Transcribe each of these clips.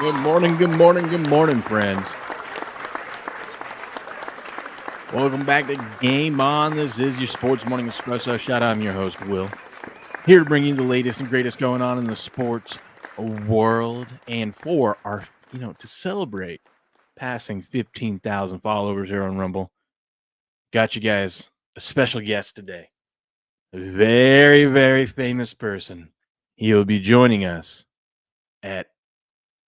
Good morning, friends. Welcome back to Game On. This is your Sports Morning Espresso Shot. I'm your host, Will, here to bring you the latest and greatest going on in the sports world. And for our, to celebrate passing 15,000 followers here on Rumble, got you guys a special guest today. A very, very famous person. He will be joining us at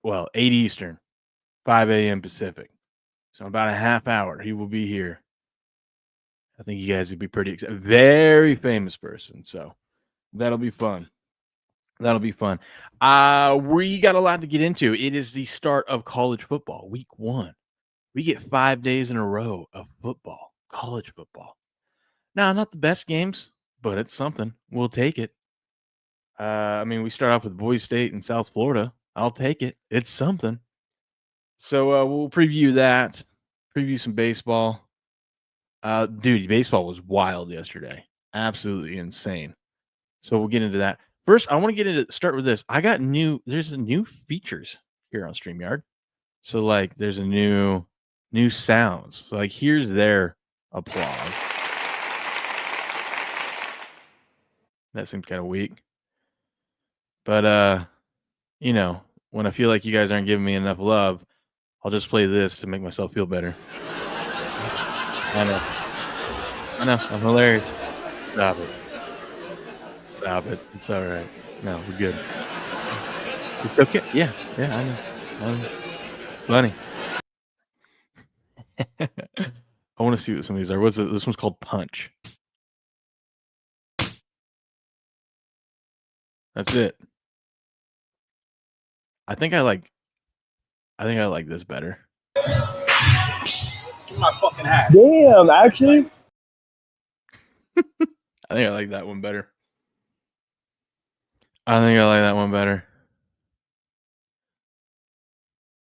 8 Eastern, 5 a.m. Pacific. So about a half hour, he will be here. I think you guys would be pretty excited. Very famous person. So that'll be fun. We got a lot to get into. It is the start of college football, week 1. We get 5 days in a row of football, college football. Now, not the best games, but it's something. We'll take it. We start off with Boise State and South Florida. I'll take it. It's something. So we'll preview that, preview some baseball. Dude, baseball was wild yesterday. Absolutely insane. So we'll get into that. First, I want to start with this. There's a new features here on StreamYard. So there's a new sounds. So here's their applause. That seemed kind of weak. But when I feel like you guys aren't giving me enough love, I'll just play this to make myself feel better. I know, I'm hilarious. Stop it. It's all right. No, we're good. It's okay. Yeah, I know. Funny. I want to see what some of these are. This one's called Punch. That's it. I think I like this better. Give my fucking hat. Damn, actually. I think I like that one better. I think I like that one better.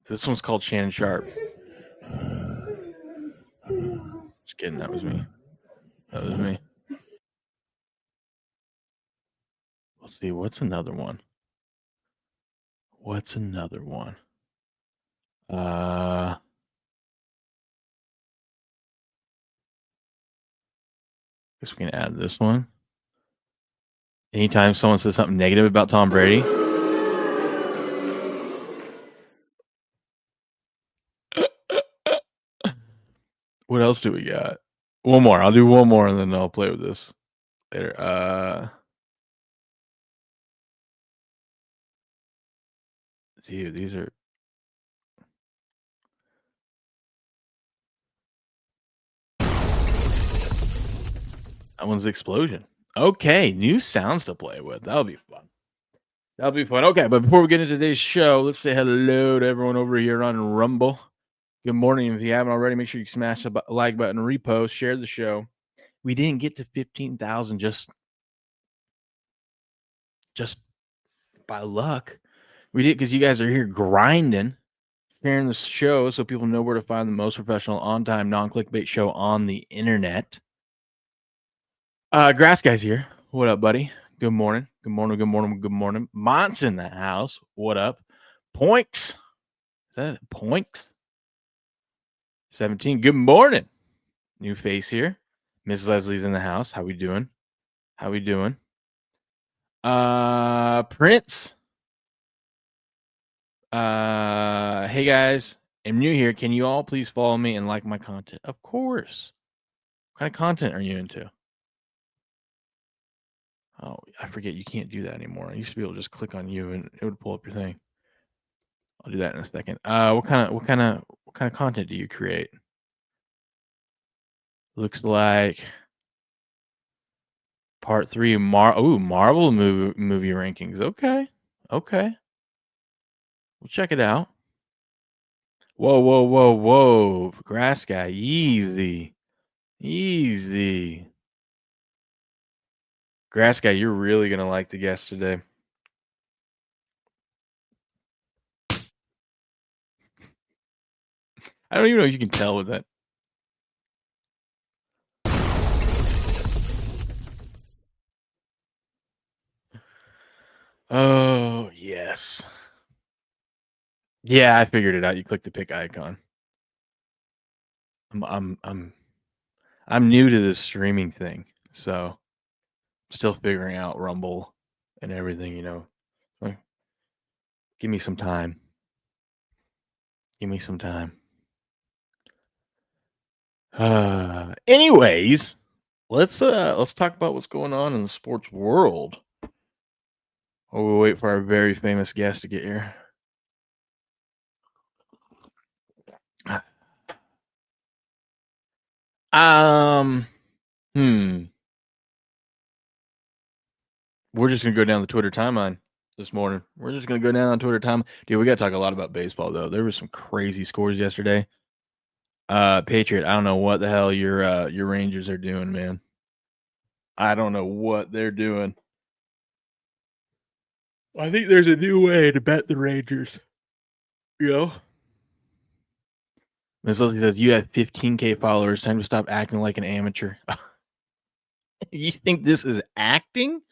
This one's called Shannon Sharp. Just kidding, that was me. Let's see, what's another one? Guess we can add this one. Anytime someone says something negative about Tom Brady. What else do we got? One more. I'll do one more and then I'll play with this later. Dude, these are. That one's Explosion. Okay, new sounds to play with. That'll be fun. Okay, but before we get into today's show, let's say hello to everyone over here on Rumble. Good morning. If you haven't already, make sure you smash the like button, repost, share the show. We didn't get to 15,000 just by luck. We did because you guys are here grinding, sharing the show so people know where to find the most professional, on-time, non-clickbait show on the internet. Grass Guy's here. What up, buddy? Good morning. Mont's in the house. What up? Poinks. Is that Poinks? 17. Good morning. New face here. Miss Leslie's in the house. How we doing? Prince. Hey guys, I'm new here. Can you all please follow me and like my content? Of course. What kind of content are you into? Oh, I forget you can't do that anymore. I used to be able to just click on you and it would pull up your thing. I'll do that in a second. What kind of content do you create? Looks like part 3 Marvel movie rankings. Okay. We'll check it out. Whoa. Grass Guy, easy. Grass Guy, you're really going to like the guest today. I don't even know if you can tell with that. Oh, yes. Yeah, I figured it out. You click the pick icon. I'm new to this streaming thing, so still figuring out Rumble and everything, Like, give me some time. Give me some time. Anyways, let's talk about what's going on in the sports world. While we wait for our very famous guest to get here. Um, hmm. We're just gonna go down the Twitter timeline this morning. We're just gonna go down on Twitter time. Dude, we gotta talk a lot about baseball though. There was some crazy scores yesterday. Patriot, I don't know what the hell your Rangers are doing, man. I don't know what they're doing. I think there's a new way to bet the Rangers. You know? Miss Leslie says, you have 15K followers. Time to stop acting like an amateur. You think this is acting?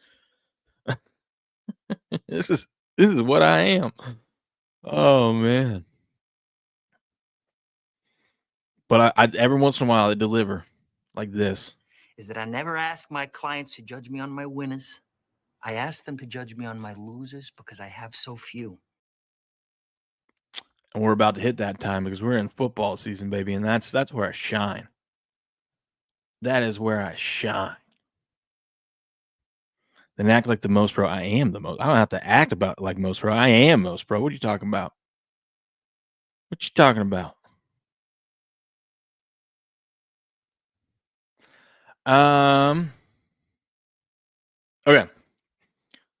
This is what I am. Oh man. But I every once in a while I deliver like this. Is that I never ask my clients to judge me on my winners. I ask them to judge me on my losers because I have so few. And we're about to hit that time because we're in football season, baby, and that's where I shine. That is where I shine. Then act like the most pro. I am the most. I don't have to act about like most pro. I am most pro. What are you talking about? What you talking about? Okay.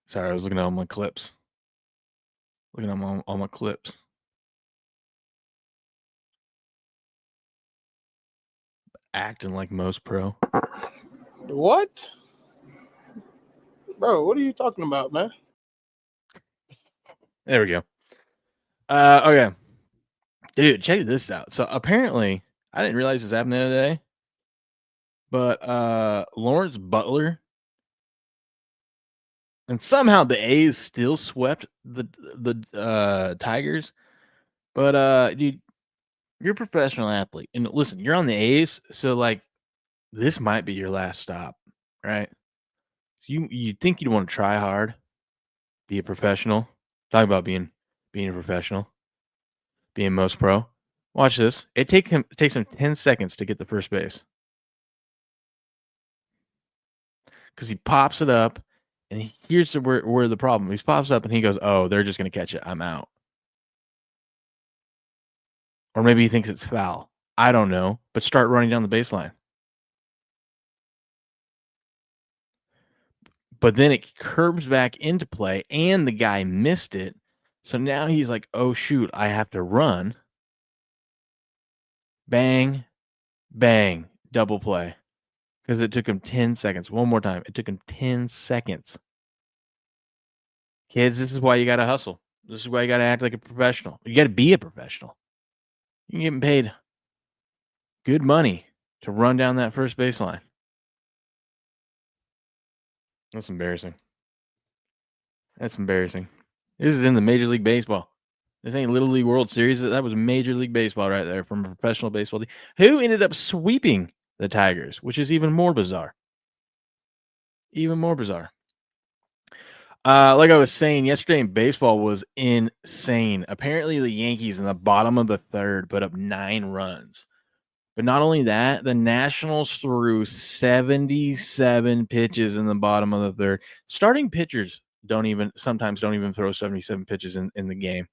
Sorry, I was looking at all my clips. Looking at all my clips. Acting like most pro. What? Bro, what are you talking about, man? There we go. Okay. Dude, check this out. So apparently, I didn't realize this happened the other day, but Lawrence Butler, and somehow the A's still swept the Tigers. But dude, you're a professional athlete, and listen, you're on the A's, so like this might be your last stop, right? So you think you'd want to try hard, be a professional. Talk about being a professional, being most pro. Watch this. It takes him 10 seconds to get to first base. Because he pops it up, and here's where the problem. He pops up and he goes, "Oh, they're just gonna catch it. I'm out." Or maybe he thinks it's foul. I don't know. But start running down the baseline. But then it curves back into play, and the guy missed it. So now he's like, "Oh shoot, I have to run." Bang, bang, double play. Because it took him 10 seconds. One more time. It took him 10 seconds. Kids, this is why you got to hustle. This is why you got to act like a professional. You got to be a professional. You're getting paid good money to run down that first baseline. That's embarrassing. That's embarrassing. This is in the Major League Baseball. This ain't Little League World Series. That was Major League Baseball right there from a professional baseball team who ended up sweeping the Tigers, which is even more bizarre. Even more bizarre. Like I was saying, yesterday in baseball was insane. Apparently, the Yankees in the bottom of the third put up 9 runs. But not only that, the Nationals threw 77 pitches in the bottom of the third. Starting pitchers sometimes don't even throw 77 pitches in the game.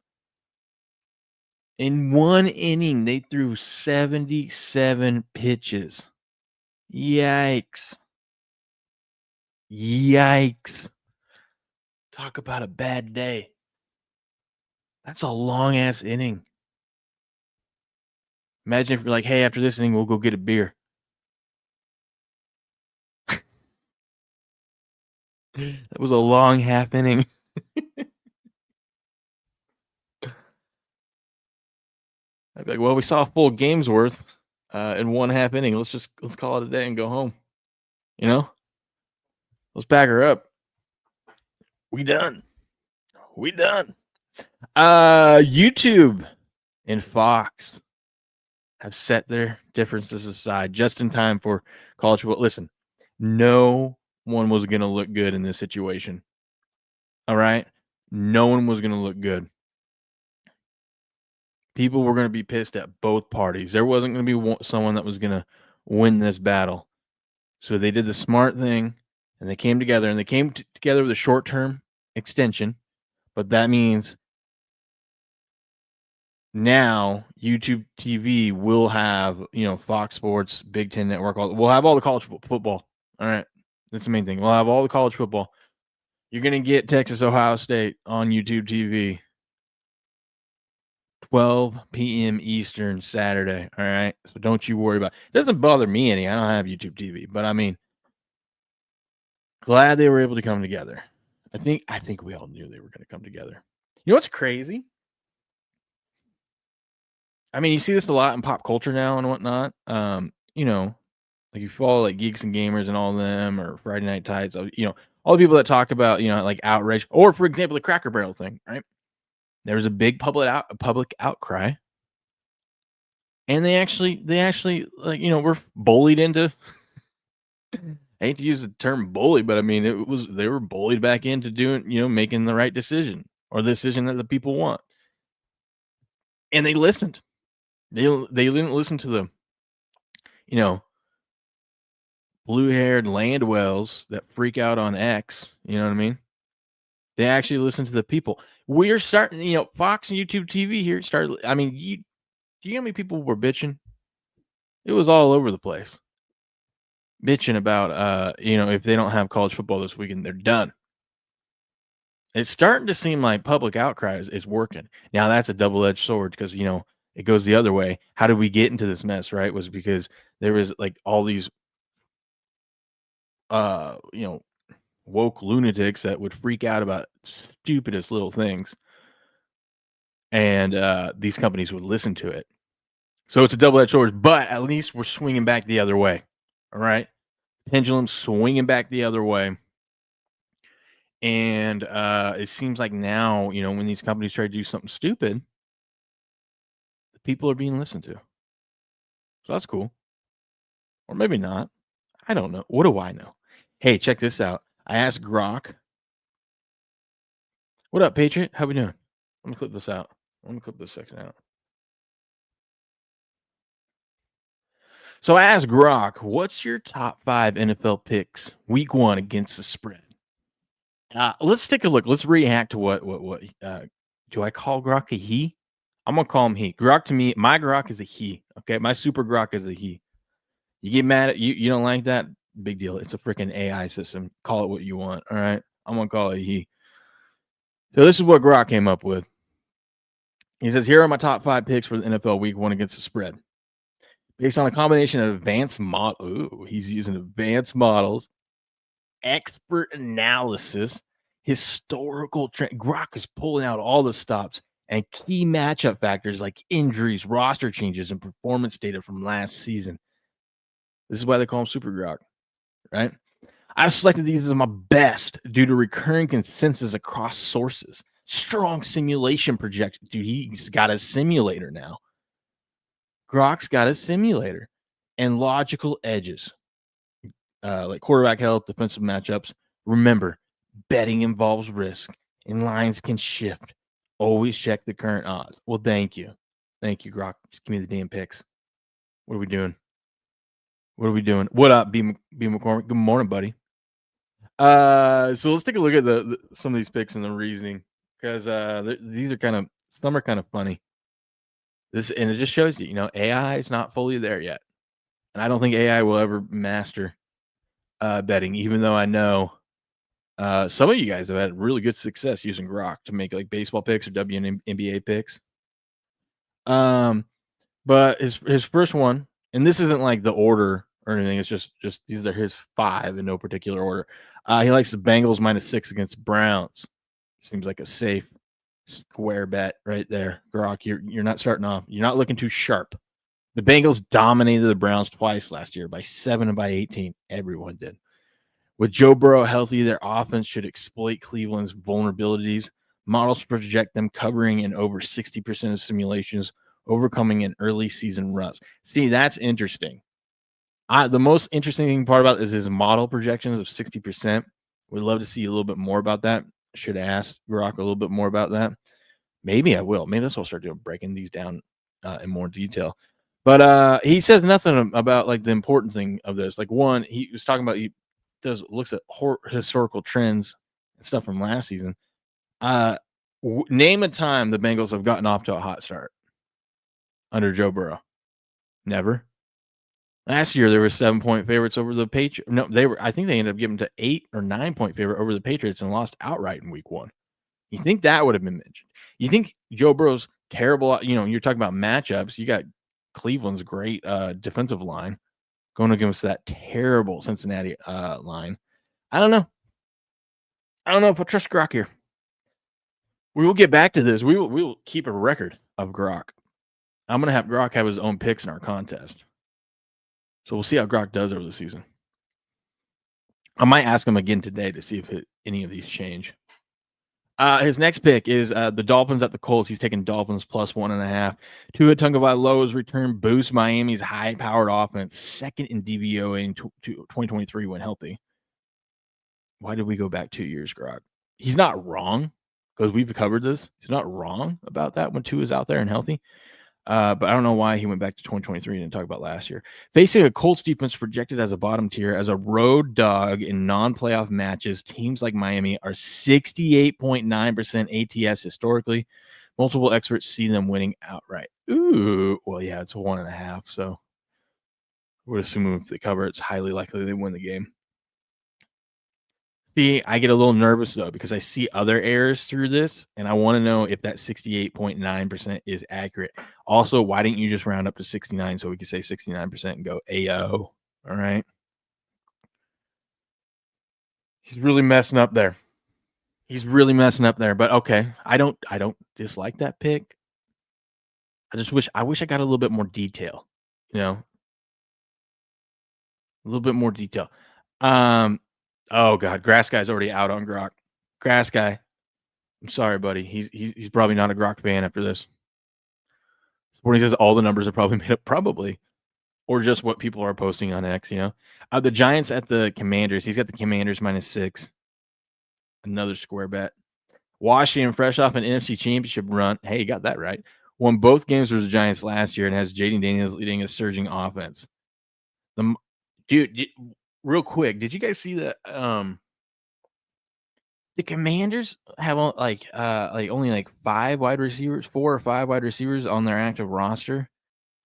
In one inning, they threw 77 pitches. Yikes. Yikes. Talk about a bad day. That's a long-ass inning. Imagine if you're like, hey, after this inning, we'll go get a beer. That was a long half inning. I'd be like, well, we saw a full game's worth in one half inning. Let's call it a day and go home. You know? Let's back her up. We done. YouTube and Fox have set their differences aside just in time for college football. Listen, no one was going to look good in this situation. All right? No one was going to look good. People were going to be pissed at both parties. There wasn't going to be someone that was going to win this battle. So they did the smart thing, and they came together, and they came together with a short-term extension. But that means now YouTube TV will have, Fox Sports, Big Ten Network. We'll have all the college football. All right. That's the main thing. We'll have all the college football. You're going to get Texas, Ohio State on YouTube TV. 12 p.m. Eastern Saturday. All right. So don't you worry about it. It doesn't bother me any. I don't have YouTube TV. But I mean, glad they were able to come together. I think we all knew they were going to come together. You know what's crazy? I mean, you see this a lot in pop culture now and whatnot. Like you follow like Geeks and Gamers and all of them, or Friday Night Tides. All the people that talk about, like outrage, or for example, the Cracker Barrel thing, right? There was a big public outcry, and they actually like were bullied into. I hate to use the term bully, but I mean they were bullied back into doing making the right decision, or the decision that the people want, and they listened. They didn't listen to them, blue-haired Landwells that freak out on X. You know what I mean? They actually listen to the people. We're starting, Fox and YouTube TV here started. I mean, do you know how many people were bitching? It was all over the place. Bitching about, if they don't have college football this weekend, they're done. It's starting to seem like public outcry is working. Now, that's a double-edged sword because, it goes the other way. How did we get into this mess, right? Was because there was like all these, woke lunatics that would freak out about stupidest little things. And these companies would listen to it. So it's a double-edged sword, but at least we're swinging back the other way. All right? Pendulum swinging back the other way. And it seems like now, when these companies try to do something stupid, the people are being listened to. So that's cool. Or maybe not. I don't know. What do I know? Hey, check this out. I asked Grok. What up, Patriot? How we doing? Let me clip this out. Let me clip this section out. So I asked Grok, what's your top 5 NFL picks week 1 against the spread? Let's take a look. Let's react to what do I call Grok a he? I'm gonna call him he. Grok to me, my Grok is a he. Okay, my super Grok is a he. You get mad at you don't like that? Big deal. It's a freaking AI system. Call it what you want. All right, I'm gonna call it a he. So this is what Grok came up with. He says, here are my top 5 picks for the NFL week 1 against the spread. Based on a combination of advanced he's using advanced models, expert analysis, historical trend. Grok is pulling out all the stops and key matchup factors like injuries, roster changes, and performance data from last season. This is why they call him Super Grok, right? I've selected these as my best due to recurring consensus across sources. Strong simulation projection. Dude, he's got a simulator now. Grok's got a simulator and logical edges, like quarterback health, defensive matchups. Remember, betting involves risk and lines can shift. Always check the current odds. Well, thank you. Thank you, Grok. Just give me the damn picks. What are we doing? What up, B McCormick? Good morning, buddy. So let's take a look at some of these picks and the reasoning, because these are some are kind of funny. And it just shows you, AI is not fully there yet, and I don't think AI will ever master betting. Even though I know some of you guys have had really good success using Grok to make like baseball picks or WNBA picks. But his first one, and this isn't like the order or anything. It's just these are his 5 in no particular order. He likes the Bengals -6 against Browns. Seems like a safe square bet right there. Grok, you're not starting off. You're not looking too sharp. The Bengals dominated the Browns twice last year by 7 and by 18. Everyone did. With Joe Burrow healthy, their offense should exploit Cleveland's vulnerabilities. Models project them covering in over 60% of simulations, overcoming an early season rust. See, that's interesting. The most interesting part about this is his model projections of 60%. We'd love to see a little bit more about that. Should ask Grok a little bit more about that. Maybe I will. Maybe that's what I'll start doing, breaking these down in more detail. But he says nothing about like the important thing of this. Like one, he was talking about looks at historical trends and stuff from last season. Name a time the Bengals have gotten off to a hot start under Joe Burrow. Never. Last year there were 7-point favorites over the Patriots. No, I think they ended up giving to 8 or 9-point favorite over the Patriots and lost outright in week 1. You think that would have been mentioned? You think Joe Burrow's terrible? You're talking about matchups. You got Cleveland's great defensive line going against that terrible Cincinnati line. I don't know. I don't know if I trust Grok here. We will get back to this. We will keep a record of Grok. I'm going to have Grok have his own picks in our contest. So we'll see how Grok does over the season. I might ask him again today to see if any of these change. His next pick is the Dolphins at the Colts. He's taking Dolphins plus 1.5. Tua Tagovailoa's return boosts Miami's high-powered offense, second in DVOA in 2023 when healthy. Why did we go back 2 years, Grok? He's not wrong because we've covered this. He's not wrong about that when Tua's out there and healthy. But I don't know why he went back to 2023 and didn't talk about last year. Facing a Colts defense projected as a bottom tier, as a road dog in non-playoff matches, teams like Miami are 68.9% ATS historically. Multiple experts see them winning outright. Ooh, well, yeah, it's 1.5. So we're assuming if they cover, it's highly likely they win the game. See, I get a little nervous, though, because I see other errors through this, and I want to know if that 68.9% is accurate. Also, why didn't you just round up to 69 so we could say 69% and go AO? All right. He's really messing up there. But okay, I don't dislike that pick. I wish I got a little bit more detail, a little bit more detail. Oh God, Grass Guy's already out on Grok. Grass Guy, I'm sorry, buddy. He's probably not a Grok fan after this. Sporting says all the numbers are probably made up, probably, or just what people are posting on X. The Giants at the Commanders. He's got the Commanders -6. Another square bet. Washington, fresh off an NFC Championship run. Hey, you got that right. Won both games with the Giants last year and has Jaden Daniels leading a surging offense. Real quick, did you guys see that? The Commanders have only 5 wide receivers, 4 or 5 wide receivers on their active roster,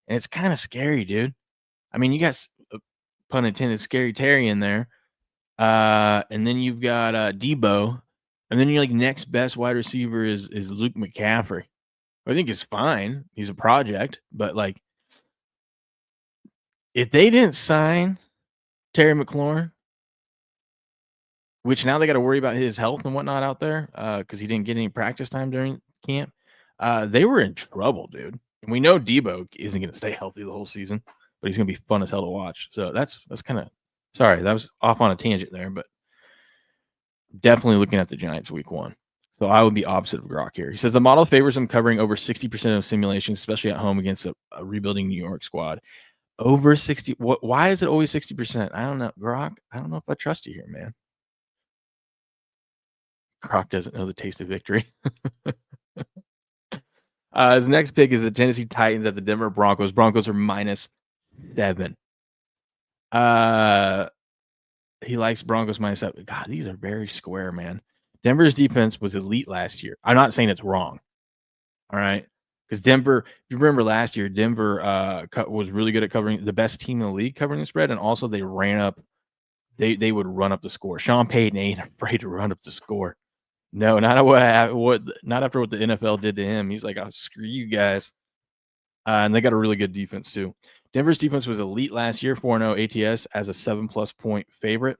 and it's kind of scary, dude. I mean, you got pun intended, Scary Terry in there, and then you've got Debo, and then your next best wide receiver is Luke McCaffrey. I think it's fine. He's a project, but if they didn't sign Terry McLaurin, which now they got to worry about his health and whatnot out there because he didn't get any practice time during camp. They were in trouble, dude. And we know Debo isn't going to stay healthy the whole season, but he's going to be fun as hell to watch. So that's kind of – sorry, that was off on a tangent there, but definitely looking at the Giants week 1. So I would be opposite of Grok here. He says the model favors him covering over 60% of simulations, especially at home against a rebuilding New York squad. Over 60 – why is it always 60%? I don't know. Grok, I don't know if I trust you here, man. Grok doesn't know the taste of victory. His next pick is the Tennessee Titans at the Denver Broncos. Broncos are -7. He likes Broncos -7. God, these are very square, man. Denver's defense was elite last year. I'm not saying it's wrong. All right. Because Denver, if you remember last year, Denver was really good at covering, the best team in the league covering the spread, and also they ran up. They would run up the score. Sean Payton ain't afraid to run up the score. No, not after what the NFL did to him. He's like, "Oh, screw you guys." And they got a really good defense too. Denver's defense was elite last year, 4-0 ATS as a 7+ point favorite.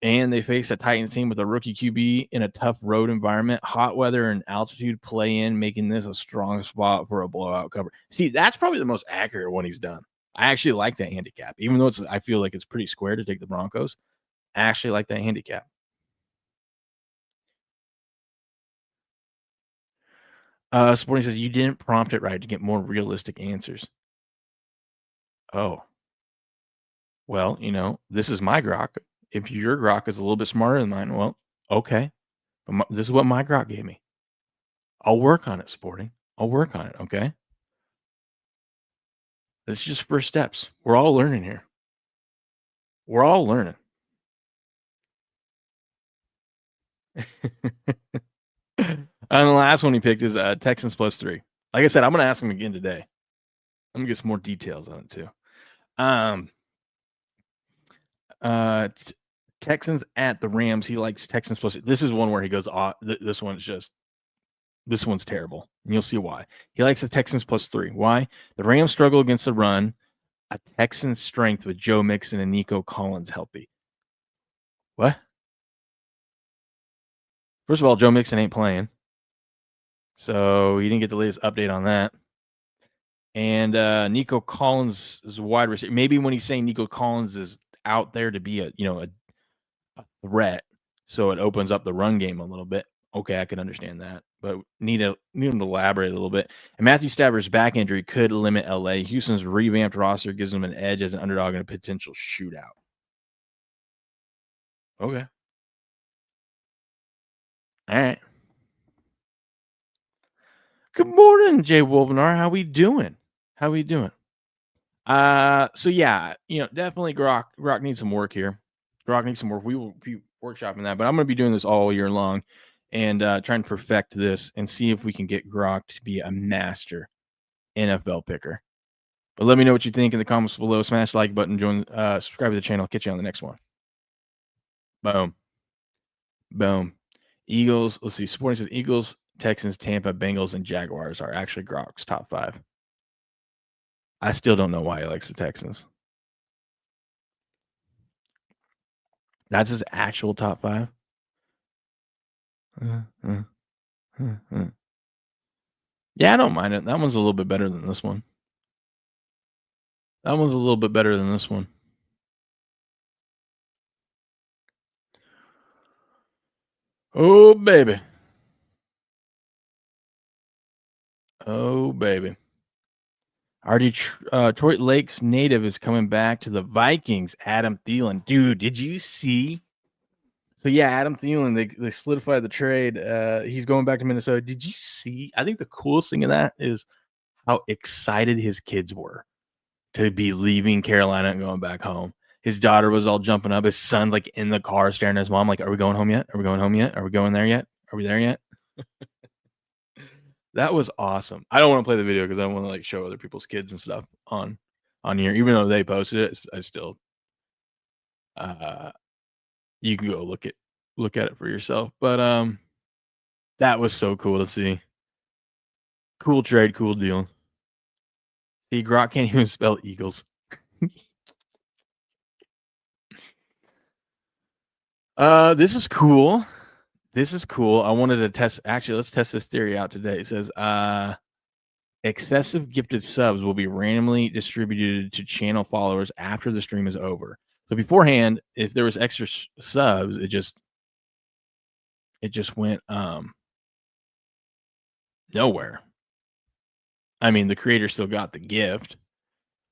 And they faced a Titans team with a rookie QB in a tough road environment, hot weather and altitude play in, making this a strong spot for a blowout cover. See, that's probably the most accurate one he's done. I actually like that handicap, even though I feel like it's pretty square to take the Broncos. I actually like that handicap. Sporting says you didn't prompt it right to get more realistic answers. Oh. Well, this is my grok. If your grok is a little bit smarter than mine, well, okay. But this is what my grok gave me. I'll work on it, Sporting. I'll work on it, okay? This is just first steps. We're all learning here. We're all learning. And the last one he picked is Texans +3. Like I said, I'm going to ask him again today. I'm going to get some more details on it too. Texans at the Rams. He likes Texans +3. This is one where he goes, this one's terrible. And you'll see why. He likes the Texans +3. Why? The Rams struggle against the run. A Texans strength with Joe Mixon and Nico Collins healthy. What? First of all, Joe Mixon ain't playing. So he didn't get the latest update on that. And Nico Collins is a wide receiver. Maybe when he's saying Nico Collins is out there to be a threat, so it opens up the run game a little bit. Okay, I can understand that, but need him to elaborate a little bit. And Matthew Stafford's back injury could limit LA. Houston's revamped roster gives them an edge as an underdog in a potential shootout. Okay. All right. Good morning, Jay Wolvenar. How we doing? So yeah, definitely Grok needs some work here. Grok needs some work. We will be workshopping that, but I'm going to be doing this all year long and trying to perfect this and see if we can get Grok to be a master NFL picker. But let me know what you think in the comments below. Smash the like button, join, subscribe to the channel. Catch you on the next one. Boom. Eagles. Let's see. Sporting says Eagles, Texans, Tampa, Bengals, and Jaguars are actually Grok's top 5. I still don't know why he likes the Texans. That's his actual top 5. Yeah, I don't mind it. That one's a little bit better than this one. Oh, baby. Our Detroit Lakes native is coming back to the Vikings. Adam Thielen. Dude, did you see? So, yeah, Adam Thielen, they solidified the trade. He's going back to Minnesota. Did you see? I think the coolest thing of that is how excited his kids were to be leaving Carolina and going back home. His daughter was all jumping up. His son's like in the car staring at his mom like, are we going home yet? Are we going there yet? Are we there yet? That was awesome. I don't want to play the video because I want to like show other people's kids and stuff on here. Even though they posted it, I still you can go look at it for yourself. But that was so cool to see. Cool trade, cool deal. See, Grok can't even spell Eagles. This is cool. I wanted to test. Actually, let's test this theory out today. It says excessive gifted subs will be randomly distributed to channel followers after the stream is over. So beforehand, if there was extra subs, it just went nowhere. I mean, the creator still got the gift,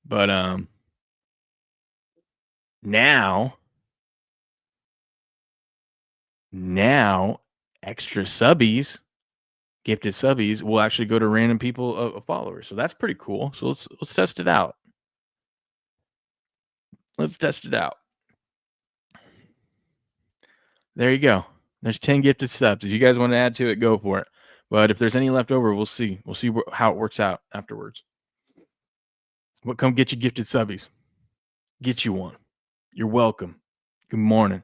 but now extra subbies, gifted subbies will actually go to random people followers. So that's pretty cool. So let's test it out. There you go. There's 10 gifted subs. If you guys want to add to it, go for it. But if there's any left over, we'll see. We'll see how it works out afterwards. But come get your gifted subbies. Get you one. You're welcome. Good morning.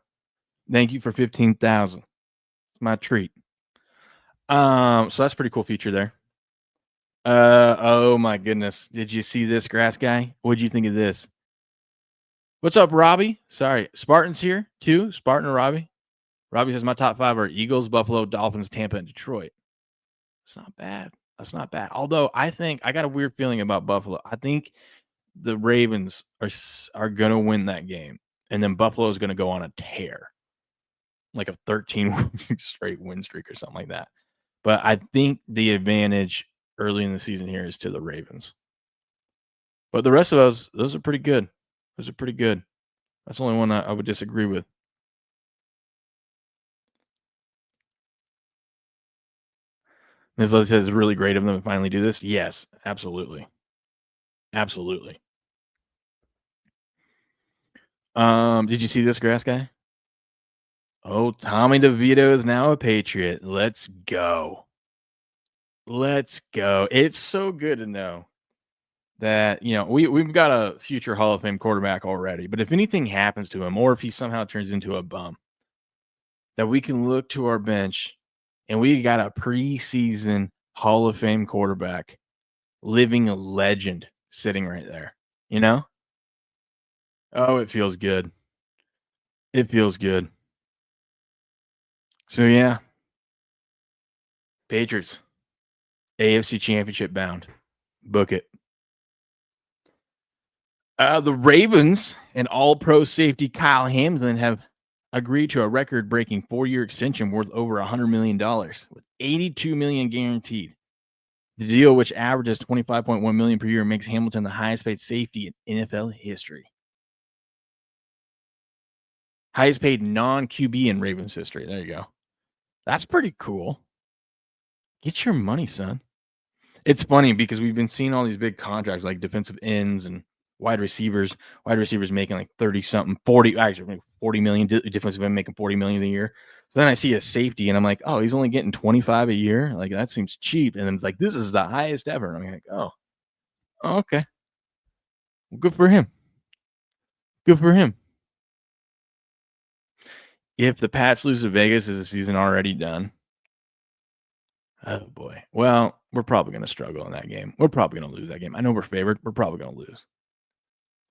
Thank you for 15,000. My treat. So that's a pretty cool feature there. Oh my goodness. Did you see this, grass guy? What'd you think of this? What's up, Robbie? Sorry. Spartan's here too. Spartan or Robbie? Robbie says my top 5 are Eagles, Buffalo, Dolphins, Tampa, and Detroit. That's not bad. Although I think I got a weird feeling about Buffalo. I think the Ravens are going to win that game. And then Buffalo is going to go on a tear. Like a 13 straight win streak or something like that. But I think the advantage early in the season here is to the Ravens. But the rest of those are pretty good. Those are pretty good. That's the only one I would disagree with. Ms. Leslie says it's really great of them to finally do this. Yes, absolutely. Absolutely. Did you see this, Grass Guy? Oh, Tommy DeVito is now a Patriot. Let's go. Let's go. It's so good to know that, we've got a future Hall of Fame quarterback already, but if anything happens to him or if he somehow turns into a bum, that we can look to our bench and we got a preseason Hall of Fame quarterback, living a legend sitting right there, Oh, it feels good. It feels good. So, yeah. Patriots, AFC Championship bound. Book it. The Ravens and all-pro safety Kyle Hamilton have agreed to a record-breaking 4-year extension worth over $100 million, with $82 million guaranteed. The deal, which averages $25.1 million per year, makes Hamilton the highest-paid safety in NFL history. Highest-paid non-QB in Ravens history. There you go. That's pretty cool. Get your money, son. It's funny because we've been seeing all these big contracts like defensive ends and wide receivers making like 30 something, 40 million, defensive end making 40 million a year. So then I see a safety and I'm like, oh, he's only getting 25 a year. Like that seems cheap. And then it's like, this is the highest ever. And I'm like, oh, okay. Well, good for him. Good for him. If the Pats lose to Vegas, is the season already done? Oh boy. Well, we're probably going to struggle in that game. We're probably going to lose that game. I know we're favored. We're probably going to lose.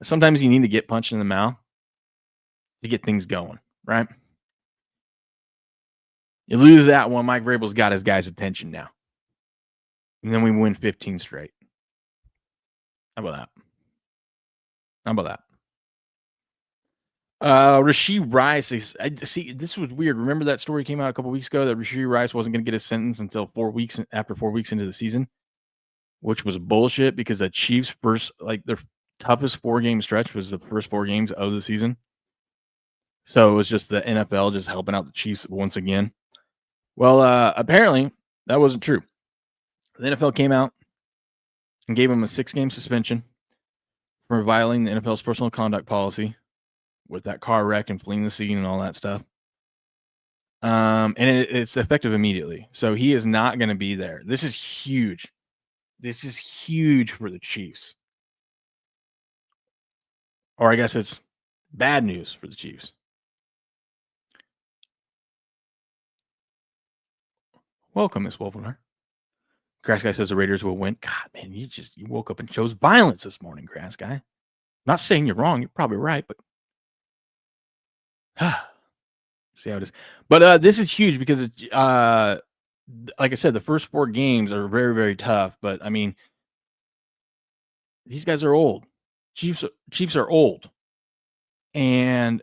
Sometimes you need to get punched in the mouth to get things going, right? You lose that one, Mike Vrabel's got his guys' attention now. And then we win 15 straight. How about that? How about that? Rashee Rice. See, this was weird. Remember that story came out a couple weeks ago that Rashee Rice wasn't going to get a sentence until 4 weeks into the season, which was bullshit because the Chiefs' their toughest 4-game stretch was the first 4 games of the season. So it was just the NFL just helping out the Chiefs once again. Well, apparently that wasn't true. The NFL came out and gave him a 6-game suspension for violating the NFL's personal conduct policy with that car wreck and fleeing the scene and all that stuff. And it's effective immediately. So he is not going to be there. This is huge. This is huge for the Chiefs. Or I guess it's bad news for the Chiefs. Welcome, Miss Wolfenhart. Grass Guy says the Raiders will win. God, man, you woke up and chose violence this morning, Grass Guy. Not saying you're wrong. You're probably right, but see how it is. But this is huge because it's like I said, the first 4 games are very, very tough. But I mean, these guys are old. Chiefs are old, and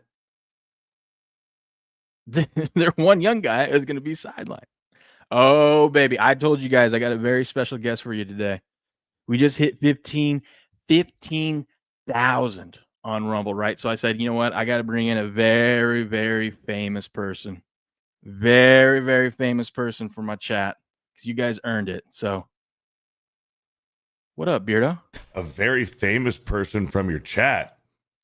their one young guy is going to be sidelined. Oh, baby. I told you guys I got a very special guest for you today. We just hit 15,000 on Rumble, right? So I said, you know what? I got to bring in a very, very famous person. Very, very famous person for my chat because you guys earned it. So what up, Beardo? A very famous person from your chat.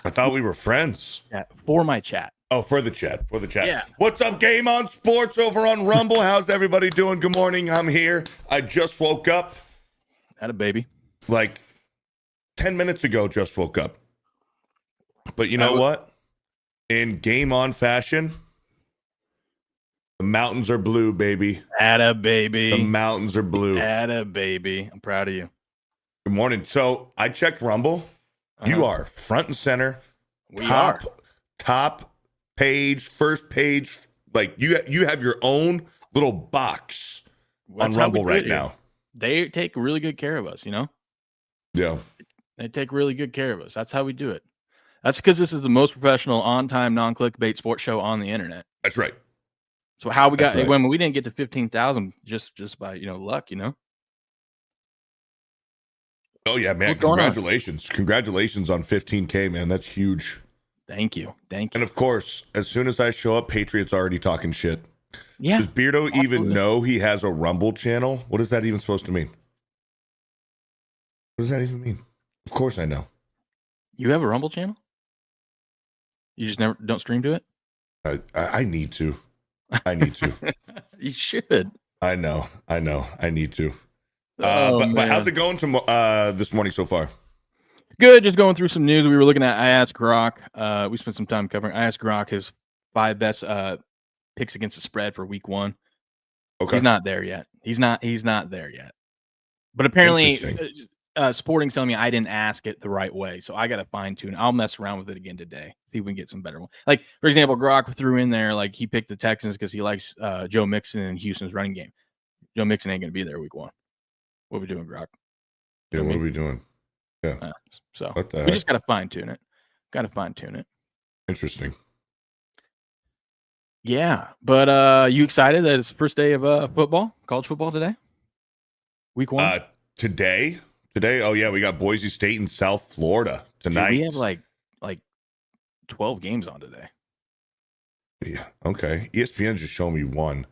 I thought we were friends. Yeah, for my chat. Oh, for the chat. For the chat. Yeah. What's up, Game On Sports over on Rumble? How's everybody doing? Good morning. I'm here. I just woke up. Had a baby. Like 10 minutes ago, just woke up. But you know what? In Game On fashion, the mountains are blue, baby. Atta baby. The mountains are blue. Atta baby. I'm proud of you. Good morning. So I checked Rumble. You are front and center. We are. Top page, first page. Like you have your own little box on Rumble right now. They take really good care of us, Yeah. They take really good care of us. That's how we do it. That's because this is the most professional, on-time, non-clickbait sports show on the internet. That's right. So how we That's got right. when we didn't get to 15,000 just by luck, Oh yeah, man! What's going on? Congratulations on 15K, man. That's huge. Thank you. And of course, as soon as I show up, Patriots already talking shit. Yeah. Does Beardo even absolutely. know he has a Rumble channel? What is that even supposed to mean? What does that even mean? Of course I know. You have a Rumble channel? You just never don't stream to it? I need to. I need to. You should. I know. I need to. Oh, but how's man. it going this morning so far? Good. Just going through some news we were looking at. I asked Grok. We spent some time covering. I asked Grok his 5 best picks against the spread for week 1. Okay. He's not there yet. He's not there yet. But apparently, Sporting's telling me I didn't ask it the right way, so I got to fine tune. I'll mess around with it again today. See if we can get some better one. Like for example, Grok threw in there like he picked the Texans because he likes Joe Mixon and Houston's running game. Joe Mixon ain't gonna be there week 1. What are we doing, Grok? Yeah, what are we doing? Yeah. So What the we heck? just got to fine tune it. Interesting. Yeah, but you excited that it's the first day of college football today? Week 1? Today? Oh yeah, we got Boise State in South Florida tonight. Dude, we have like 12 games on today. Yeah. Okay. ESPN just showed me one.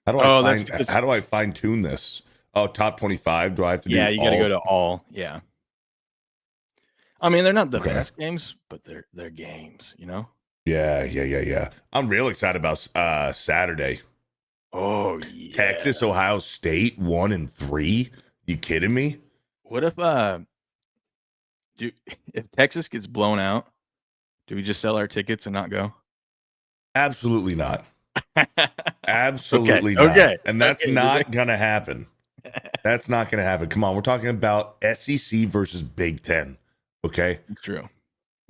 How do I fine tune this? Oh, top 25. Do I have to do? Yeah, you got to go to all. Yeah. I mean, they're not the Okay. best games, but they're games, Yeah. I'm real excited about Saturday. Oh yeah. Texas, Ohio State, 1-3. You kidding me? What if if Texas gets blown out, do we just sell our tickets and not go? Absolutely not. Absolutely not. Okay. And that's not gonna happen. That's not gonna happen. Come on, we're talking about SEC versus Big Ten. Okay. It's true.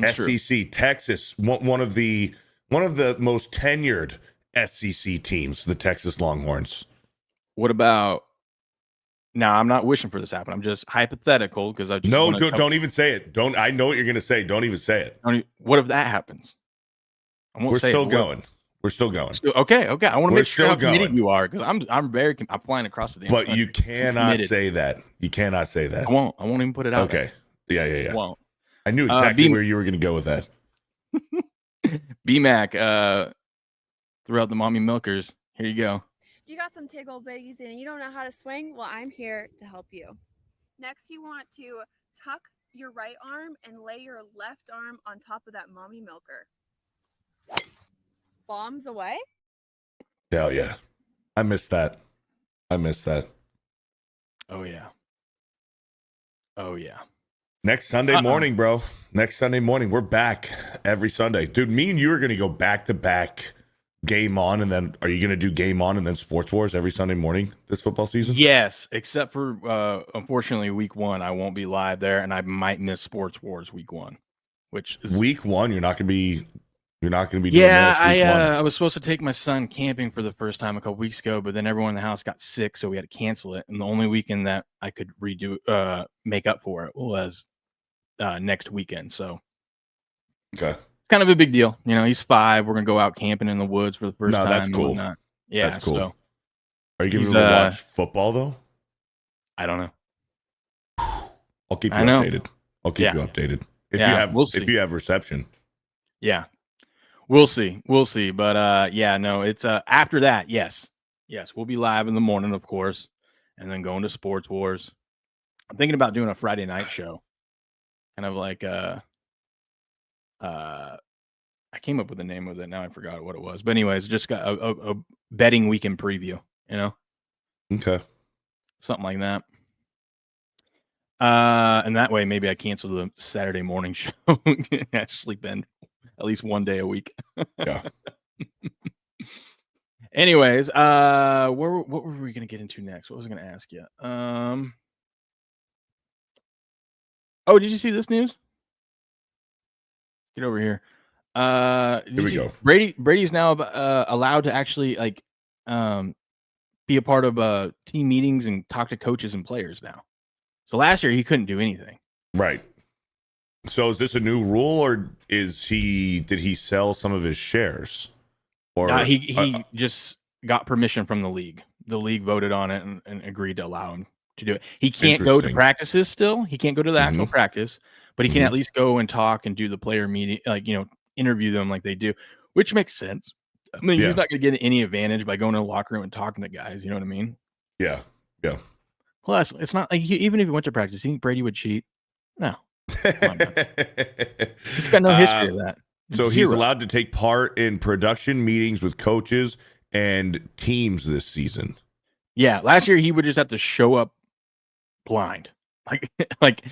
SEC, Texas, one of the most tenured SEC teams, the Texas Longhorns. What about? Now, I'm not wishing for this to happen. I'm just hypothetical because I just don't even say it. I know what you're gonna say. Don't even say it. What if that happens? I won't We're say still going. We're still going. Okay. I want to make sure how committed going. you are because I'm flying across the damn But country. you cannot say that. You cannot say that. I won't even put it out. Okay. There. Yeah. I won't. I knew exactly where you were going to go with that. BMAC, throughout the mommy milkers. Here you go. You got some tickle bitties and you don't know how to swing? Well, I'm here to help you. Next, you want to tuck your right arm and lay your left arm on top of that mommy milker. Bombs away? Hell yeah. I missed that. Oh yeah. Next Sunday morning, bro. Next Sunday morning. We're back every Sunday. Dude, me and you are going to go back to back Game On, and then are you going to do Game On and then Sports Wars every Sunday morning this football season? Yes, except for unfortunately week 1 I won't be live there, and I might miss Sports Wars week 1, which is week 1. You're not going to be doing yeah. this week 1. I was supposed to take my son camping for the first time a couple weeks ago, but then everyone in the house got sick, so we had to cancel it. And the only weekend that I could make up for it was next weekend. So Okay. kind of a big deal. He's 5. We're gonna go out camping in the woods for the first time. That's cool. Yeah, that's cool. So are you going to watch football though? I don't know. I'll keep you updated. I'll keep you updated if you have reception. Yeah, we'll see. But no, it's after that. Yes, we'll be live in the morning, of course, and then going to Sports Wars. I'm thinking about doing a Friday night show, kind of like I came up with the name of it. Now I forgot what it was. But anyways, just got a betting weekend preview, Okay. Something like that. And that way maybe I cancel the Saturday morning show. I sleep in at least one day a week. Yeah. Anyways, what were we gonna get into next? What was I gonna ask you? Oh, did you see this news? Get over here. Here we go. Brady's now allowed to actually be a part of team meetings and talk to coaches and players now. So last year he couldn't do anything. Right. So is this a new rule, or did he sell some of his shares? Or he just got permission from the league. The league voted on it and agreed to allow him to do it. He can't go to Interesting. practices still. He can't go to the actual practice, but he can at least go and talk and do the player meeting, like, interview them like they do, which makes sense. I mean, he's not going to get any advantage by going to the locker room and talking to guys. You know what I mean? Yeah. Yeah. Plus, it's not like even if he went to practice, you think Brady would cheat? No. Come on, man. He's got no history of that. So he's Zero. allowed to take part in production meetings with coaches and teams this season. Yeah, last year he would just have to show up blind, like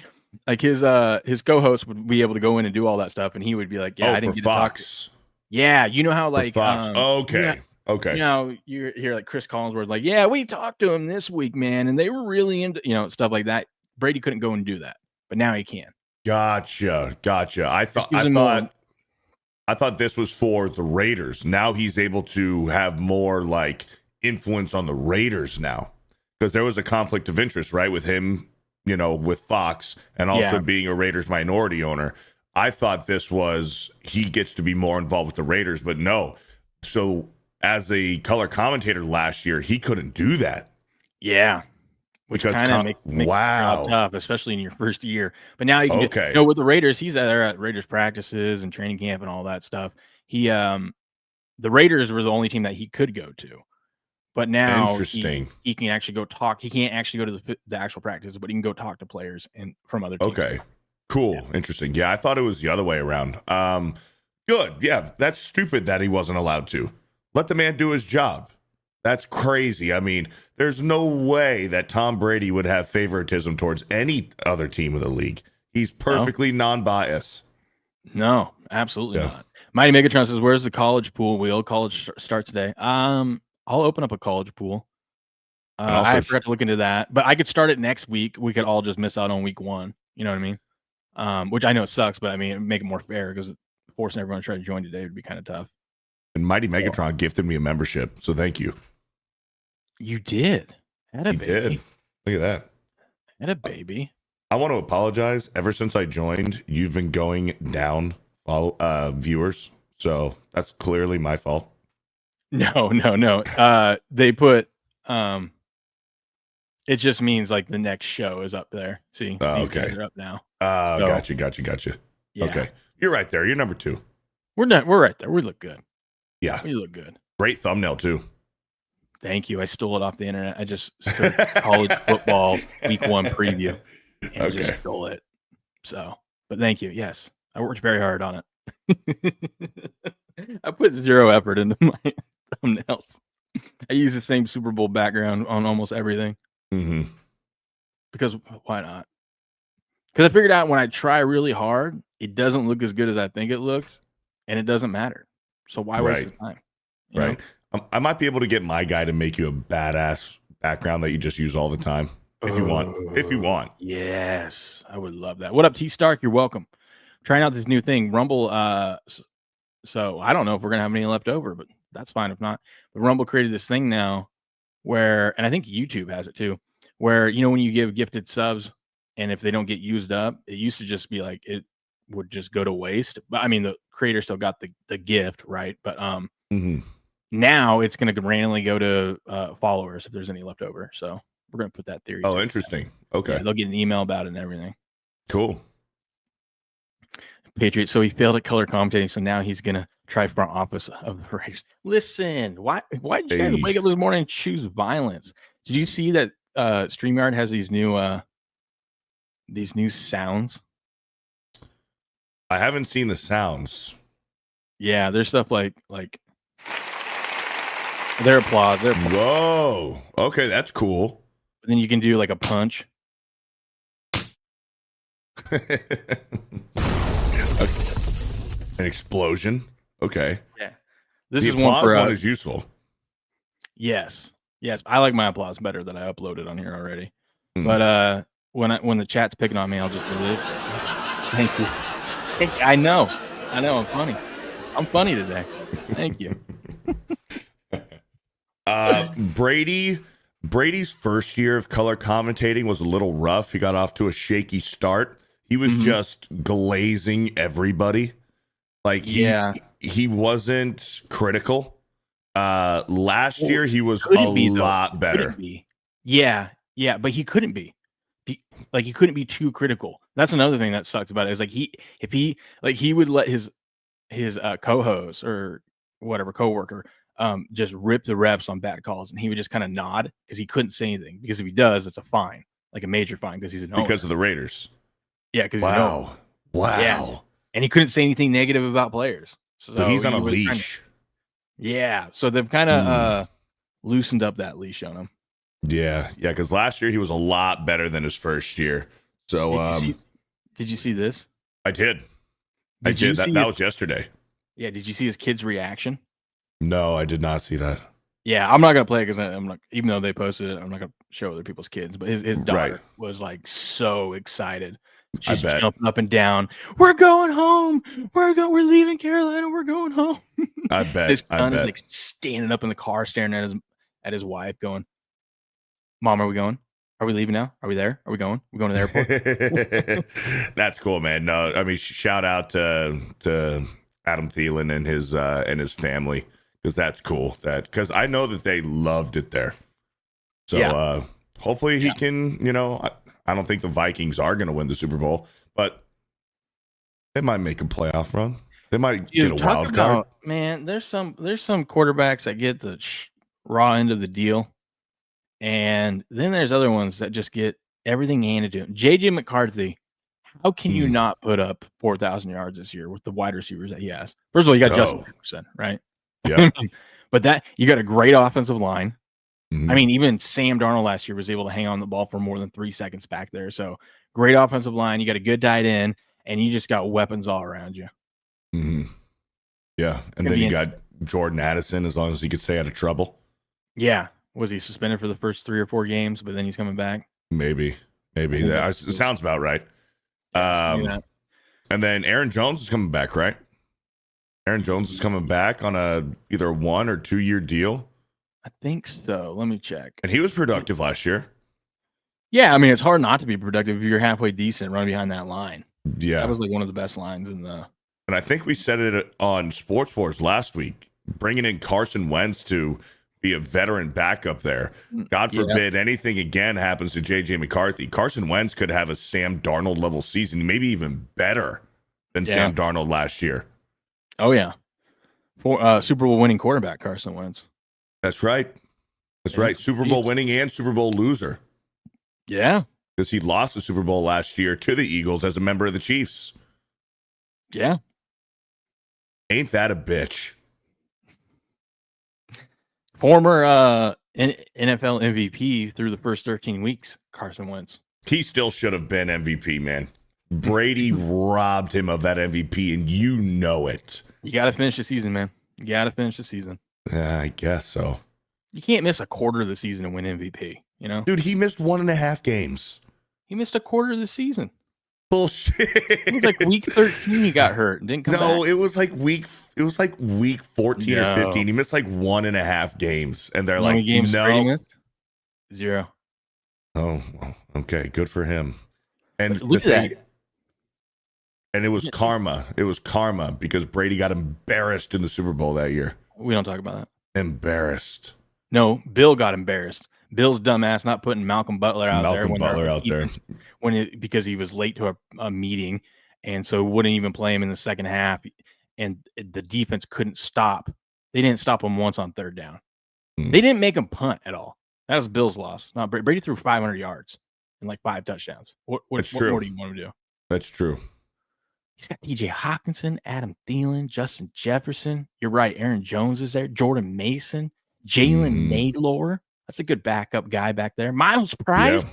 his co-host would be able to go in and do all that stuff, and he would be like, "Yeah, I didn't for get to talk." Fox. Yeah, you know how For like Fox. Okay. you know you hear like Chris Collinsworth like, "Yeah, we talked to him this week, man, and they were really into stuff like that." Brady couldn't go and do that, but now he can. Gotcha. I thought this was for the Raiders. Now he's able to have more like influence on the Raiders now, because there was a conflict of interest, right, with him, with Fox, and also being a Raiders minority owner. I thought this was he gets to be more involved with the Raiders, but no. So as a color commentator last year, he couldn't do that. Yeah. Which kind of makes the job tough, especially in your first year. But now you can with the Raiders, he's there at Raiders practices and training camp and all that stuff. He the Raiders were the only team that he could go to. But now he can actually go talk. He can't actually go to the actual practices, but he can go talk to players and from other teams. Okay. Cool. Yeah. Interesting. Yeah, I thought it was the other way around. Good. Yeah, that's stupid that he wasn't allowed to. Let the man do his job. That's crazy. I mean, there's no way that Tom Brady would have favoritism towards any other team in the league. He's perfectly non-biased. No, absolutely not. Mighty Megatron says, "Where's the college pool wheel? College starts today." I'll open up a college pool. I forgot to look into that, but I could start it next week. We could all just miss out on week 1. You know what I mean? Which I know it sucks, but I mean, it'd make it more fair, because forcing everyone to try to join today would be kind of tough. And Mighty Megatron gifted me a membership, so thank you. You did. Baby. Did. Look at that. Had a baby. I want to apologize. Ever since I joined, you've been going down viewers, so that's clearly my fault. No. They put it just means like the next show is up there. See, these guys are up now. Gotcha. Yeah. Okay, you're right there. You're number 2. We're right there. We look good. Yeah, we look good. Great thumbnail too. Thank you. I stole it off the internet. I just searched college football week 1 preview and just stole it. So, but thank you. Yes, I worked very hard on it. I put 0 effort into my thumbnails. I use the same Super Bowl background on almost everything. Mm-hmm. Because why not? Because I figured out when I try really hard, it doesn't look as good as I think it looks, and it doesn't matter. So why waste the time? You know? I might be able to get my guy to make you a badass background that you just use all the time. If you want. Yes, I would love that. What up, T Stark? You're welcome. Trying out this new thing, Rumble. So I don't know if we're gonna have any left over, but that's fine if not. But Rumble created this thing now where, and I think YouTube has it too, where when you give gifted subs and if they don't get used up, it used to just be like it would just go to waste. But I mean, the creator still got the gift, right? But now it's going to randomly go to followers if there's any left over. So we're going to put that theory. Oh, interesting. Okay. Yeah, they'll get an email about it and everything. Cool. Patriot. So he failed at color commentating. So now he's going to try front office of the Raiders. Listen, why did you guys wake up this morning and choose violence? Did you see that StreamYard has these new sounds? I haven't seen the sounds. Yeah, there's stuff like their applause. Whoa. Okay, that's cool. Then you can do like a punch. Okay. An explosion. Okay. Yeah. This the is one for one is useful. Yes. I like my applause better that I uploaded on here already. But when the chat's picking on me, I'll just do this. Thank you. I know. I'm funny. I'm funny today. Thank you. Brady's first year of color commentating was a little rough. He got off to a shaky start. He was just glazing everybody. Like he wasn't critical. Last Well, year he was a couldn't be, though. lot He better. couldn't be. Yeah, but he couldn't be. He couldn't be too critical. That's another thing that sucks about it. Is like he would let his co-host or whatever coworker just rip the refs on bad calls, and he would just kind of nod because he couldn't say anything, because if he does, it's a fine, like a major fine, because he's an owner. Because of the Raiders. Yeah, because he's an owner. Wow. Yeah. And he couldn't say anything negative about players. So he's on a was leash. So they've kind of loosened up that leash on him. Yeah, because last year he was a lot better than his first year. So did you see this? I did. That was yesterday. Yeah, did you see his kid's reaction? No, I did not see that. Yeah, I'm not gonna play it because I'm not. Even though they posted it, I'm not gonna show other people's kids. But his daughter was like so excited. She's jumping up and down. We're going home. We're leaving Carolina. We're going home. I bet. His son is like standing up in the car, staring at his wife, going, "Mom, are we going? Are we leaving now? Are we there? Are we going? We're going to the airport." That's cool, man. No, I mean, shout out to Adam Thielen and his family, because that's cool. Because I know that they loved it there. So hopefully he can. I don't think the Vikings are going to win the Super Bowl, but they might make a playoff run. They might get a wild card. Man, there's some quarterbacks that get the raw end of the deal, and then there's other ones that just get everything handed to him. JJ McCarthy, how can you not put up 4,000 yards this year with the wide receivers that he has? First of all, you got Justin Jefferson, right? Yeah. But that you got a great offensive line. Mm-hmm. I mean, even Sam Darnold last year was able to hang on the ball for more than 3 seconds back there. So great offensive line. You got a good tight end, and you just got weapons all around you. Mm-hmm. Yeah, and then you got Jordan Addison, as long as he could stay out of trouble. Yeah. Was he suspended for the first 3 or 4 games, but then he's coming back? Maybe. It sounds about right. And then Aaron Jones is coming back, right? Aaron Jones is coming back on either a 1 or 2 year deal. I think so. Let me check. And he was productive last year. Yeah, I mean, it's hard not to be productive if you're halfway decent running behind that line. Yeah. That was like one of the best lines in the... And I think we said it on Sports Wars last week, bringing in Carson Wentz to be a veteran backup there. God forbid anything again happens to JJ McCarthy. Carson Wentz could have a Sam Darnold level season, maybe even better than Sam Darnold last year. Oh, yeah. For Super Bowl winning quarterback, Carson Wentz. That's right. Super Bowl winning and Super Bowl loser. Yeah. Because he lost the Super Bowl last year to the Eagles as a member of the Chiefs. Yeah. Ain't that a bitch? Former NFL MVP through the first 13 weeks, Carson Wentz. He still should have been MVP, man. Brady robbed him of that MVP, and you know it. You got to finish the season, man. You got to finish the season. Yeah, I guess so. You can't miss a quarter of the season to win MVP, Dude, he missed 1.5 games. He missed a quarter of the season. Bullshit. It was like week 13 he got hurt and didn't come back. It was like week 14 or 15. He missed like 1.5 games. And they're How like, many games no. Brady missed? 0. Oh, well, okay. Good for him. And look at that. And it was karma. It was karma because Brady got embarrassed in the Super Bowl that year. We don't talk about that. Embarrassed. No, Bill got embarrassed. Bill's dumbass not putting Malcolm Butler out there. Because he was late to a meeting, and so wouldn't even play him in the second half. And the defense couldn't stop. They didn't stop him once on third down. They didn't make him punt at all. That was Bill's loss. No, Brady threw 500 yards and like 5 touchdowns. What more do you want to do? That's true. He's got TJ Hawkinson, Adam Thielen, Justin Jefferson. You're right. Aaron Jones is there. Jordan Mason, Jalen Naylor. That's a good backup guy back there. Miles Price.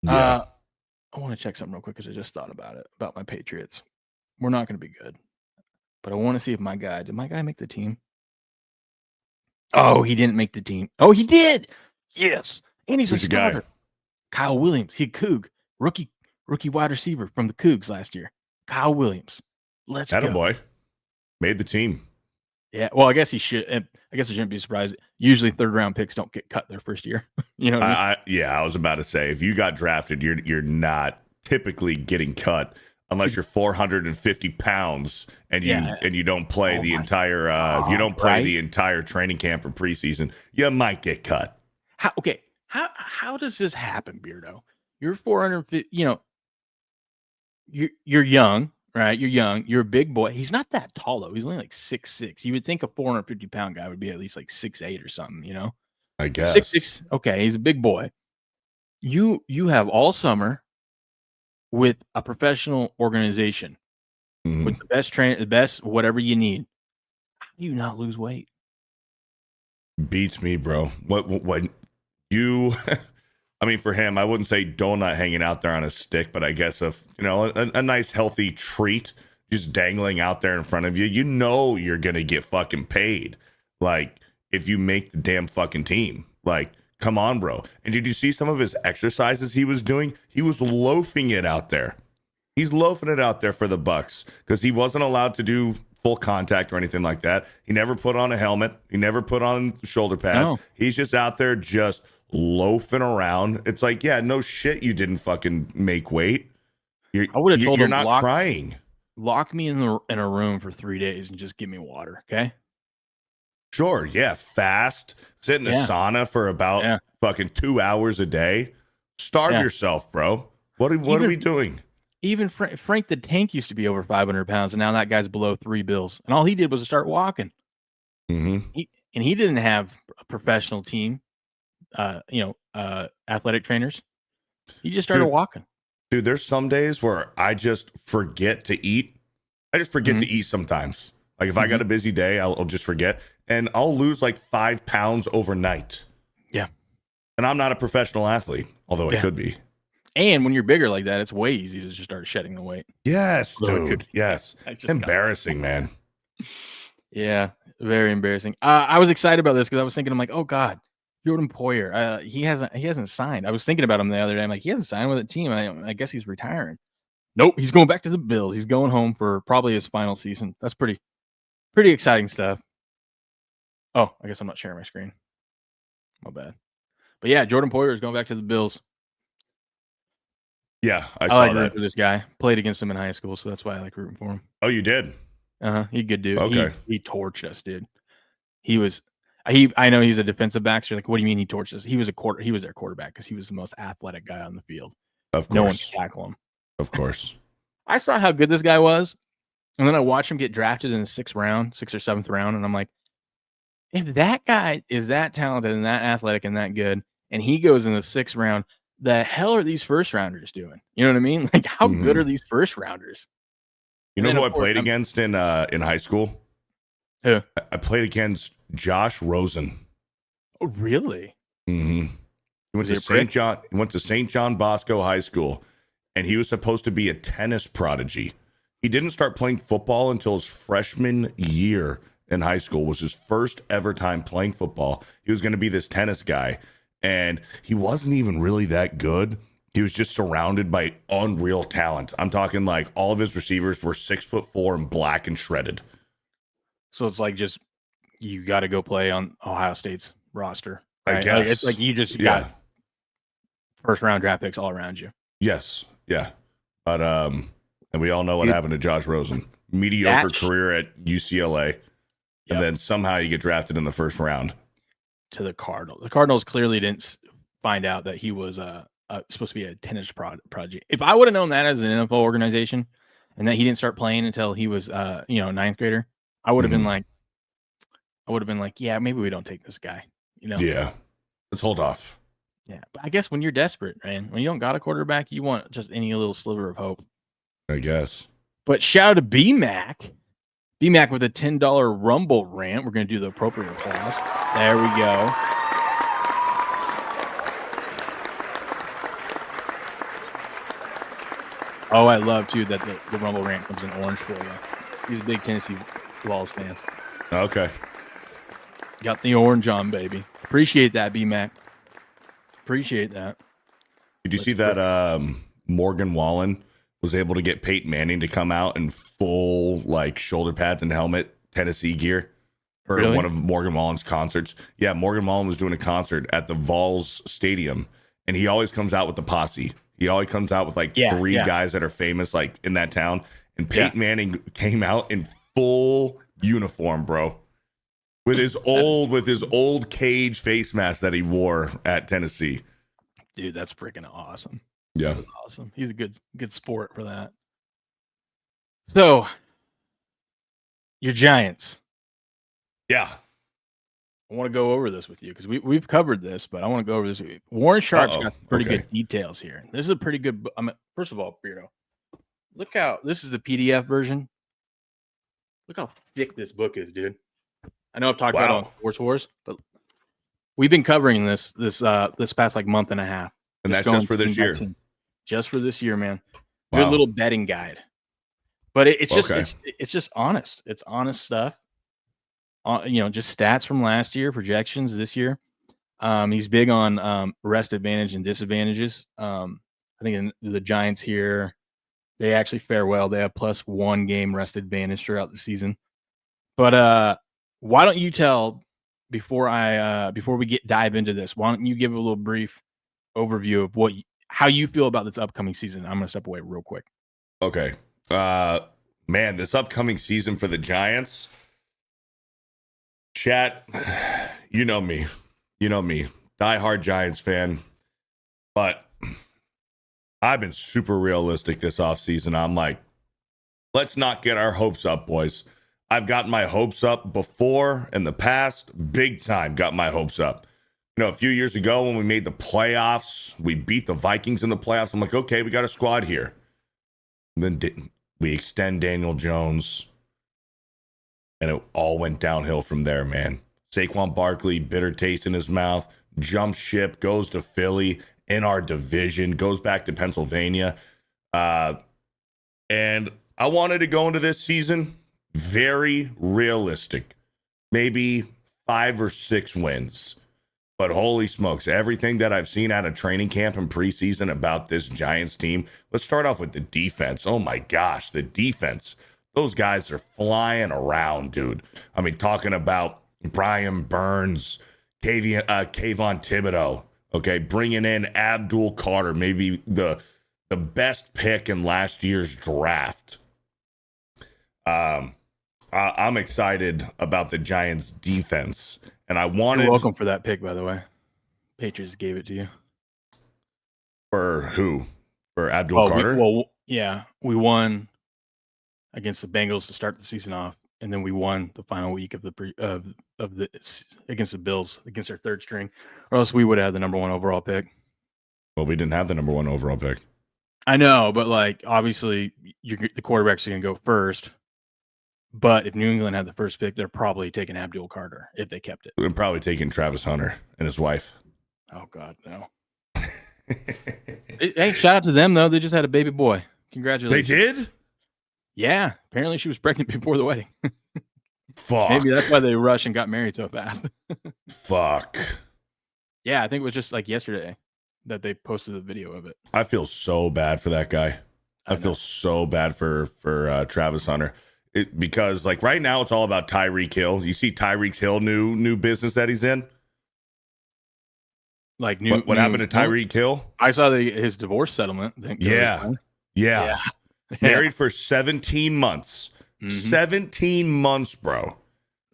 Yeah. I want to check something real quick because I just thought about it, about my Patriots. We're not going to be good. But I want to see if did my guy make the team? Oh, he didn't make the team. Oh, he did. Yes. And he's a starter. Kyle Williams. He Coug. Rookie wide receiver from the Cougs last year. Kyle Williams. Let's go. Attaboy. Made the team. Yeah, well, I guess he should. I guess I shouldn't be surprised. Usually, third-round picks don't get cut their first year. You know what I mean? I was about to say, if you got drafted, you're not typically getting cut unless you're 450 pounds and you don't play the entire the entire training camp or preseason, you might get cut. How does this happen, Beardo? You're 450, you're young, right? You're young. You're a big boy. He's not that tall though. He's only like 6'6". You would think a 450-pound guy would be at least like 6'8" or something, I guess 6'6". Okay, he's a big boy. You have all summer with a professional organization with the best trainer, the best whatever you need. How do you not lose weight? Beats me, bro. What you? I mean, for him, I wouldn't say donut hanging out there on a stick, but I guess if a nice healthy treat just dangling out there in front of you, you're gonna get fucking paid. Like if you make the damn fucking team, like. Come on, bro. And did you see some of his exercises he was doing? He was loafing it out there. He's loafing it out there for the Bucks because he wasn't allowed to do full contact or anything like that. He never put on a helmet. He never put on shoulder pads. No. He's just out there just loafing around. It's like, yeah, no shit, you didn't fucking make weight. I would have told him, you're not trying. Lock me in a room for 3 days and just give me water, okay? Sure, yeah, fast. Sit in a sauna for about fucking 2 hours a day. Starve yourself, bro. What are we doing? Even Frank the Tank used to be over 500 pounds, and now that guy's below $3 bills. And all he did was start walking. Mm-hmm. He didn't have a professional team, athletic trainers. He just started walking. Dude, there's some days where I just forget to eat. I just forget to eat sometimes. Like if I got a busy day, I'll just forget. And I'll lose like 5 pounds overnight. Yeah. And I'm not a professional athlete, although I could be. And when you're bigger like that, it's way easy to just start shedding the weight. Yes, dude. Yes. Embarrassing, man. Yeah, very embarrassing. I was excited about this because I was thinking, I'm like, oh God, Jordan Poyer. He hasn't signed. I was thinking about him the other day. I'm like, he hasn't signed with a team. I guess he's retiring. Nope, he's going back to the Bills. He's going home for probably his final season. That's pretty exciting stuff. Oh, I guess I'm not sharing my screen. My bad. But yeah, Jordan Poyer is going back to the Bills. Yeah, I saw like that. For this guy. Played against him in high school, so that's why I like rooting for him. Oh, you did? He good dude. Okay. He torched us, dude. I know he's a defensive back. So you're like, what do you mean he torched us? He was their quarterback because he was the most athletic guy on the field. Of course. No one could tackle him. Of course. I saw how good this guy was, and then I watched him get drafted in the 6th or 7th round, and I'm like, if that guy is that talented and that athletic and that good, and he goes in the 6th round, the hell are these first rounders doing? You know what I mean? Like, how good are these first rounders? You know who I played against in high school? Who? I played against Josh Rosen. Oh, really? Mm-hmm. He went to St. John. He went to St. John Bosco High School, and he was supposed to be a tennis prodigy. He didn't start playing football until his freshman year in high school. Was his first ever time playing football. He was going to be this tennis guy, and he wasn't even really that good. He was just surrounded by unreal talent. I'm talking like all of his receivers were 6'4" and black and shredded. So it's like just you got to go play on Ohio State's roster. Right? I guess like it's like you just got first round draft picks all around you. Yes, yeah, but and we all know what happened to Josh Rosen. Mediocre career at UCLA, and then somehow you get drafted in the first round to the Cardinals. The Cardinals clearly didn't find out that he was supposed to be a tennis project. If I would have known that as an NFL organization, and that he didn't start playing until he was 9th grader, I would have been like, yeah, maybe we don't take this guy. Yeah, let's hold off. Yeah, but I guess when you're desperate, man, when you don't got a quarterback, you want just any little sliver of hope. I guess. But shout out to B-Mac. B-Mac with a $10 Rumble rant. We're going to do the appropriate applause. There we go. Oh, I love, too, that the Rumble rant comes in orange for you. He's a big Tennessee Vols fan. Okay. Got the orange on, baby. Appreciate that, B-Mac. Appreciate that. Did you see that Morgan Wallen was able to get Peyton Manning to come out in full like shoulder pads and helmet Tennessee gear for one of Morgan Wallen's concerts? Yeah, Morgan Wallen was doing a concert at the Vols Stadium, and he always comes out with the posse. He always comes out with like three guys that are famous like in that town. And Peyton Manning came out in full uniform, bro, with his old Cage face mask that he wore at Tennessee. Dude, that's freaking awesome. Yeah, that's awesome. He's a good sport for that. So, your Giants. Yeah. I want to go over this with you because we've covered this, but I want to go over this with you. Warren Sharp's got some pretty good details here. This is a pretty good. First of all, Beardo, look how this is the PDF version. Look how thick this book is, dude. I know I've talked about it on Sports Wars, but we've been covering this past like month and a half. And that's just for this year. Just for this year, man. Good little betting guide. But it's just it's just honest. It's honest stuff. Just stats from last year, projections this year. He's big on rest advantage and disadvantages. I think the Giants here, they actually fare well. They have +1 game rest advantage throughout the season. But why don't you tell before we dive into this? Why don't you give a little brief overview of how you feel about this upcoming season? I'm going to step away real quick. Okay, man, this upcoming season for the Giants. Chat, you know me, diehard Giants fan, but I've been super realistic this offseason. I'm like, let's not get our hopes up, boys. I've gotten my hopes up before in the past, big time got my hopes up. A few years ago when we made the playoffs, we beat the Vikings in the playoffs. I'm like, okay, we got a squad here. And then we extend Daniel Jones. And it all went downhill from there, man. Saquon Barkley, bitter taste in his mouth, jumps ship, goes to Philly in our division, goes back to Pennsylvania. And I wanted to go into this season very realistic. Maybe 5 or 6 wins. But holy smokes, everything that I've seen out of training camp and preseason about this Giants team. Let's start off with the defense. Oh my gosh, the defense. Those guys are flying around, dude. I mean, talking about Brian Burns, Kayvon Thibodeau, okay, bringing in Abdul Carter, maybe the best pick in last year's draft. I'm excited about the Giants' defense, and I wanted. You're welcome for that pick, by the way. Patriots gave it to you. For who? For Abdul Carter? We won against the Bengals to start the season off, and then we won the final week of against the Bills, against their third string, or else we would have had the number 1 overall pick. Well, we didn't have the number 1 overall pick. I know, but like obviously, the quarterback's going to go first. But if New England had the first pick, they're probably taking Abdul Carter if they kept it. They're probably taking Travis Hunter and his wife. Oh God, no! Hey, shout out to them though; they just had a baby boy. Congratulations! They did. Yeah, apparently she was pregnant before the wedding. Fuck. Maybe that's why they rushed and got married so fast. Fuck. Yeah, I think it was just like yesterday that they posted the video of it. I feel so bad for that guy. I feel so bad for Travis Hunter. Because like right now it's all about Tyreek Hill. You see Tyreek Hill new business that he's in? Like what happened to Tyreek Hill? I saw his divorce settlement. Yeah. Married for 17 months. Mm-hmm. 17 months, bro.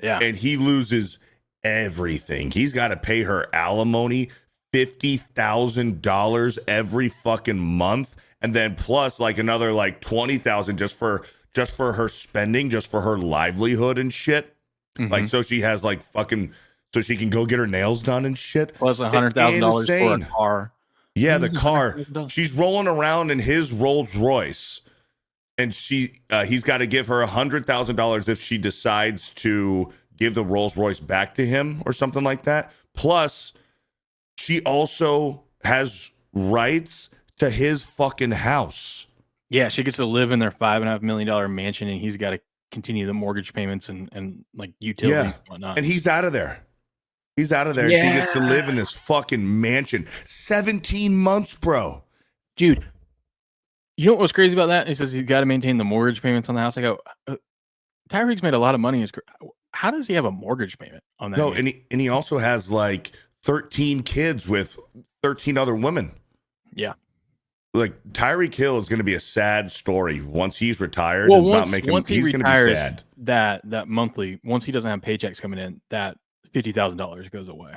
Yeah. And he loses everything. He's got to pay her alimony, $50,000 every fucking month. And then plus like another like $20,000 just for her spending, just for her livelihood and shit. Mm-hmm. Like, so she has like fucking, so she can go get her nails done and shit. Plus $100,000 for a car. Yeah, the car. She's rolling around in his Rolls Royce, and he's got to give her $100,000 if she decides to give the Rolls Royce back to him or something like that. Plus, she also has rights to his fucking house. Yeah, she gets to live in their $5.5 million mansion, and he's got to continue the mortgage payments and like utilities and whatnot. And he's out of there. He's out of there. Yeah. And she gets to live in this fucking mansion. 17 months, bro. Dude, you know what was crazy about that? He says he's got to maintain the mortgage payments on the house. I go, Tyreek's made a lot of money. How does he have a mortgage payment on that? No, and he also has like 13 kids with 13 other women. Yeah. Like Tyreek Hill is going to be a sad story once he's retired. Well, and once he's he going to be retires, sad. that monthly, once he doesn't have paychecks coming in, that $50,000 goes away.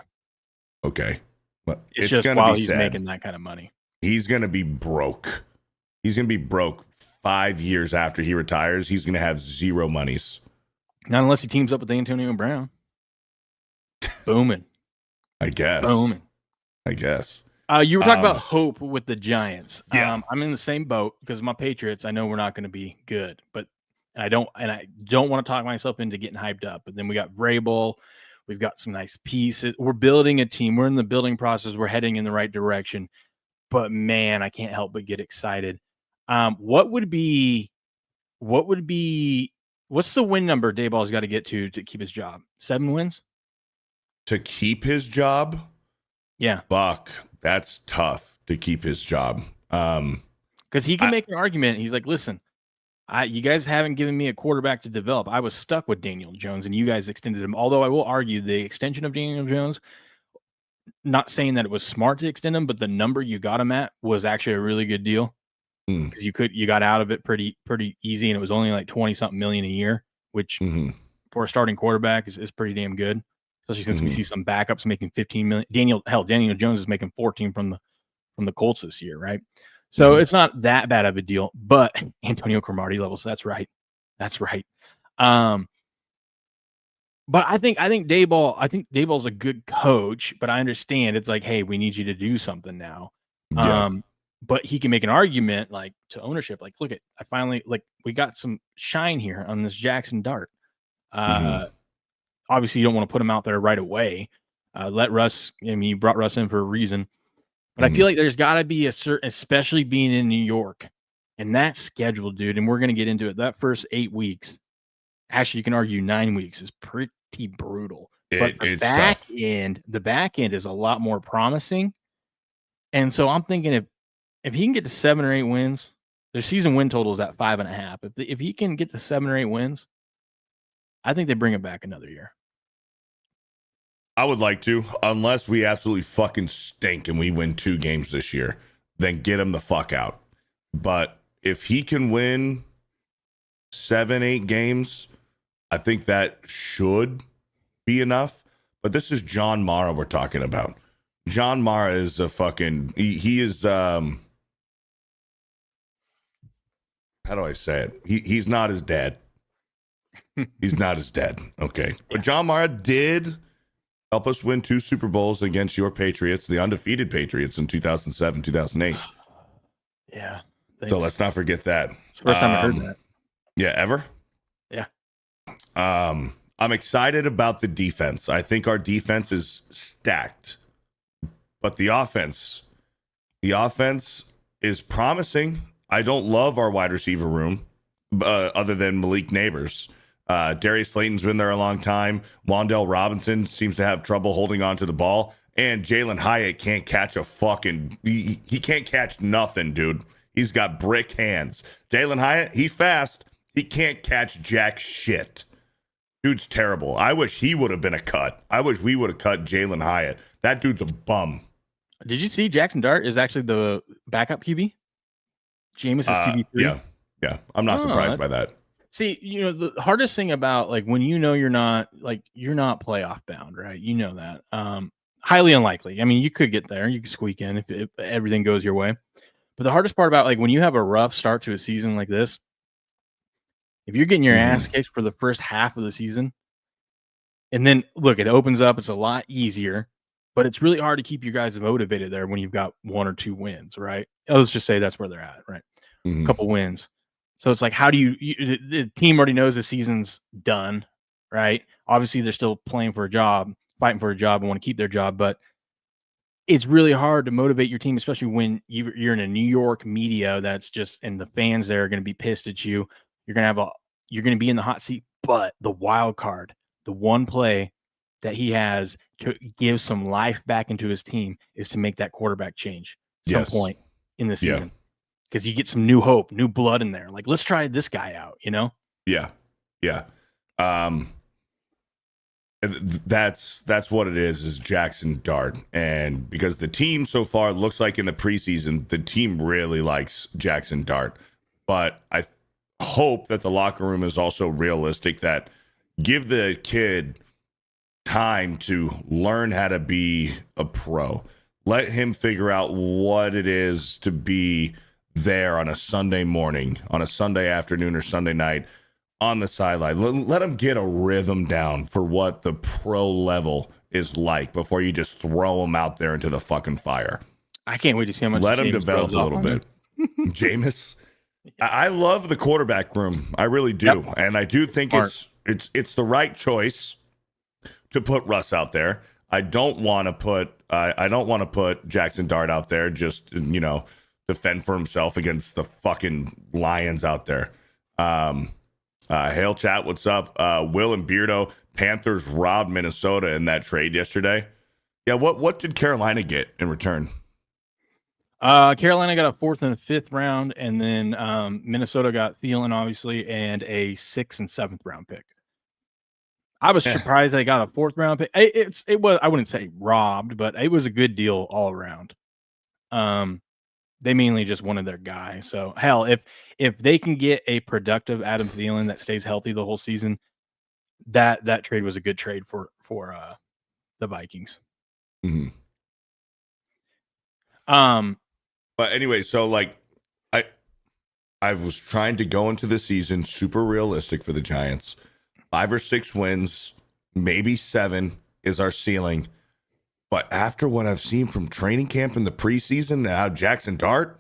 Okay. But It's just going to while be he's sad. making that kind of money. He's going to be broke. He's going to be broke 5 years after he retires. He's going to have zero monies. Not unless he teams up with Antonio Brown. Booming. I guess. Booming. I guess. You were talking about hope with the Giants. Yeah. I'm in the same boat because my Patriots, I know we're not going to be good, but I don't want to talk myself into getting hyped up. But then we got Vrabel. We've got some nice pieces. We're building a team. We're in the building process. We're heading in the right direction. But man, I can't help but get excited. What's the win number Dayball's got to get to keep his job? 7 wins? To keep his job? Yeah. Fuck. That's tough to keep his job. Because he can make an argument. He's like, listen, you guys haven't given me a quarterback to develop. I was stuck with Daniel Jones, and you guys extended him. Although I will argue the extension of Daniel Jones, not saying that it was smart to extend him, but the number you got him at was actually a really good deal because you got out of it pretty easy, and it was only like 20-something million a year, which for a starting quarterback is pretty damn good. Especially since we see some backups making 15 million. Daniel Jones is making 14 from the Colts this year, right? So it's not that bad of a deal, but Antonio Cromartie levels. That's right. But I think Dayball's a good coach, but I understand it's like, hey, we need you to do something now. Yeah. But he can make an argument like to ownership, like, look at we got some shine here on this Jackson Dart. Obviously, you don't want to put him out there right away. Let Russ. I mean, you brought Russ in for a reason, but I feel like there's got to be a certain, especially being in New York, and that schedule, dude. And we're gonna get into it. That first 8 weeks, actually, you can argue 9 weeks is pretty brutal. But the back end is a lot more promising. And so I'm thinking if he can get to 7 or 8 wins, their season win total is at 5.5. If he can get to 7 or 8 wins, I think they bring him back another year. I would like to, unless we absolutely fucking stink and we win 2 games this year, then get him the fuck out. But if he can win 7, 8 games, I think that should be enough. But this is John Mara we're talking about. John Mara is a fucking, he is, how do I say it? He's not his dad. He's not his dad. Okay. But John Mara did help us win 2 Super Bowls against your Patriots, the undefeated Patriots in 2007, 2008. Yeah. Thanks. So let's not forget that. It's the first time I heard that. Yeah, ever? Yeah. I'm excited about the defense. I think our defense is stacked. But the offense is promising. I don't love our wide receiver room, other than Malik Neighbors. Darius Slayton's been there a long time. Wan'Dale Robinson seems to have trouble holding on to the ball. And Jalen Hyatt can't catch he can't catch nothing, dude. He's got brick hands. Jalen Hyatt, he's fast. He can't catch jack shit. Dude's terrible. I wish he would have been a cut. I wish we would have cut Jalen Hyatt. That dude's a bum. Did you see Jackson Dart is actually the backup QB? Jameis is QB3? Yeah. I'm not surprised by that. See, the hardest thing about like when you're not playoff bound, right? You know that. Highly unlikely. I mean, you could get there, you could squeak in if everything goes your way. But the hardest part about like when you have a rough start to a season like this, if you're getting your ass kicked for the first half of the season, and then look, it opens up, it's a lot easier, but it's really hard to keep you guys motivated there when you've got 1 or 2 wins, right? Let's just say that's where they're at, right? A couple wins. So it's like, how do the team already knows the season's done, right? Obviously, they're still playing for a job, fighting for a job, and want to keep their job, but it's really hard to motivate your team, especially when you're in a New York media that's just, and the fans there are going to be pissed at you. You're going to be in the hot seat, but the wild card, the one play that he has to give some life back into his team is to make that quarterback change some point in the season. Because you get some new hope, new blood in there. Like, let's try this guy out, Yeah. That's what it is Jackson Dart. And because the team so far looks like in the preseason, the team really likes Jackson Dart. But I hope that the locker room is also realistic, that give the kid time to learn how to be a pro. Let him figure out what it is to be there on a Sunday morning, on a Sunday afternoon or Sunday night on the sideline. Let him get a rhythm down for what the pro level is like before you just throw him out there into the fucking fire. I can't wait to see how much. Let him Jameis develop a rubs little off bit. on Jameis, I love the quarterback room. I really do. Yep. And I do think Smart. it's the right choice to put Russ out there. I don't want to put Jackson Dart out there just, defend for himself against the fucking Lions out there. Hail chat, what's up? Will and Beardo, Panthers robbed Minnesota in that trade yesterday. Yeah, what did Carolina get in return? Carolina got a 4th and a 5th round, and then Minnesota got Thielen, obviously, and a 6th and 7th round pick. I was surprised they got a 4th round pick. It was, I wouldn't say robbed, but it was a good deal all around. They mainly just wanted their guy. So hell, if they can get a productive Adam Thielen that stays healthy the whole season, that trade was a good trade for the Vikings. Mm-hmm. But anyway, so like I was trying to go into the season super realistic for the Giants. 5 or 6 wins, maybe 7 is our ceiling. But after what I've seen from training camp in the preseason, now Jackson Dart,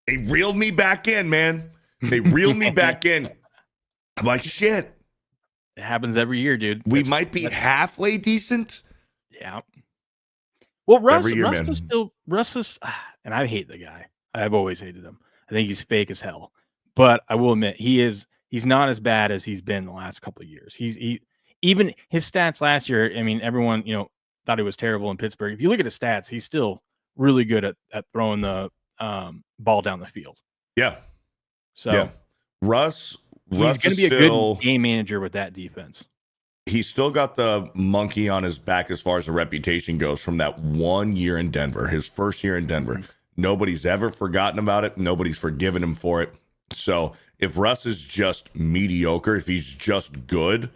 they reeled me back in, man. They reeled me back in. I'm like, shit. It happens every year, dude. We might be halfway decent. Yeah. Well, Russ man. is still, and I hate the guy. I've always hated him. I think he's fake as hell. But I will admit, he's not as bad as he's been the last couple of years. Even his stats last year, I mean, everyone, thought he was terrible in Pittsburgh. If you look at his stats, he's still really good at throwing the ball down the field. Yeah. So yeah. Russ he's going to be a good game manager with that defense. He's still got the monkey on his back as far as the reputation goes from that 1 year in Denver, his first year in Denver. Mm-hmm. Nobody's ever forgotten about it. Nobody's forgiven him for it. So if Russ is just mediocre, if he's just good,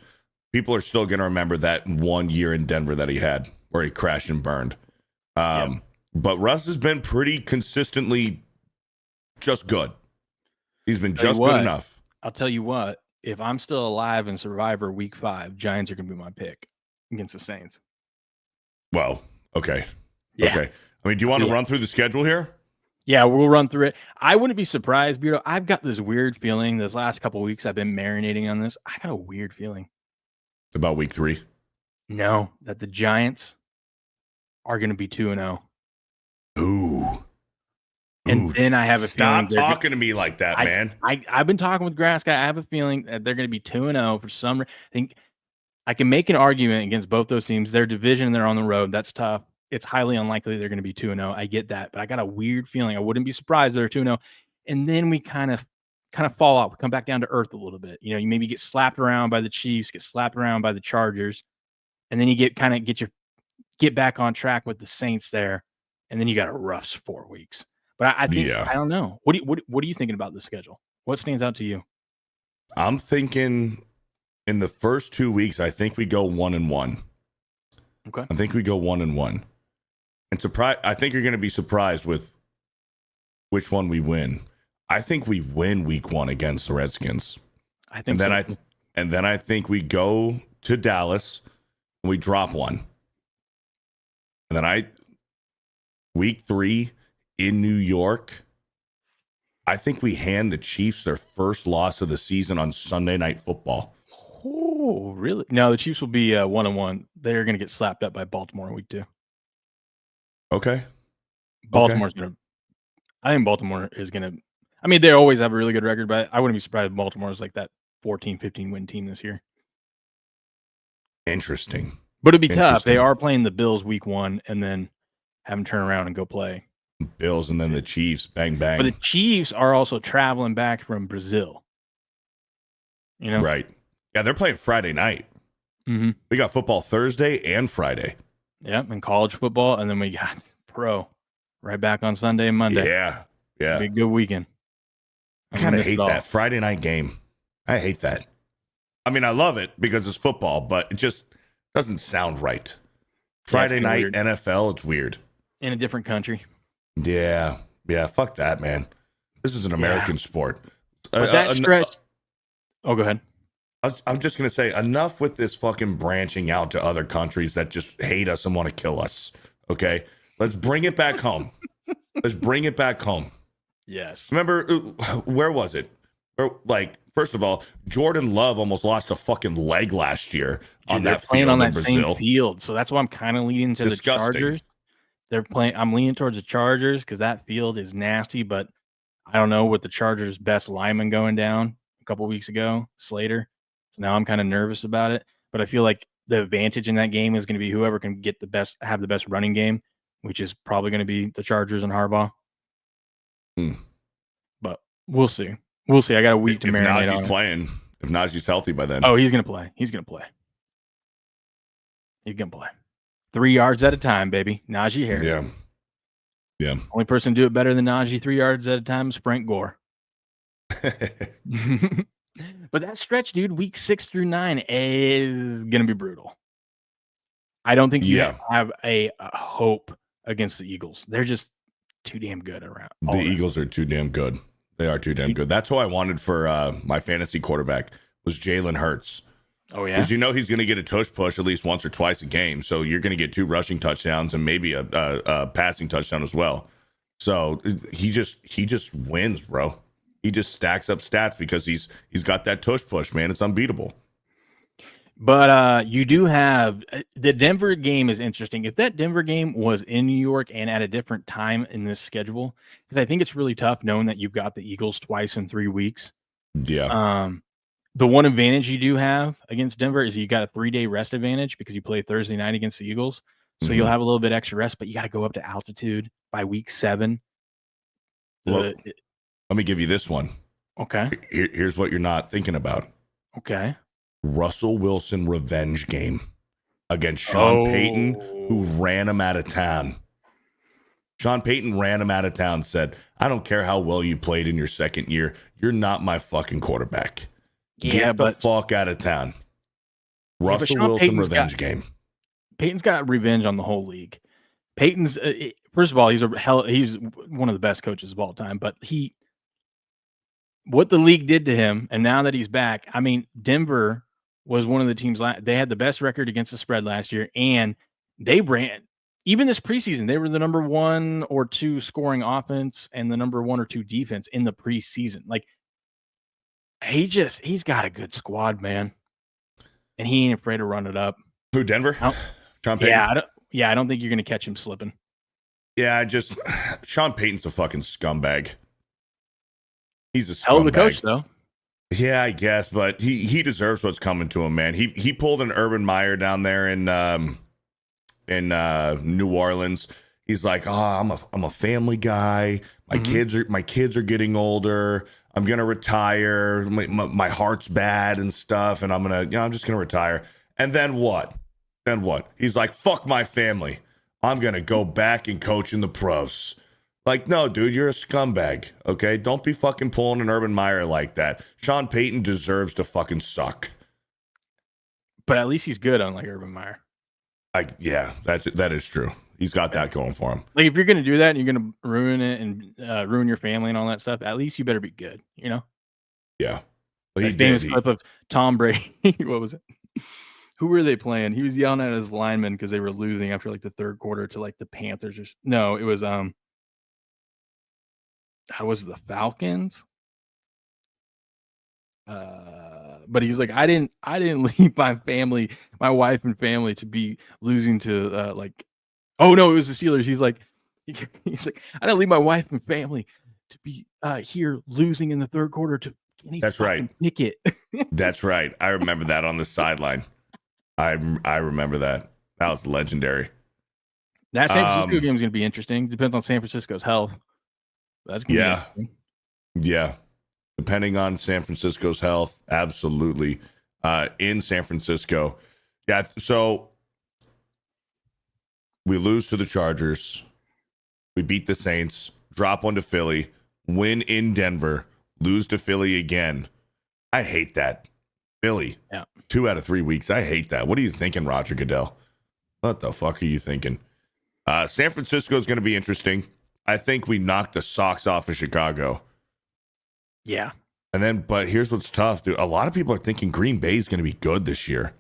people are still going to remember that 1 year in Denver that he had where he crashed and burned. But Russ has been pretty consistently just good. He's been just good enough. I'll tell you what, if I'm still alive in Survivor Week 5, Giants are going to be my pick against the Saints. Well, okay. Yeah. Okay. I mean, do you want to run through the schedule here? Yeah, we'll run through it. I wouldn't be surprised, Beardo. I've got this weird feeling this last couple of weeks I've been marinating on this. I got a weird feeling. About week 3? No, that the Giants are going to be 2-0. Ooh. And then I have a feeling. Stop talking to me like that, man. I've been talking with Grass Guy. I have a feeling that they're going to be 2-0 for some reason. I think I can make an argument against both those teams. Their division, they're on the road. That's tough. It's highly unlikely they're going to be 2-0. I get that, but I got a weird feeling. I wouldn't be surprised if they're 2-0. And then we kind of fall out. We come back down to earth a little bit. You maybe get slapped around by the Chiefs, get slapped around by the Chargers, and then you get back on track with the Saints there, and then you got a rough 4 weeks. But I think I don't know. What are you thinking about the schedule? What stands out to you? I'm thinking in the first 2 weeks, I think we go 1-1. Okay. I think we go 1-1. And I think you're going to be surprised with which one we win. I think we win week 1 against the Redskins. I think and then I think we go to Dallas and we drop 1. And then week 3 in New York, I think we hand the Chiefs their first loss of the season on Sunday Night Football. Oh, really? No, the Chiefs will be 1-1. They're going to get slapped up by Baltimore in week 2. Okay. Baltimore's going to. I think Baltimore is going to. I mean, they always have a really good record, but I wouldn't be surprised if Baltimore is like that 14, 15 win team this year. Interesting. But it'd be tough. They are playing the Bills week 1 and then have them turn around and go play Bills and then the Chiefs. Bang, bang. But the Chiefs are also traveling back from Brazil. Right. Yeah, they're playing Friday night. Mm-hmm. We got football Thursday and Friday. Yep, and college football, and then we got pro right back on Sunday and Monday. Yeah. It'll be a good weekend. I kind of hate that Friday night game. I hate that. I mean, I love it because it's football, but it just doesn't sound right. Friday night weird. NFL, it's weird. In a different country. Yeah. Yeah, fuck that, man. This is an American sport. But that stretch. Oh, go ahead. I'm just going to say, enough with this fucking branching out to other countries that just hate us and want to kill us. Okay? Let's bring it back home. Let's bring it back home. Yes. Remember, where was it? Like, first of all, Jordan Love almost lost a fucking leg last year on that playing field on that in Brazil. same field. So that's why I'm kind of leaning to Disgusting. the Chargers. I'm leaning towards the Chargers because that field is nasty, but I don't know, with the Chargers' best lineman going down a couple weeks ago, Slater. So now I'm kind of nervous about it. But I feel like the advantage in that game is going to be whoever can have the best running game, which is probably going to be the Chargers and Harbaugh. But we'll see. We'll see. I got a week to marinate on. If Najee's playing, if Najee's healthy by then. Oh, he's going to play. He's going to play. 3 yards at a time, baby. Najee Harris. Yeah. Yeah. Only person to do it better than Najee 3 yards at a time is Frank Gore. But that stretch, dude, week 6 through 9 is going to be brutal. I don't think you have a hope against the Eagles. They're just too damn good around. The Eagles are too damn good. They are too damn good. That's who I wanted for my fantasy quarterback was Jalen Hurts. Oh, yeah? Because you know he's going to get a tush push at least once or twice a game. So you're going to get 2 rushing touchdowns and maybe a passing touchdown as well. So he just wins, bro. He just stacks up stats because he's got that tush push, man. It's unbeatable. But you do have the Denver game is interesting. If that Denver game was in New York and at a different time in this schedule, because I think it's really tough knowing that you've got the Eagles twice in 3 weeks. Yeah. The one advantage you do have against Denver is you got a 3-day rest advantage because you play Thursday night against the Eagles. So you'll have a little bit extra rest, but you got to go up to altitude by week 7. Let me give you this one. Okay. Here's what you're not thinking about. Okay. Russell Wilson revenge game against Sean Payton, who ran him out of town. Sean Payton ran him out of town, said, I don't care how well you played in your second year. You're not my fucking quarterback. Get the fuck out of town. Russell Wilson revenge game. Peyton's got revenge on the whole league. Peyton's first of all, he's one of the best coaches of all time, but what the league did to him, and now that he's back, I mean, Denver was one of the teams. They had the best record against the spread last year, and they ran even this preseason. They were the number 1 or 2 scoring offense and the number 1 or 2 defense in the preseason. Like he's got a good squad, man, and he ain't afraid to run it up. Who, Denver? Sean Payton? I don't think you're going to catch him slipping. Yeah, Sean Payton's a fucking scumbag. He's a scumbag. Hell of a coach, though. Yeah, I guess, but he deserves what's coming to him, man. He pulled an Urban Meyer down there in New Orleans. He's like, I'm a family guy. My kids are getting older. I'm gonna retire. My heart's bad and stuff, and I'm just gonna retire. And then what? He's like, fuck my family. I'm gonna go back and coach in the pros. Like, no, dude, you're a scumbag, okay? Don't be fucking pulling an Urban Meyer like that. Sean Payton deserves to fucking suck. But at least he's good, unlike Urban Meyer. Yeah, that is true. He's got that going for him. Like, if you're going to do that and you're going to ruin it and ruin your family and all that stuff, at least you better be good, you know? Yeah. Well, that famous clip of Tom Brady. What was it? Who were they playing? He was yelling at his linemen because they were losing after, like, the third quarter to, like, the Panthers. No, it was the Falcons? But he's like, I didn't leave my family, my wife and family, to be losing to oh no, it was the Steelers. He's like, I didn't leave my wife and family to be here losing in the third quarter to any ticket. That's right. I remember that on the sideline. I remember that. That was legendary. That San Francisco game is going to be interesting. Depends on San Francisco's health. That's going to be interesting. Yeah. Depending on San Francisco's health, absolutely. In San Francisco, Yeah, so we lose to the Chargers. We beat the Saints, drop one to Philly, win in Denver, lose to Philly again. I hate that. Philly, Yeah. 2 out of 3 weeks. I hate that. What are you thinking, Roger Goodell? What the fuck are you thinking? San Francisco is going to be interesting. I think we knocked the socks off of Chicago. Yeah. And then, but here's what's tough, dude. A lot of people are thinking Green Bay is going to be good this year.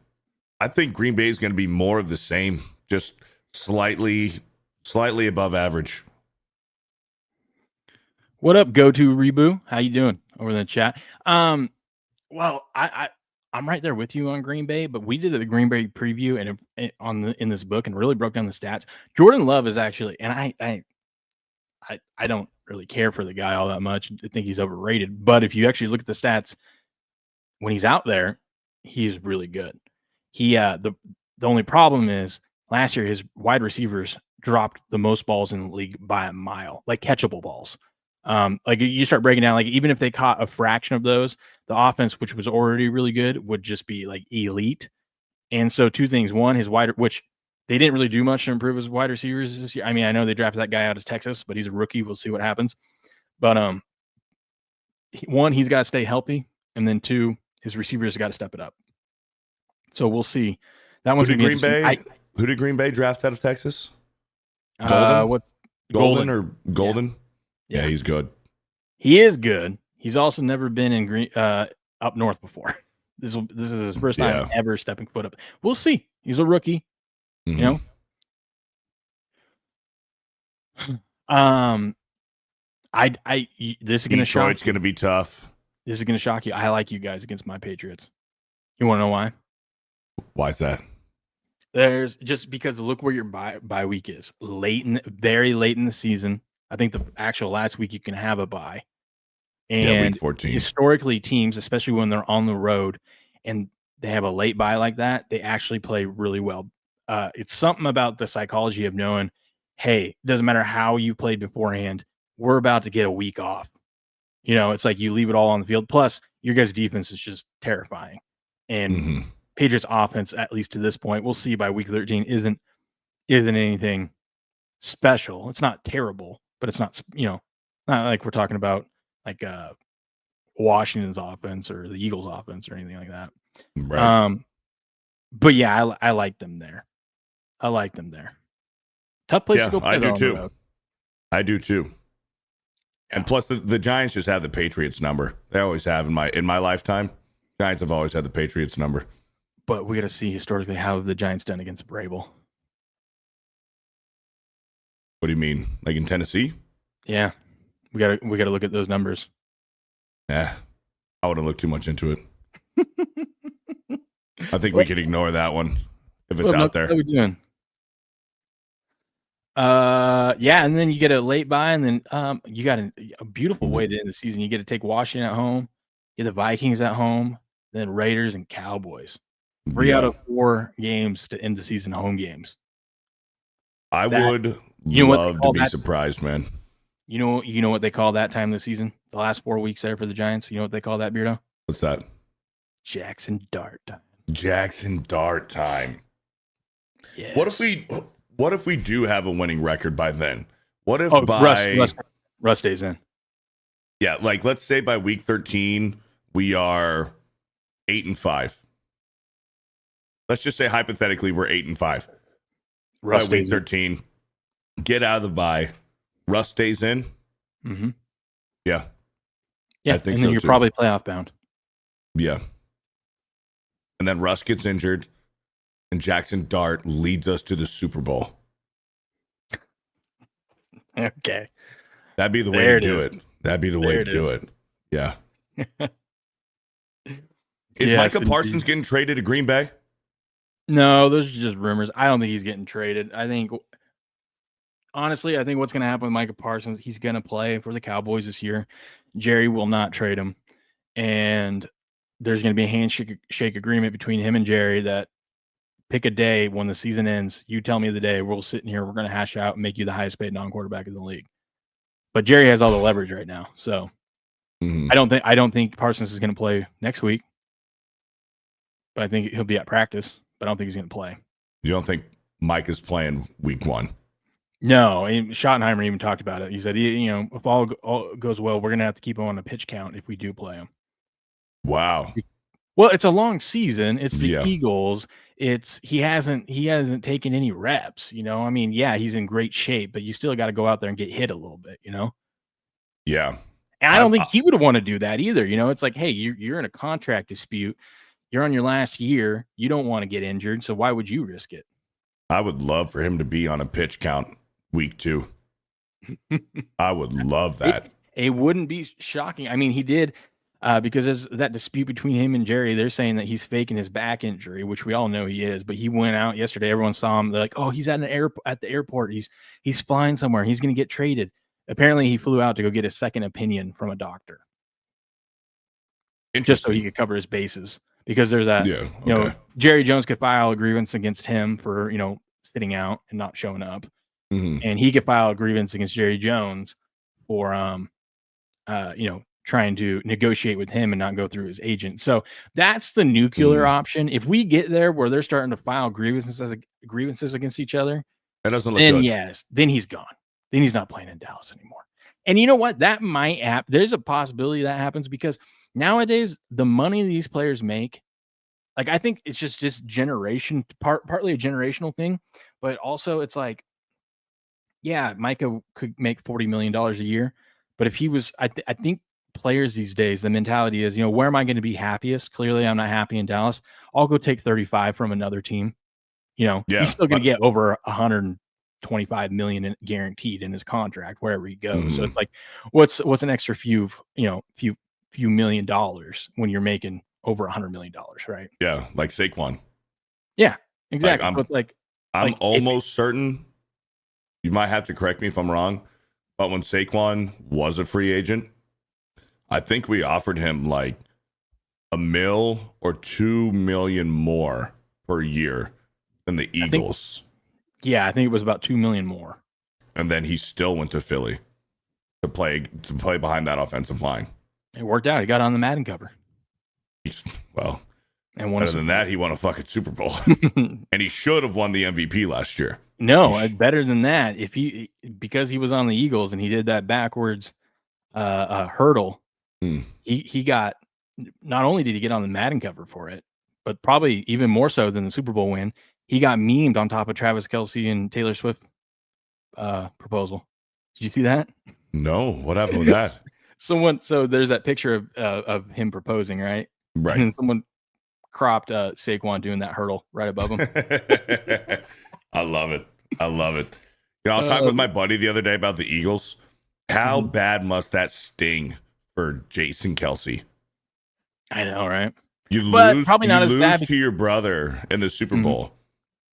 I think Green Bay is going to be more of the same, just slightly above average. What up, go-to Rebu? How you doing over in the chat? Well, I'm right there with you on Green Bay, but we did the Green Bay preview and in this book and really broke down the stats. Jordan Love is actually, and I don't really care for the guy all that much. I think he's overrated. But if you actually look at the stats, when he's out there, he is really good. He the only problem is last year his wide receivers dropped the most balls in the league by a mile, like catchable balls. Like you start breaking down, like even if they caught a fraction of those, the offense, which was already really good, would just be like elite. And so two things: one, which they didn't really do much to improve his wide receivers this year. I mean, I know they drafted that guy out of Texas, but he's a rookie. We'll see what happens. But one, he's got to stay healthy, and then two, his receivers got to step it up. So we'll see. That one's going to be interesting. Who did Green Bay draft out of Texas? Golden? Golden or Golden? Yeah, he's good. He is good. He's also never been in up north before. This is his first time ever stepping foot up. We'll see. He's a rookie. Mm-hmm. You know. This is going to shock. Detroit's going to be tough. This is going to shock you. I like you guys against my Patriots. You want to know why? Why is that? There's just because look where your bye week is. Very late in the season. I think the actual last week you can have a bye. And week 14. Historically, teams, especially when they're on the road and they have a late bye like that, they actually play really well. It's something about the psychology of knowing, hey, it doesn't matter how you played beforehand, we're about to get a week off. You know, it's like you leave it all on the field. Plus, your guys' defense is just terrifying. And Patriots offense, at least to this point, we'll see by week 13, isn't anything special. It's not terrible, but it's not, not like we're talking about like Washington's offense or the Eagles offense or anything like that. Right. But yeah, I like them there. Tough place to go play. I do too. I do too. Yeah. And plus the Giants just have the Patriots number. They always have in my lifetime. Giants have always had the Patriots number. But we got to see historically how the Giants done against Vrabel. What do you mean? Like in Tennessee? Yeah. We got to look at those numbers. Yeah. I wouldn't look too much into it. I think we could ignore that one if it's out there. What are we doing? Yeah, and then you get a late bye, and then you got a beautiful way to end the season. You get to take Washington at home, get the Vikings at home, then Raiders and Cowboys. 3 out of 4 games to end the season home games. I would love to be surprised, man. You know what they call that time of the season? The last 4 weeks there for the Giants. You know what they call that, Beardo? What's that? Jackson Dart time. Jackson Dart time. Yes. What if we do have a winning record by then? What if Russ stays in? Yeah, like let's say by week 13 we are 8-5. Let's just say hypothetically we're 8-5. Russ by week 13, get out of the bye. Russ stays in. Mm-hmm. Yeah, I think and then you're probably playoff bound. Yeah, and then Russ gets injured, and Jackson Dart leads us to the Super Bowl. Okay, that'd be the way to do it. That'd be the way to do it. Yeah. Is Micah Parsons getting traded to Green Bay? No, those are just rumors. I don't think he's getting traded. Honestly, I think what's going to happen with Micah Parsons, he's going to play for the Cowboys this year. Jerry will not trade him. And there's going to be a handshake agreement between him and Jerry that pick a day when the season ends. You tell me the day. We'll sit in here. We're going to hash out and make you the highest paid non-quarterback in the league. But Jerry has all the leverage right now. So I don't think Parsons is going to play next week. But I think he'll be at practice. but I don't think he's going to play. You don't think Mike is playing week 1? No, and Schottenheimer even talked about it. He said, if all goes well, we're going to have to keep him on a pitch count if we do play him. Wow. Well, it's a long season. It's the Yeah. Eagles. He hasn't taken any reps. I mean, yeah, he's in great shape, but you still got to go out there and get hit a little bit. Yeah. And I don't think he would want to do that either. It's like, hey, you're in a contract dispute. You're on your last year. You don't want to get injured, so why would you risk it? I would love for him to be on a pitch count week 2. I would love that. It wouldn't be shocking. I mean, he did because there's that dispute between him and Jerry. They're saying that he's faking his back injury, which we all know he is. But he went out yesterday. Everyone saw him. They're like, "Oh, he's at the airport. He's flying somewhere. He's going to get traded." Apparently, he flew out to go get a second opinion from a doctor, just so he could cover his bases. Because there's that, Jerry Jones could file a grievance against him for sitting out and not showing up, and he could file a grievance against Jerry Jones for trying to negotiate with him and not go through his agent. So that's the nuclear option. If we get there where they're starting to file grievances against each other, that doesn't look good. Yes, then he's gone. Then he's not playing in Dallas anymore. And you know what? That might happen. There's a possibility that happens because nowadays the money these players make, like I think it's just generation, partly a generational thing, but also it's like, yeah, Micah could make $40 million a year, but if he was, I think players these days, the mentality is, where am I going to be happiest? Clearly, I'm not happy in Dallas. I'll go take 35 from another team. He's still going to get over 125 million guaranteed in his contract wherever he goes. So it's like, what's an extra few million dollars when you're making over $100 million, right? Yeah, like Saquon. Yeah, exactly. I'm almost certain. You might have to correct me if I'm wrong, but when Saquon was a free agent, I think we offered him like $1 million or $2 million more per year than the Eagles. I think it was about $2 million more. And then he still went to Philly to play behind that offensive line. It worked out. He got on the Madden cover. And better than that, he won a fucking Super Bowl. And he should have won the MVP last year. No, better than that. Because he was on the Eagles and he did that backwards hurdle, he got, not only did he get on the Madden cover for it, but probably even more so than the Super Bowl win, he got memed on top of Travis Kelce and Taylor Swift proposal. Did you see that? No, what happened with that? So there's that picture of him proposing, right? Right. And then someone cropped Saquon doing that hurdle right above him. I love it. I was talking with my buddy the other day about the Eagles. How bad must that sting for Jason Kelce? I know, right? You lose bad to your brother in the Super Bowl.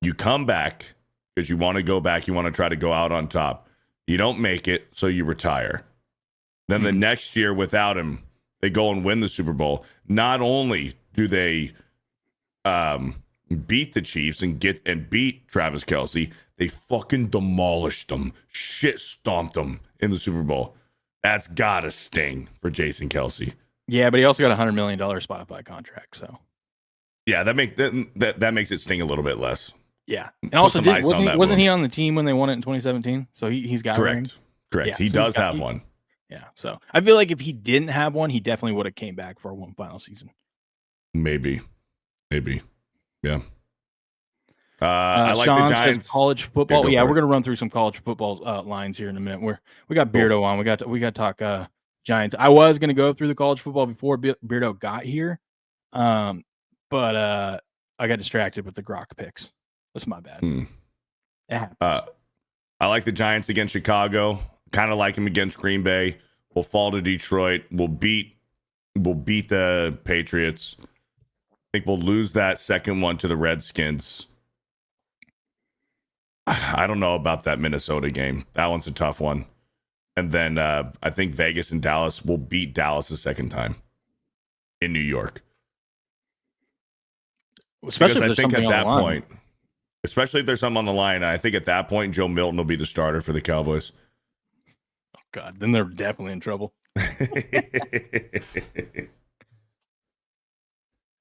You come back because you want to go back. You want to try to go out on top. You don't make it, so you retire. Then the next year without him, they go and win the Super Bowl. Not only do they beat the Chiefs and beat Travis Kelce, they fucking demolished them, shit stomped them in the Super Bowl. That's gotta sting for Jason Kelce. Yeah, but he also got a $100 million Spotify contract, so yeah, that makes it sting a little bit less. Yeah, and also wasn't he on the team when they won it in 2017? So he's got correct. Yeah, he does have one. Yeah, so I feel like if he didn't have one, he definitely would have came back for one final season. Maybe, yeah. I like Sean the Giants. says college football. Yeah, we're gonna run through some college football lines here in a minute. We got Beardo on. We got to talk Giants. I was gonna go through the college football before Beardo got here, but I got distracted with the Grok picks. That's my bad. It happens. I like the Giants against Chicago. Kind of like him against Green Bay. We'll fall to Detroit. We'll beat the Patriots. I think we'll lose that second one to the Redskins. I don't know about that Minnesota game. That one's a tough one. And then I think Vegas and Dallas will beat Dallas a second time in New York. Especially because I think at that point, especially if there's something on the line, I think at that point Joe Milton will be the starter for the Cowboys. God, then they're definitely in trouble.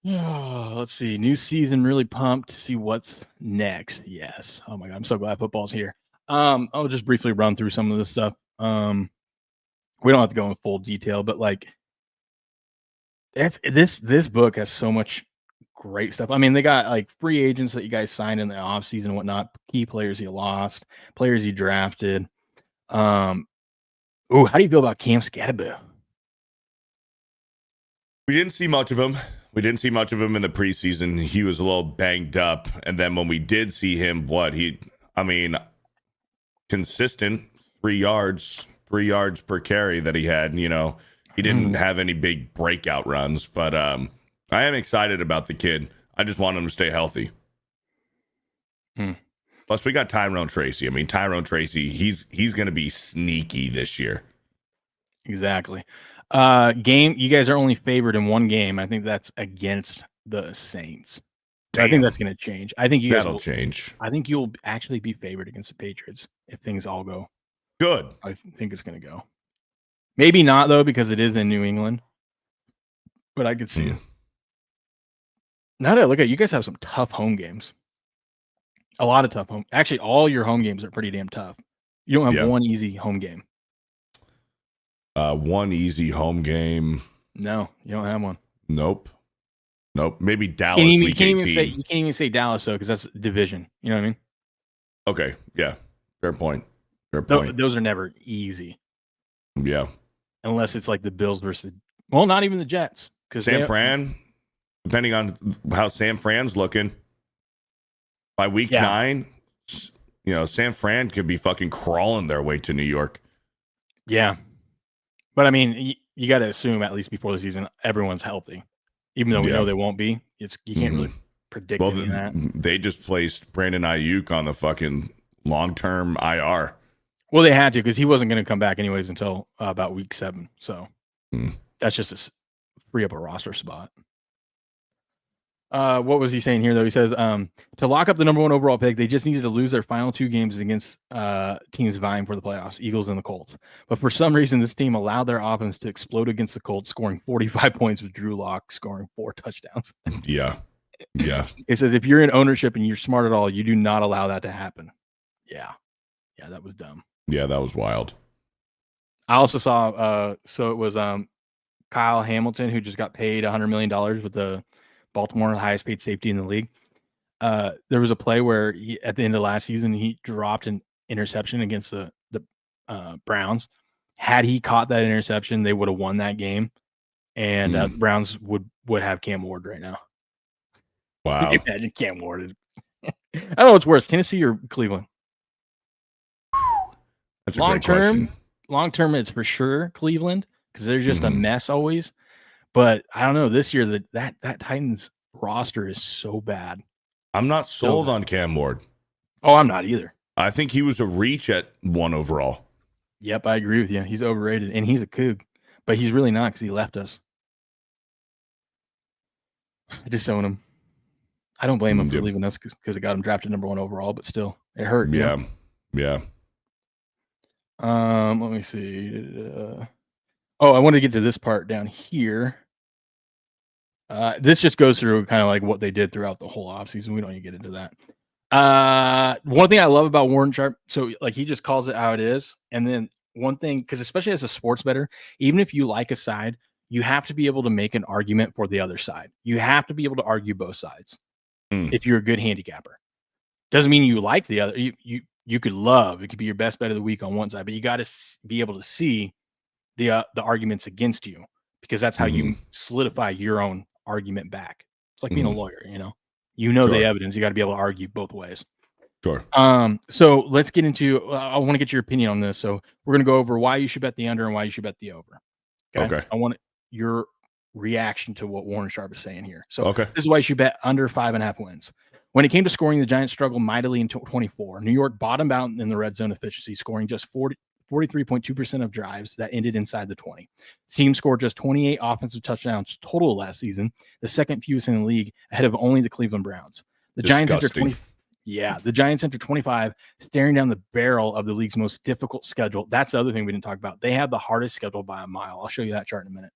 Oh, let's see. New season, really pumped to see what's next. Yes. Oh my God, I'm so glad football's here. I'll just briefly run through some of this stuff. We don't have to go in full detail, but like this book has so much great stuff. I mean, they got like free agents that you guys signed in the offseason and whatnot, key players you lost, players you drafted. How do you feel about Cam Scatterbo? We didn't see much of him. We didn't see much of him in the preseason. He was a little banged up. And then when we did see him, consistent 3 yards per carry that he had, he didn't have any big breakout runs, but I am excited about the kid. I just want him to stay healthy. Plus, we got Tyrone Tracy. I mean, Tyrone Tracy, he's going to be sneaky this year. Exactly. You guys are only favored in one game. I think that's against the Saints. I think that's going to change. I think that'll change. I think you'll actually be favored against the Patriots if things all go good. I think it's going to go. Maybe not though, because it is in New England. But I could see it. Now that I look at it, you guys have some tough home games. A lot of tough home. Actually, all your home games are pretty damn tough. You don't have one easy home game. One easy home game. No, you don't have one. Nope. Maybe Dallas. You can't even say Dallas though, because that's division. You know what I mean? Okay. Yeah. Fair point. Those are never easy. Yeah. Unless it's like the Bills versus, not even the Jets. Because San Fran, depending on how San Fran's looking, by week 9, San Fran could be fucking crawling their way to New York. Yeah. But I mean, you got to assume at least before the season, everyone's healthy. Even though we know they won't be, you can't really predict that. They just placed Brandon Ayuk on the fucking long-term IR. Well, they had to because he wasn't going to come back anyways until about week 7. So that's just to free up a roster spot. What was he saying here, though? He says to lock up the number 1 overall pick, they just needed to lose their final 2 games against teams vying for the playoffs, Eagles and the Colts. But for some reason, this team allowed their offense to explode against the Colts, scoring 45 points with Drew Lock scoring 4 touchdowns. Yeah. He says if you're in ownership and you're smart at all, you do not allow that to happen. Yeah, that was dumb. Yeah, that was wild. I also saw, so it was Kyle Hamilton, who just got paid $100 million with the Baltimore, highest paid safety in the league. There was a play where at the end of last season, he dropped an interception against the Browns. Had he caught that interception, they would have won that game, and Browns would have Cam Ward right now. Wow! Can you imagine Cam Ward? I don't know what's worse, Tennessee or Cleveland. That's a great question. Long term, it's for sure Cleveland because they're just a mess always. But I don't know. This year, that Titans roster is so bad. I'm not sold on Cam Ward. Oh, I'm not either. I think he was a reach at 1 overall. Yep, I agree with you. He's overrated, and he's a Coug. But he's really not because he left us. I disown him. I don't blame him for leaving us because it got him drafted number 1 overall, but still, it hurt. Yeah. Let me see. I want to get to this part down here. This just goes through kind of like what they did throughout the whole offseason. We don't need to get into that. One thing I love about Warren Sharp, so like he just calls it how it is. And then one thing, because especially as a sports bettor, even if you like a side, you have to be able to make an argument for the other side. You have to be able to argue both sides if you're a good handicapper. Doesn't mean you like the other. You could love, it could be your best bet of the week on one side, but you got to be able to see the arguments against you, because that's how you solidify your own argument back. It's like being a lawyer, sure. The evidence, you got to be able to argue both ways. Sure. So let's get into, I want to get your opinion on this. So we're going to go over why you should bet the under and why you should bet the over. Okay. I want your reaction to what Warren Sharp is saying here. So This is why you should bet under 5.5 wins. When it came to scoring, the Giants struggled mightily in 24. New York bottomed out in the red zone efficiency, scoring just 43.2% of drives that ended inside the 20. The team scored just 28 offensive touchdowns total last season, the second fewest in the league, ahead of only the Cleveland Browns. The Giants enter 25, staring down the barrel of the league's most difficult schedule. That's the other thing we didn't talk about. They have the hardest schedule by a mile. I'll show you that chart in a minute.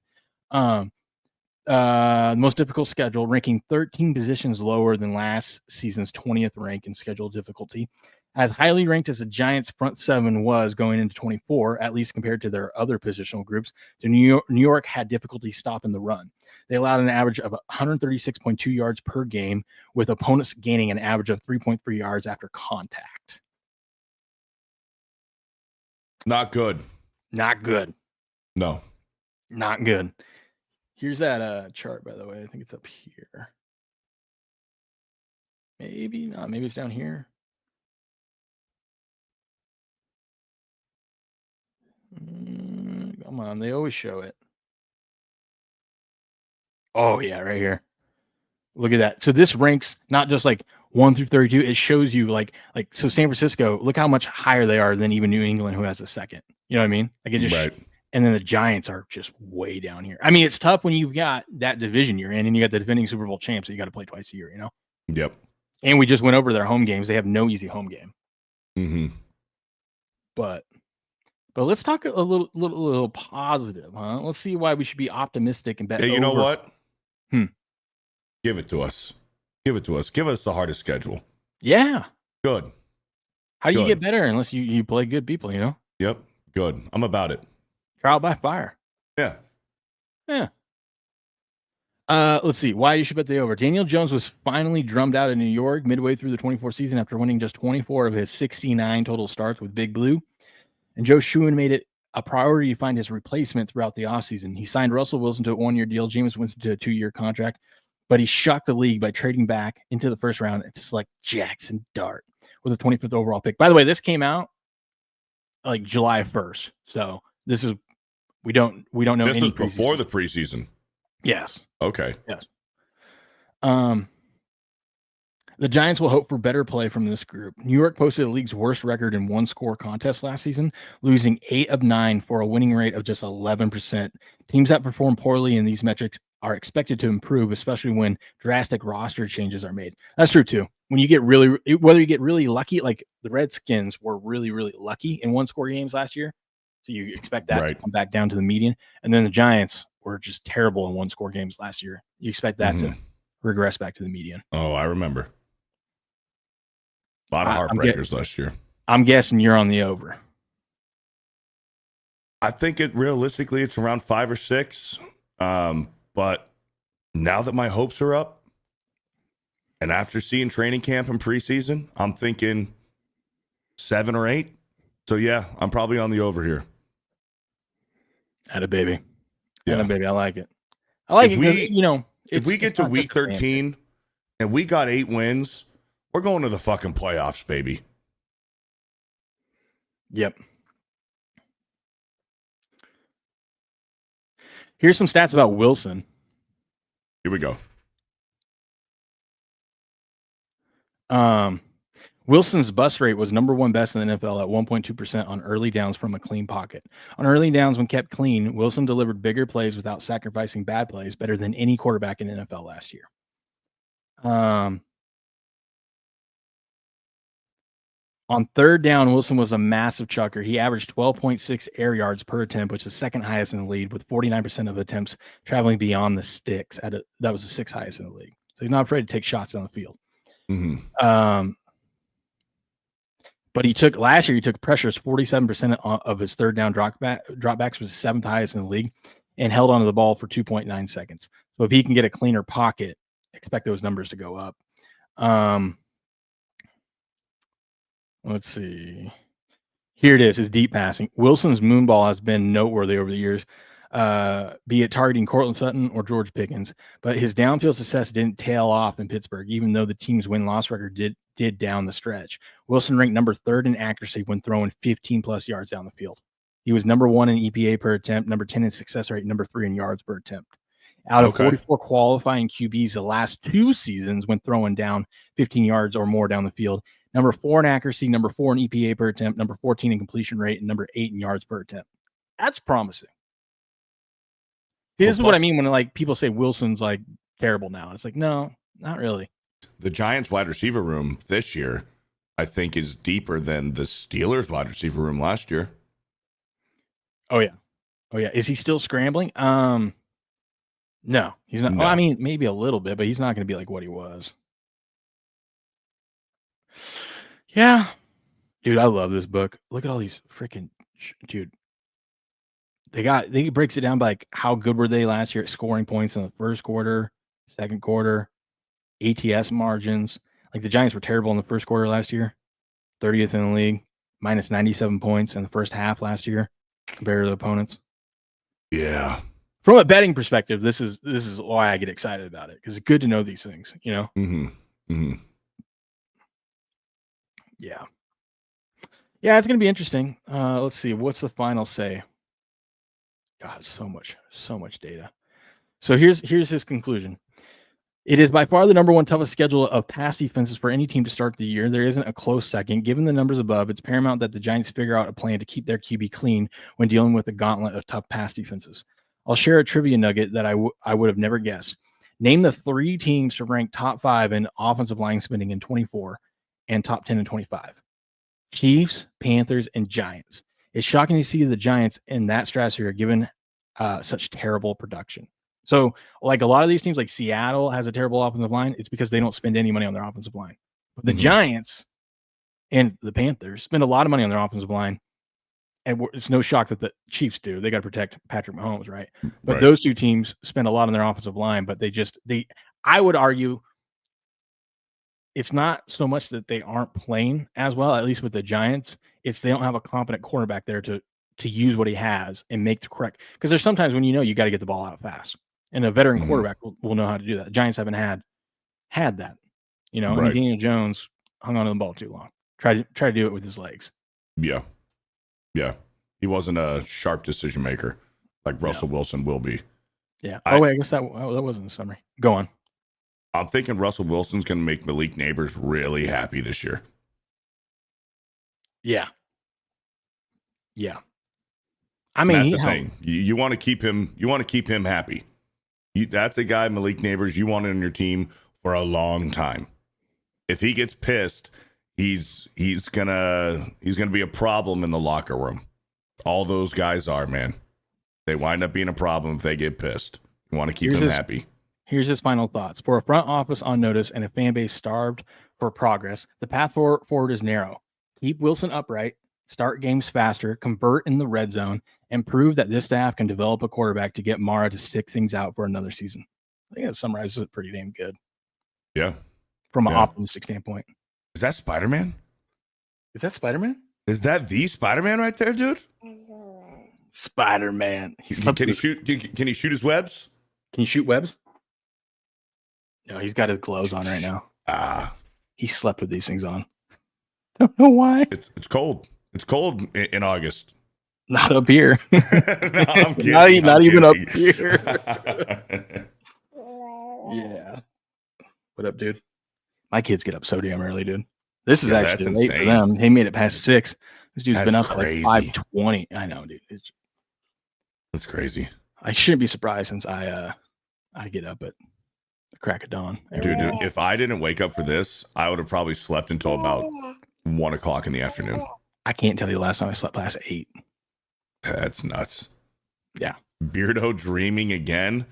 most difficult schedule, ranking 13 positions lower than last season's 20th rank in schedule difficulty. As highly ranked as the Giants' front seven was going into 24, at least compared to their other positional groups, the New York had difficulty stopping the run. They allowed an average of 136.2 yards per game, with opponents gaining an average of 3.3 yards after contact. Not good. Not good. No. Not good. Here's that chart, by the way. I think it's up here. Maybe not. Maybe it's down here. Come on. They always show it. Oh, yeah, right here. Look at that. So this ranks not just like 1 through 32. It shows you like so San Francisco, look how much higher they are than even New England, who has the second. You know what I mean? Like it just Right. And then the Giants are just way down here. I mean, it's tough when you've got that division you're in and you got the defending Super Bowl champs that you got to play twice a year, you know? Yep. And we just went over their home games. They have no easy home game. Mm-hmm. But let's talk a little positive, huh? Let's see why we should be optimistic and bet. Hey, you know what? Give it to us. Give it to us. Give us the hardest schedule. Yeah. Good. How do you Good. get better unless you play good people, you know? Yep. Good. I'm about it. Trial by fire. Yeah. Yeah. Let's see why you should bet the over. Daniel Jones was finally drummed out of New York midway through the 24 season after winning just 24 of his 69 total starts with Big Blue. And Joe Schoen made it a priority to find his replacement throughout the offseason. He signed Russell Wilson to a 1-year deal, Jameis Winston to a 2-year contract, but he shocked the league by trading back into the first round to select Jackson Dart with a 25th overall pick. By the way, this came out like July 1st. So this is we don't know. This any was before preseason. the preseason. Yes. Okay. Yes. The Giants will hope for better play from this group. New York posted the league's worst record in one-score contests last season, losing 8 of 9 for a winning rate of just 11%. Teams that perform poorly in these metrics are expected to improve, especially when drastic roster changes are made. That's true too. When you get whether you get really lucky, like the Redskins were really, really lucky in one-score games last year, so you expect that to come back down to the median. And then the Giants were just terrible in one-score games last year. You expect that to regress back to the median. Oh, I remember. A lot of heartbreakers last year. I'm guessing you're on the over. I think realistically it's around 5 or 6. But now that my hopes are up, and after seeing training camp and preseason, I'm thinking 7 or 8. So yeah, I'm probably on the over here. Atta baby. Yeah. Atta baby. I like it. I like it because, you know, if we get to week 13 and we got 8 wins, we're going to the fucking playoffs, baby. Yep. Here's some stats about Wilson. Here we go. Wilson's bust rate was number 1 best in the NFL at 1.2% on early downs from a clean pocket. On early downs, when kept clean, Wilson delivered bigger plays without sacrificing bad plays, better than any quarterback in the NFL last year. On third down, Wilson was a massive chucker. He averaged 12.6 air yards per attempt, which is second highest in the league, with 49% of attempts traveling beyond the sticks. That was the 6th highest in the league. So he's not afraid to take shots down the field. Mm-hmm. But last year he took pressures 47% of his third down dropbacks, was 7th highest in the league, and held onto the ball for 2.9 seconds. So if he can get a cleaner pocket, expect those numbers to go up. Let's see. Here it is, his deep passing. Wilson's moonball has been noteworthy over the years, be it targeting Cortland Sutton or George Pickens. But his downfield success didn't tail off in Pittsburgh, even though the team's win-loss record did down the stretch. Wilson ranked number 3rd in accuracy when throwing 15-plus yards down the field. He was number 1 in EPA per attempt, number 10 in success rate, number 3 in yards per attempt. Out of 44 qualifying QBs the last 2 seasons when throwing down 15 yards or more down the field, number 4 in accuracy, number 4 in EPA per attempt, number 14 in completion rate, and number 8 in yards per attempt. That's promising. This is what I mean when like people say Wilson's like terrible now. It's like, no, not really. The Giants wide receiver room this year, I think, is deeper than the Steelers wide receiver room last year. Oh yeah. Is he still scrambling? No, he's not. No. Well, I mean, maybe a little bit, but he's not going to be like what he was. Yeah. Dude, I love this book. Look at all these freaking dude. He breaks it down by like how good were they last year at scoring points in the first quarter, second quarter, ATS margins. Like the Giants were terrible in the first quarter last year, 30th in the league, minus 97 points in the first half last year compared to the opponents. Yeah. From a betting perspective, this is why I get excited about it, because it's good to know these things, you know? Mm-hmm. Mm-hmm. Yeah. Yeah, it's going to be interesting. Let's see. What's the final say? God, so much data. So here's his conclusion. It is by far the number one toughest schedule of pass defenses for any team to start the year. There isn't a close second. Given the numbers above, it's paramount that the Giants figure out a plan to keep their QB clean when dealing with the gauntlet of tough pass defenses. I'll share a trivia nugget that I would have never guessed. Name the 3 teams to rank top 5 in offensive line spending in 24 and top 10 in 25. Chiefs, Panthers, and Giants. It's shocking to see the Giants in that stratosphere given such terrible production. So, like a lot of these teams, like Seattle has a terrible offensive line. It's because they don't spend any money on their offensive line. But the Giants and the Panthers spend a lot of money on their offensive line. And it's no shock that the Chiefs do. They got to protect Patrick Mahomes, right? But those two teams spend a lot on their offensive line, but I would argue it's not so much that they aren't playing as well, at least with the Giants. It's they don't have a competent quarterback there to use what he has and make the correct. Because there's sometimes when you got to get the ball out fast. And a veteran quarterback will know how to do that. The Giants haven't had that. You know, and Daniel Jones hung on to the ball too long. Try to do it with his legs. Yeah. Yeah. He wasn't a sharp decision maker like Russell Wilson will be. Yeah. I guess that wasn't the summary. Go on. I'm thinking Russell Wilson's going to make Malik Neighbors really happy this year. Yeah. Yeah. I mean, that's the thing. You want to keep him. You want to keep him happy. That's a guy, Malik Neighbors, you want on your team for a long time. If he gets pissed, he's gonna be a problem in the locker room. All those guys are, man. They wind up being a problem if they get pissed. You want to keep him happy. Here's his final thoughts. For a front office on notice and a fan base starved for progress, the path forward is narrow. Keep Wilson upright, start games faster, convert in the red zone, and prove that this staff can develop a quarterback to get Mara to stick things out for another season. I think that summarizes it pretty damn good. Yeah. From an optimistic standpoint. Is that Spider-Man? Is that Spider-Man? Is that the Spider-Man right there, dude? Spider-Man. Can he shoot his webs? Can you shoot webs? No, he's got his gloves on right now. He slept with these things on. Don't know why. It's cold. It's cold in August. Not up here. No, I'm kidding. Not even up here. Yeah. What up, dude? My kids get up so damn early, dude. This is actually late for them. They made it past 6. This dude's been up at like 5:20. I know, dude. That's crazy. I shouldn't be surprised since I get up at the crack of dawn. Dude, if I didn't wake up for this, I would have probably slept until about 1 o'clock in the afternoon. I can't tell you the last time I slept past 8. That's nuts. Yeah. Beardo dreaming again.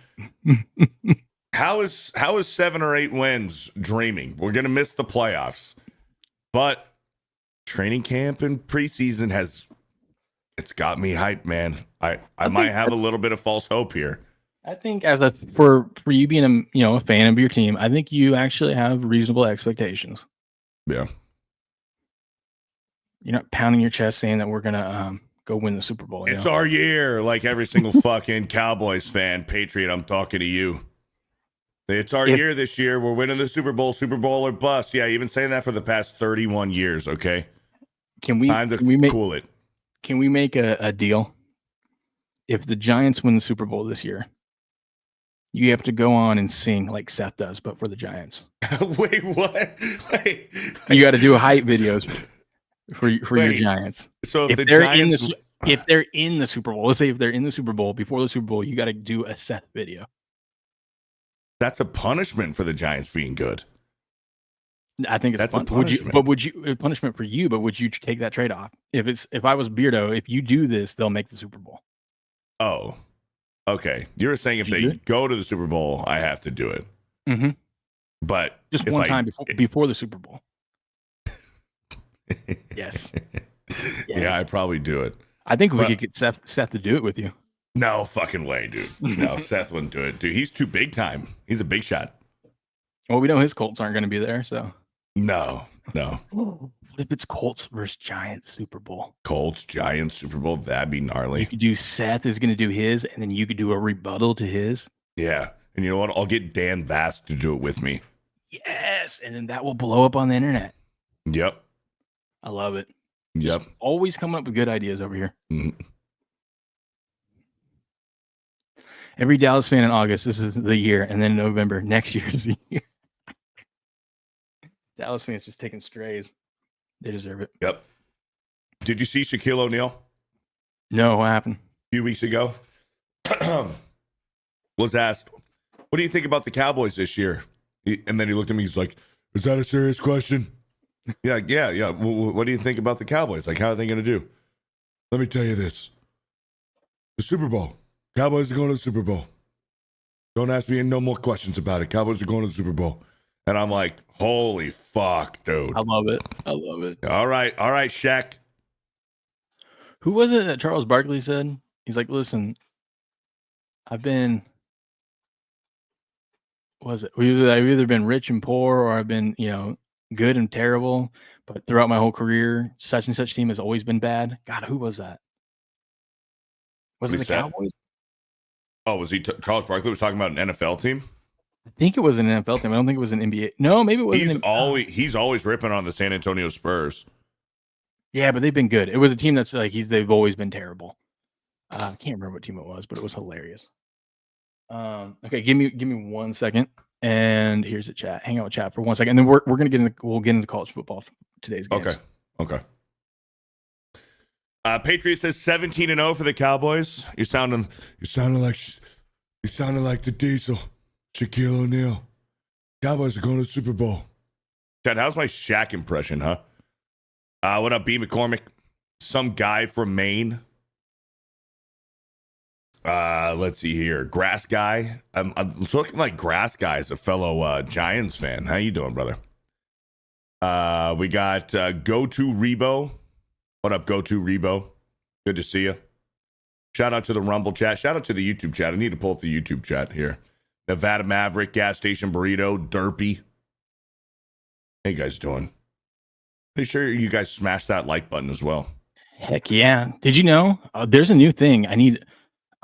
How is 7 or 8 wins dreaming? We're gonna miss the playoffs, but training camp and preseason it's got me hyped, man. I might have a little bit of false hope here. I think for you being a fan of your team, I think you actually have reasonable expectations. Yeah. You're not pounding your chest saying that we're gonna go win the Super Bowl. It's our year, like every single fucking Cowboys fan, Patriot. I'm talking to you. It's our year this year. We're winning the Super Bowl or bust. Yeah, you've been saying that for the past 31 years. Okay. Can we cool it? Can we make a deal? If the Giants win the Super Bowl this year, you have to go on and sing like Seth does, but for the Giants. Wait, what? Wait. You got to do hype videos for your Giants. So if they're in the Super Bowl, let's say if they're in the Super Bowl, before the Super Bowl, you got to do a Seth video. That's a punishment for the Giants being good. I think it's a punishment. Would you punishment for you? But would you take that trade off? If I was Beardo, if you do this, they'll make the Super Bowl. Oh, Okay, you're saying if Did you they do go to the Super Bowl, I have to do it. Mm-hmm. But Just if one I- time before the Super Bowl. Yes. Yeah, I probably do it. I think we But- could get Seth to do it with you. No fucking way, dude. No, Seth wouldn't do it. Dude, he's too big time. He's a big shot. Well, we know his Colts aren't going to be there, so. No. What if it's Colts versus Giants Super Bowl? Colts, Giants, Super Bowl, that'd be You gnarly. could do Seth is going to do his, and then you could do a rebuttal to his. Yeah. And you know what? I'll get Dan Vast to do it with me. Yes, and then that will blow up on the internet. Yep. I love it. Yep. Just always coming up with good ideas over here. Mhm. Every Dallas fan in August, this is the year, and then in November, next year is the year. Dallas fans just taking strays. They deserve it. Yep. Did you see Shaquille O'Neal No, what happened? a few weeks ago? Was asked, what do you think about the Cowboys this year? And then he looked at me, he's like, is that a serious question? Yeah. What do you think about the Cowboys? Like, how are they going to do? Let me tell you this. The Super Bowl. Cowboys are going to the Super Bowl. Don't ask me no more questions about it. Cowboys are going to the Super Bowl. And I'm like, holy fuck, dude. I love it. I love it. All right, Shaq. Who was it that Charles Barkley said? He's like, listen, I've either been rich and poor, or I've been, good and terrible. But throughout my whole career, such and such team has always been bad. God, who was that? Was it the Cowboys? Oh, was he Charles Barkley was talking about an NFL team? I think it was an NFL team. I don't think it was an NBA. No, maybe it wasn't. He's always ripping on the San Antonio Spurs. Yeah, but they've been good. It was a team that's like they've always been terrible. I can't remember what team it was, but it was hilarious. Okay, give me 1 second, and here's the chat. Hang out with chat for 1 second, and then we'll get into college football today's games. Okay. Patriots says 17-0 for the Cowboys. You sounding like the Diesel, Shaquille O'Neal. Cowboys are going to the Super Bowl. Chad, how's my Shaq impression, huh? What up, B. McCormick? Some guy from Maine. Let's see here. Grass Guy. I'm looking like Grass Guy is a fellow Giants fan. How you doing, brother? We got Go To Rebo. What up, Go To Rebo? Good to see you. Shout out to the Rumble chat. Shout out to the YouTube chat. I need to pull up the YouTube chat here. Nevada Maverick, Gas Station Burrito, Derpy. How you guys doing? Pretty sure you guys smashed that like button as well. Heck yeah! Did you know there's a new thing?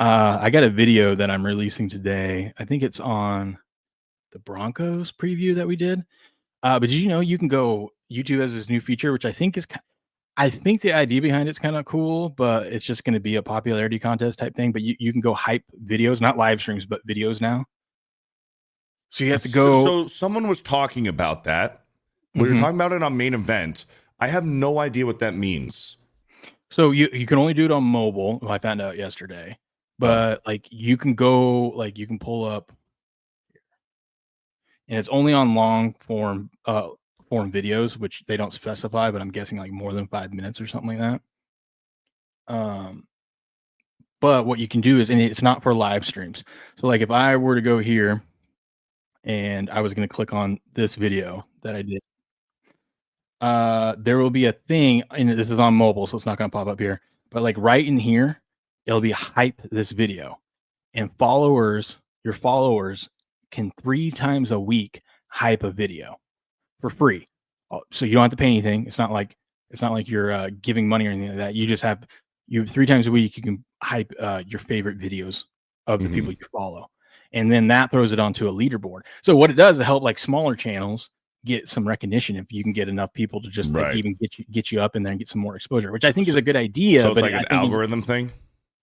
I got a video that I'm releasing today. I think it's on the Broncos preview that we did. But did you know you can go? YouTube has this new feature, which I think the idea behind it's kind of cool, but it's just going to be a popularity contest type thing. But you can go hype videos, not live streams, but videos now. So you have to go. So someone was talking about that. We were talking about it on Main Event. I have no idea what that means. So you can only do it on mobile. I found out yesterday, but you can pull up, and it's only on long form videos, which they don't specify, but I'm guessing like more than 5 minutes or something like that. But what you can do is, and it's not for live streams. So like if I were to go here and I was going to click on this video that I did, there will be a thing, and this is on mobile, so it's not going to pop up here, but like right in here, it'll be hype this video, and your followers can 3 times a week hype a video for free. So you don't have to pay anything. It's not like you're giving money or anything like that. You just have 3 times a week you can hype your favorite videos of the people you follow, and then that throws it onto a leaderboard. So what it does is help like smaller channels get some recognition if you can get enough people to just like even get you up in there and get some more exposure, which I think is a good idea. So it's but like an algorithm thing.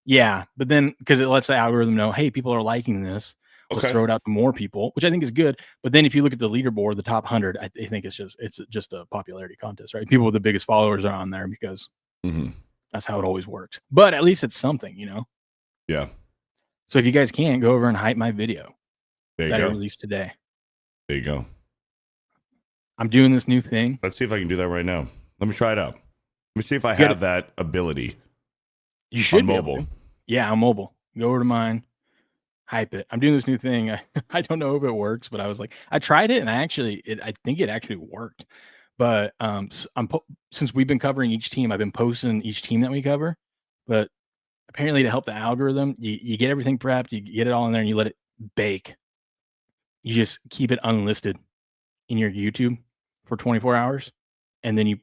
Yeah, but then because it lets the algorithm know, hey, people are liking this. Let's throw it out to more people, which I think is good. But then if you look at the leaderboard, the top 100, I think it's just a popularity contest, right? People with the biggest followers are on there because that's how it always works. But at least it's something, Yeah. So if you guys can, go over and hype my video There you that I go. released today. There you go. I'm doing this new thing. Let's see if I can do that right now. Let me try it out. Let me see if I have that ability. You should on be mobile. able to. Yeah, on mobile. Go over to mine. Hype it. I'm doing this new thing. I don't know if it works, but I was like, I tried it and I think it actually worked. But since we've been covering each team, I've been posting each team that we cover. But apparently, to help the algorithm, you get everything prepped, you get it all in there, and you let it bake. You just keep it unlisted in your YouTube for 24 hours, and then you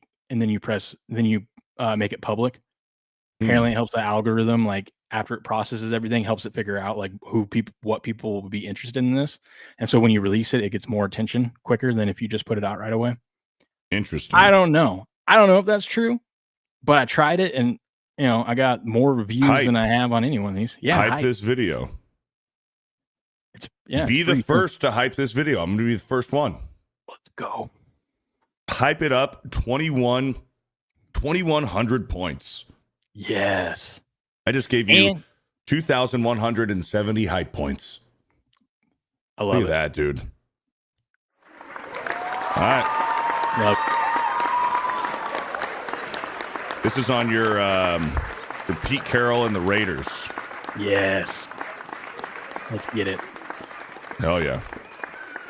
make it public. Apparently, it helps the algorithm, like after it processes everything, helps it figure out like what people will be interested in this. And so when you release it, it gets more attention quicker than if you just put it out right away. Interesting. I don't know if that's true, but I tried it, and I got more reviews than I have on any one of these. Yeah, hype this video. Be the first to hype this video. I'm gonna be the first one. Let's go. Hype it up. 2,100 points. Yes. I just gave you 2,170 hype points. I love Look at that, dude. All right. Love. This is on your Pete Carroll and the Raiders. Yes. Let's get it. Hell yeah.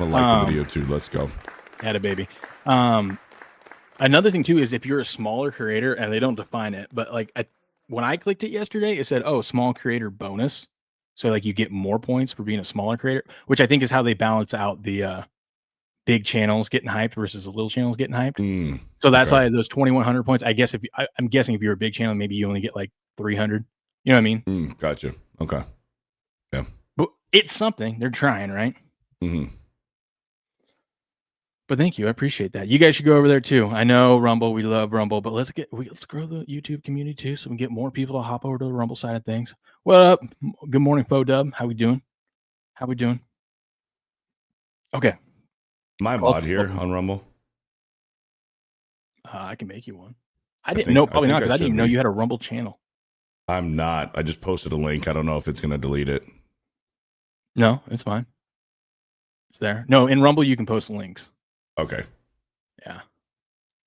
I like the video too. Let's go. Had a baby. Another thing too is if you're a smaller creator, and they don't define it, but like when I clicked it yesterday, it said, small creator bonus. So like you get more points for being a smaller creator, which I think is how they balance out the big channels getting hyped versus the little channels getting hyped. So that's why those 2,100 points. I guess I'm guessing if you're a big channel, maybe you only get like 300. You know what I mean? Gotcha. Okay. Yeah. But it's something. They're trying, right? Mm-hmm. But thank you. I appreciate that. You guys should go over there too. I know Rumble. We love Rumble, but let's grow the YouTube community too, so we can get more people to hop over to the Rumble side of things. What up? Good morning, Faux Dub. How we doing? Okay. My mod here on Rumble. I can make you one. I didn't know, probably not, because I didn't even know you had a Rumble channel. I'm not. I just posted a link. I don't know if it's going to delete it. No, it's fine. It's there. No, in Rumble you can post links. Okay. Yeah.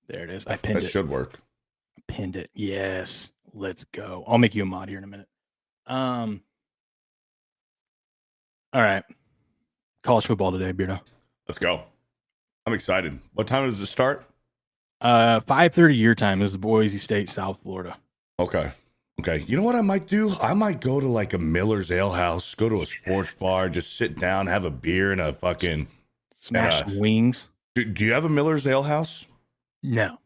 There it is. I pinned it. That should work. Pinned it. Yes. Let's go. I'll make you a mod here in a minute. All right. College football today, Beardo. Let's go. I'm excited. What time does it start? 5:30 your time. Is the Boise State, South Florida. Okay. You know what I might do? I might go to like a Miller's Ale House, go to a sports bar, just sit down, have a beer and a fucking smash some wings. Do you have a Miller's Ale House? No.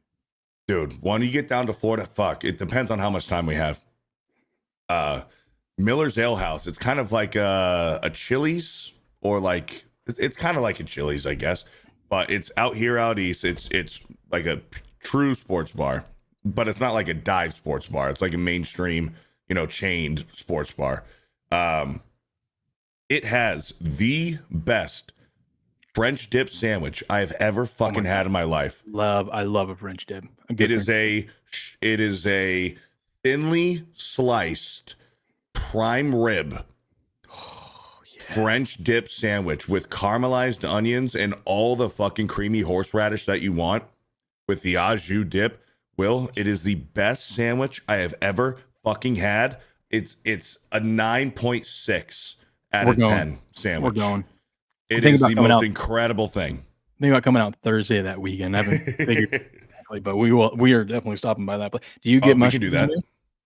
Dude, when you get down to Florida, it depends on how much time we have. Miller's Ale House, it's kind of like a Chili's, or like it's kind of like a Chili's, I guess, but it's out here out east. It's like a true sports bar, but it's not like a dive sports bar. It's like a mainstream, chained sports bar. It has the best French dip sandwich I have ever fucking had in my life. I love a French dip. It is a thinly sliced prime rib French dip sandwich with caramelized onions and all the fucking creamy horseradish that you want with the au jus dip. Will, it is the best sandwich I have ever fucking had. It's a 9.6 out of 10 sandwich. We're going. It is the most incredible thing. Think about coming out Thursday of that weekend. I haven't figured exactly, but we are definitely stopping by that place. Do you get mushrooms? We can do that.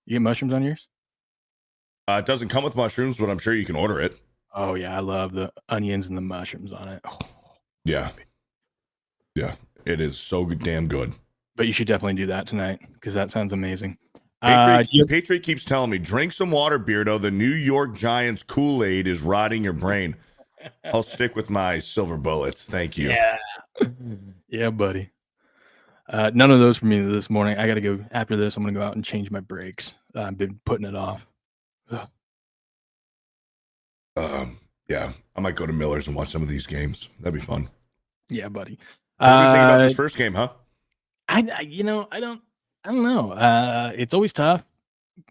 You get mushrooms on yours? It doesn't come with mushrooms, but I'm sure you can order it. Oh yeah, I love the onions and the mushrooms on it. Oh. Yeah, it is so damn good. But you should definitely do that tonight, because that sounds amazing. Patriot keeps telling me, drink some water, Beardo. The New York Giants Kool-Aid is rotting your brain. I'll stick with my silver bullets. Thank you. Yeah, buddy. None of those for me this morning. I got to go after this. I'm going to go out and change my brakes. I've been putting it off. Yeah, I might go to Miller's and watch some of these games. That'd be fun. Yeah, buddy. What do you think about this first game, huh? I don't know. It's always tough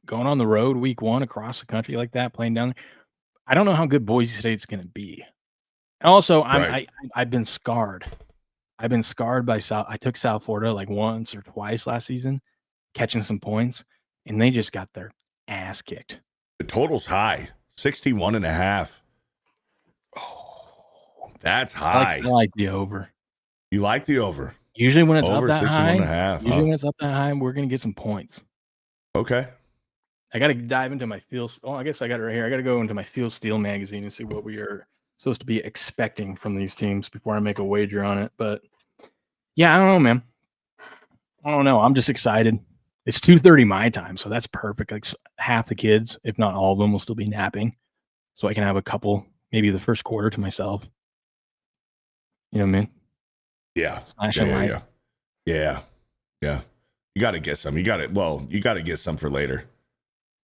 going on the road week one across the country like that, playing down there. I don't know how good Boise State's going to be. And also, I've been scarred. I've been scarred by South. I took South Florida like once or twice last season, catching some points, and they just got their ass kicked. The total's high, 61.5. Oh, that's I high. like the over. You like the over? Usually when it's Over up that 61.5, high, when it's up that high, we're gonna get some points. Okay. I got to dive into my field. Oh, I guess I got it right here. I got to go into my Field Steel magazine and see what we are supposed to be expecting from these teams before I make a wager on it. But yeah, I don't know, man. I don't know. I'm just excited. It's 2:30 my time, so that's perfect. Like half the kids, if not all of them, will still be napping, so I can have a couple, maybe the first quarter to myself. You know what I mean? Yeah. Smash and light. Yeah. You got to get some. You got to get some for later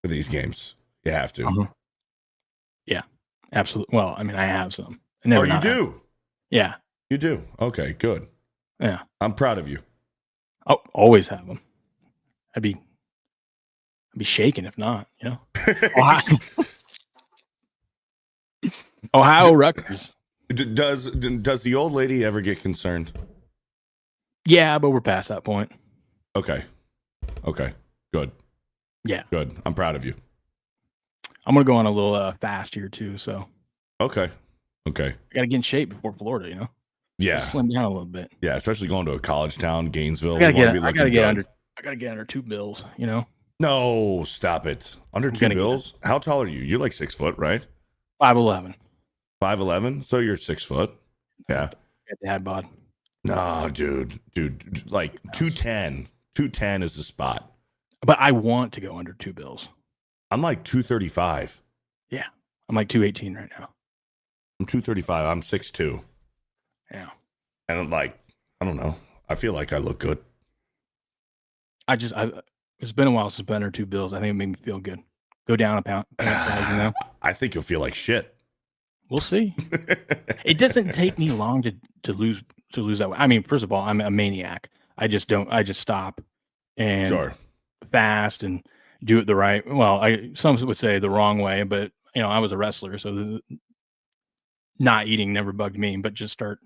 for these games. You have to. Yeah, absolutely. Well, I mean, I have some. I never you do? Yeah. You do? Okay, good. Yeah. I'm proud of you. Oh, always have them. I'd be shaking if not, you know. Ohio Rutgers. Does the old lady ever get concerned? Yeah, but we're past that point. Okay. Good. Yeah. Good. I'm proud of you. I'm gonna go on a little fast here too. So. Okay. I gotta get in shape before Florida, you know. Yeah. Slim down a little bit. Yeah, especially going to a college town, Gainesville. I gotta get under 2 bills, you know. No, stop it. Under 2 bills? How tall are you? You're like 6 foot, right? 5'11". 5'11"? So you're 6 foot. Yeah. Got dad bod. No, dude, like 210. 210 is the spot. But I want to go under 2 bills. I'm like 235. Yeah. I'm like 218 right now. I'm 235. I'm 6'2". Yeah. And I'm like, I don't know. I feel like I look good. It's been a while since I've been under 2 bills. I think it made me feel good. Go down a pound size, you know. I think you'll feel like shit. We'll see. It doesn't take me long to lose that weight. I mean, first of all, I'm a maniac. I just stop and fast and do it the right. Well, some would say the wrong way, but you know, I was a wrestler, so not eating never bugged me. But just start.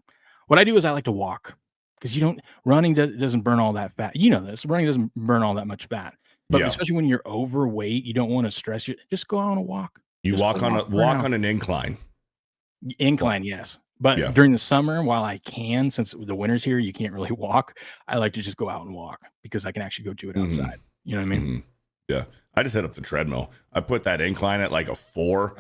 What I do is I like to walk because running doesn't burn all that fat. You know this. Running doesn't burn all that much fat. But especially when you're overweight, you don't want to stress you. Just go out on a walk. You walk on an incline. Incline, yes. But during the summer, while I can, since the winter's here, you can't really walk. I like to just go out and walk because I can actually go do it outside. You know what I mean? Mm-hmm. Yeah. I just hit up the treadmill. I put that incline at like a 4,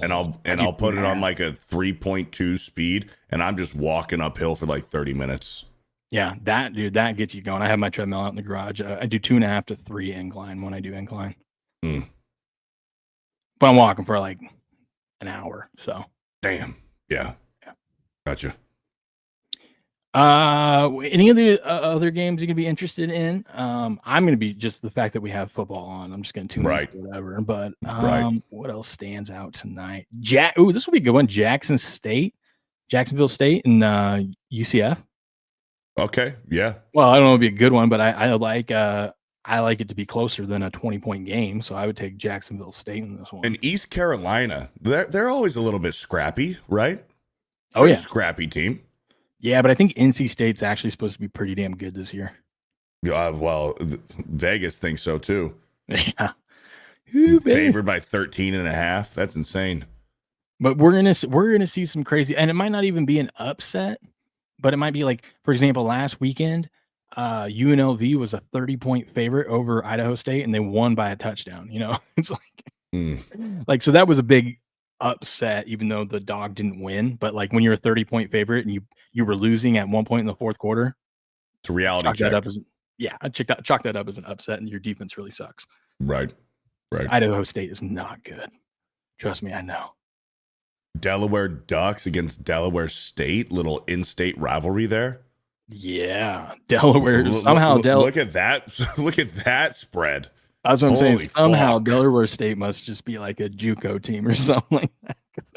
and I'll put it on like a 3.2 speed, and I'm just walking uphill for like 30 minutes. Yeah, that gets you going. I have my treadmill out in the garage. I do 2.5 to 3 incline when I do incline. But I'm walking for like an hour. So. Damn. Yeah. Gotcha. Any of the other games you can be interested in? I'm going to be just the fact that we have football on. I'm just going to tune in whatever. But what else stands out tonight? This will be a good one. Jacksonville State, and UCF. Okay. Yeah. Well, I don't know if it'd be a good one, but I like it to be closer than a 20-point game. So I would take Jacksonville State in this one. And East Carolina, they're always a little bit scrappy, right? They're a scrappy team. Yeah, but I think NC State's actually supposed to be pretty damn good this year. Well, Vegas thinks so too. Yeah. Favored by 13.5. That's insane. But we're gonna see some crazy, and it might not even be an upset, but it might be like, for example, last weekend, UNLV was a 30-point favorite over Idaho State, and they won by a touchdown. You know, it's like so that was a big upset, even though the dog didn't win. But like when you're a 30-point favorite and you were losing at one point in the fourth quarter, it's a reality check. I chalk that up as an upset, and your defense really sucks. Right. Idaho State is not good. Trust me, I know. Delaware Ducks against Delaware State, little in-state rivalry there. Yeah, Delaware somehow. Look at that! Look at that spread. That's what I'm saying. Somehow Delaware State must just be like a JUCO team or something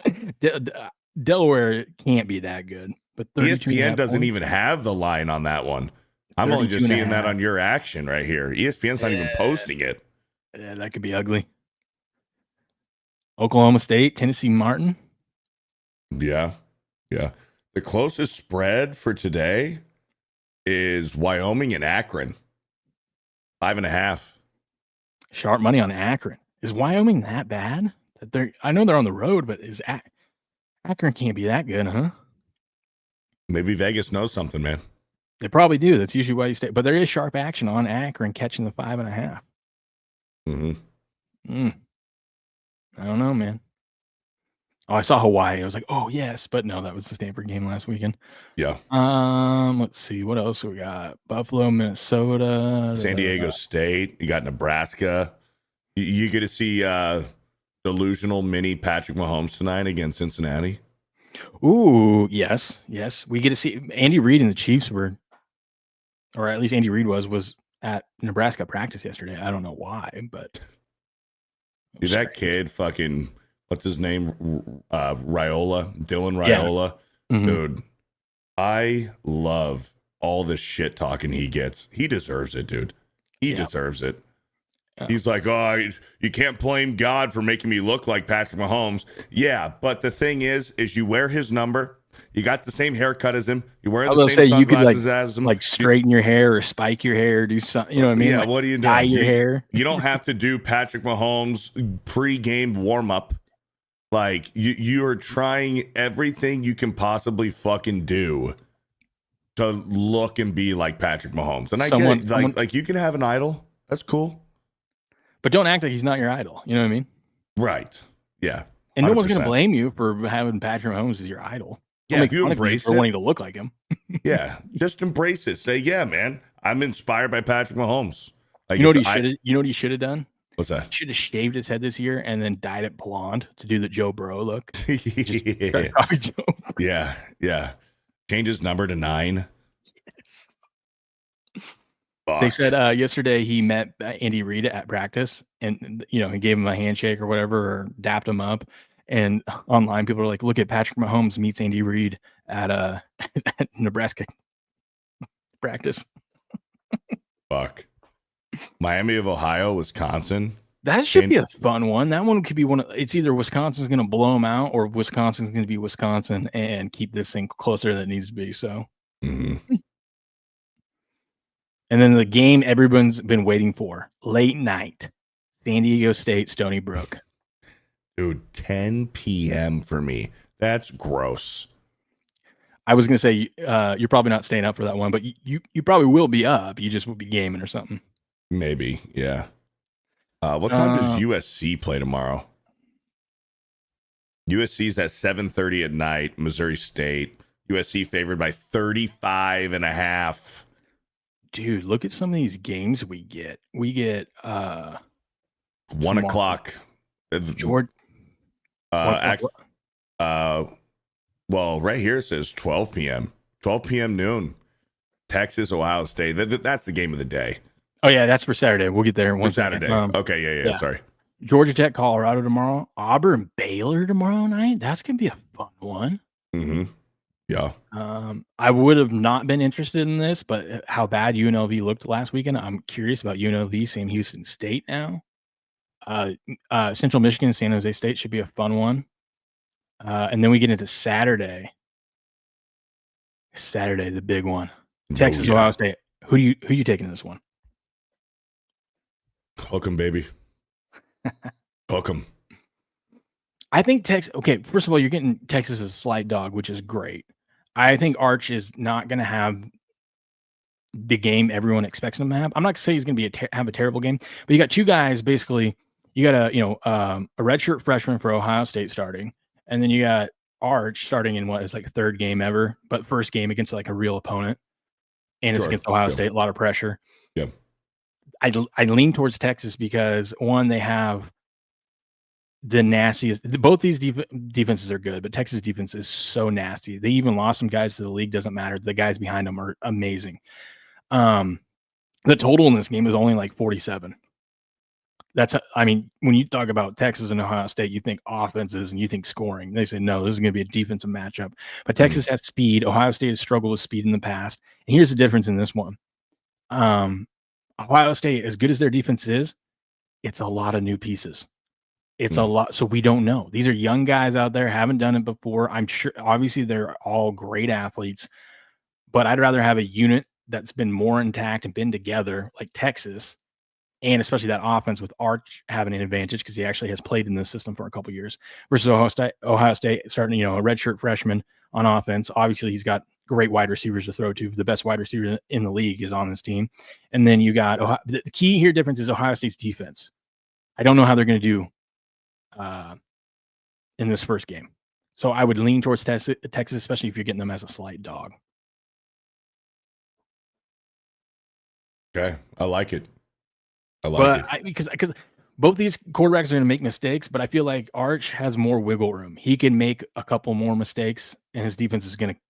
like that. Delaware can't be that good. But ESPN doesn't even have the line on that one. I'm only just seeing that on your action right here. ESPN's not even posting it. Yeah, that could be ugly. Oklahoma State, Tennessee Martin. Yeah. The closest spread for today is Wyoming and Akron. 5.5. Sharp money on Akron. Is Wyoming that bad? I know they're on the road, but is Akron can't be that good, huh? Maybe Vegas knows something, man. They probably do. That's usually why you stay. But there is sharp action on Akron catching the 5.5. Mm-hmm. I don't know, man. Oh, I saw Hawaii. I was like, oh yes, but no, that was the Stanford game last weekend. Yeah. Let's see what else we got. Buffalo, Minnesota, San Diego State. You got Nebraska. You get to see delusional mini Patrick Mahomes tonight against Cincinnati. Ooh, yes. We get to see Andy Reid and the Chiefs were, or at least Andy Reid was at Nebraska practice yesterday. I don't know why, but Dude, that kid fucking, what's his name? Dylan Raiola. Yeah. Mm-hmm. Dude, I love all the shit talking he gets. He deserves it, dude. He deserves it. Yeah. He's like, oh, you can't blame God for making me look like Patrick Mahomes. Yeah, but the thing is you wear his number. You got the same haircut as him. You wear the same sunglasses as him. Like straighten your hair or spike your hair, do something. You know what I mean? Yeah, like what are you doing? Dye your hair. You don't have to do Patrick Mahomes pre-game warm-up. Like you are trying everything you can possibly fucking do to look and be like Patrick Mahomes. And I get it. Like you can have an idol. That's cool. But don't act like he's not your idol. You know what I mean? Right. Yeah. 100%. And no one's going to blame you for having Patrick Mahomes as your idol. Yeah, if you embrace it, for wanting to look like him. Yeah, just embrace it. Say, yeah, man, I'm inspired by Patrick Mahomes. Like, you know what he should have done? What's that? He should have shaved his head this year and then dyed it blonde to do the Joe Burrow look. Yeah. Change his number to 9. Yes. They said yesterday he met Andy Reid at practice, and he gave him a handshake or whatever, or dapped him up. And online, people are like, "Look at Patrick Mahomes meets Andy Reid at at Nebraska practice." Fuck. Miami of Ohio, Wisconsin. That should be a fun one. That one could be one. It's either Wisconsin's going to blow them out, or Wisconsin's going to be Wisconsin and keep this thing closer than it needs to be. So. Mm-hmm. And then the game everyone's been waiting for, late night, San Diego State, Stony Brook. Dude, 10 p.m. for me. That's gross. I was going to say, you're probably not staying up for that one, but you probably will be up. You just will be gaming or something. Maybe, yeah. What time does USC play tomorrow? USC's at 7:30 at night, Missouri State. USC favored by 35.5. Dude, look at some of these games we get. We get 1 o'clock. George. Well, right here it says 12 p.m. 12 p.m. noon. Texas, Ohio State. That's the game of the day. Oh yeah, that's for Saturday. We'll get there. Saturday. Okay, yeah. Sorry. Georgia Tech, Colorado tomorrow. Auburn, Baylor tomorrow night. That's gonna be a fun one. Mm-hmm. Yeah. I would have not been interested in this, but how bad UNLV looked last weekend, I'm curious about UNLV, Sam Houston State now. Central Michigan, San Jose State should be a fun one. And then we get into Saturday. The big one. Texas, Ohio State. Who you taking in this one? Hook 'em, baby. Hook 'em. I think Texas. Okay, first of all, you're getting Texas as a slight dog, which is great. I think Arch is not going to have the game everyone expects him to have. I'm not going to say he's going to have a terrible game, but you got two guys basically. You got a redshirt freshman for Ohio State starting, and then you got Arch starting in what is like a third game ever, but first game against like a real opponent, and it's against Ohio State, a lot of pressure. Yeah, I lean towards Texas because one, they have the nastiest. Both these defenses are good, but Texas defense is so nasty. They even lost some guys to the league. Doesn't matter. The guys behind them are amazing. The total in this game is only like 47. When you talk about Texas and Ohio State, you think offenses and you think scoring. They say, no, this is going to be a defensive matchup. But Texas has speed. Ohio State has struggled with speed in the past. And here's the difference in this one. Ohio State, as good as their defense is, it's a lot of new pieces. It's a lot. So we don't know. These are young guys out there, haven't done it before. I'm sure, obviously, they're all great athletes. But I'd rather have a unit that's been more intact and been together, like Texas, and especially that offense with Arch having an advantage because he actually has played in this system for a couple years versus Ohio State starting, a redshirt freshman on offense. Obviously, he's got great wide receivers to throw to. The best wide receiver in the league is on this team. And then you got the key here difference is Ohio State's defense. I don't know how they're going to do in this first game. So I would lean towards Texas, especially if you're getting them as a slight dog. Okay. I like it. Because both these quarterbacks are going to make mistakes, but I feel like Arch has more wiggle room. He can make a couple more mistakes, and his defense is going to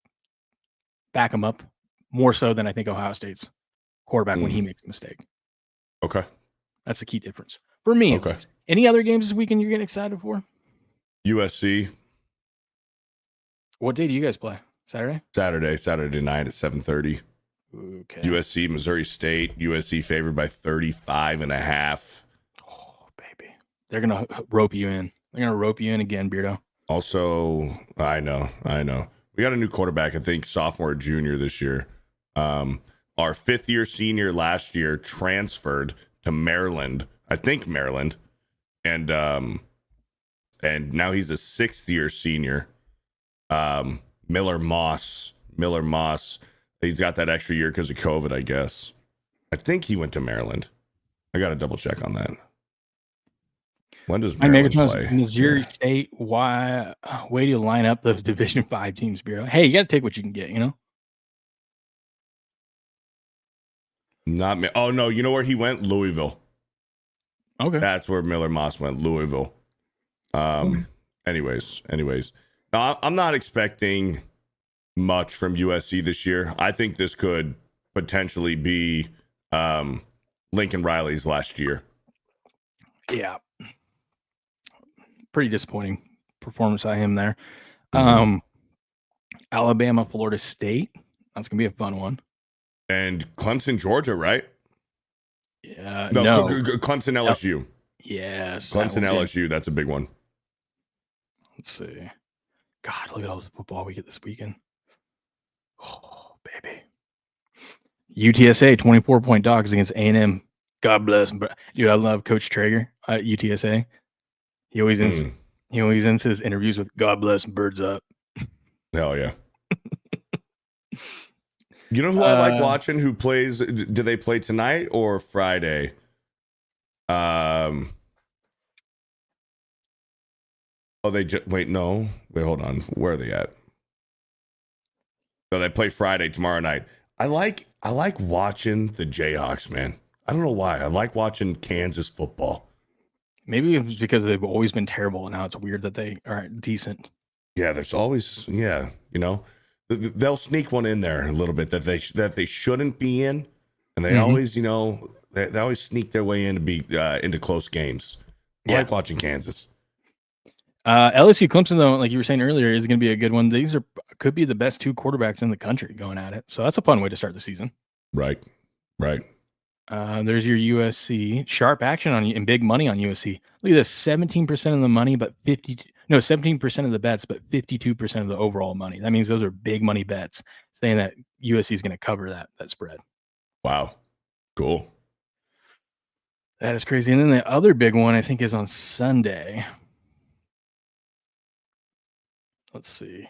back him up more so than I think Ohio State's quarterback when he makes a mistake. Okay. That's the key difference for me. Okay. Any other games this weekend you're getting excited for? USC. What day do you guys play? Saturday night at 7:30. Okay. USC, Missouri State. USC favored by 35.5. Oh, baby. They're going to rope you in. They're going to rope you in again, Beardo. Also, I know. We got a new quarterback, I think sophomore or junior this year. Our fifth-year senior last year transferred to Maryland. I think Maryland. And now he's a sixth-year senior. Miller Moss. He's got that extra year because of COVID, I guess. I think he went to Maryland. I got to double check on that. When does Maryland play? Missouri State. Why? Way to line up those Division 5 teams, Bureau. Hey, you got to take what you can get, Not me. Oh no, you know where he went? Louisville. Okay, that's where Miller Moss went. Louisville. Anyways. Now, I'm not expecting much from USC this year. I think this could potentially be Lincoln Riley's last year. Yeah. Pretty disappointing performance by him there. Alabama, Florida State. That's going to be a fun one. And Clemson, Georgia, right? Yeah. No. Clemson, LSU. Yes. Clemson, LSU. That's a big one. Let's see. God, look at all this football we get this weekend. Oh, baby. UTSA, 24-point dogs against A&M. God bless him. Dude, I love Coach Traeger at UTSA. He always ends his interviews with "God bless and birds up." Hell yeah! You know who I like watching? Who plays? Do they play tonight or Friday? Oh, wait. No, wait. Hold on. Where are they at? So they play Friday tomorrow night. I like watching the Jayhawks, man. I don't know why. I like watching Kansas football. Maybe it's because they've always been terrible, and now it's weird that they are decent. Yeah, there's always they'll sneak one in there a little bit that they shouldn't be in, and they always they always sneak their way in to be into close games. I like watching Kansas. LSU Clemson, though, like you were saying earlier, is going to be a good one. These could be the best two quarterbacks in the country going at it, so that's a fun way to start the season. Right. There's your USC sharp action on you and big money on USC. Look at this: 17% of the money, but 17% of the bets, but 52% of the overall money. That means those are big money bets, saying that USC is going to cover that spread. Wow, cool. That is crazy. And then the other big one I think is on Sunday. Let's see.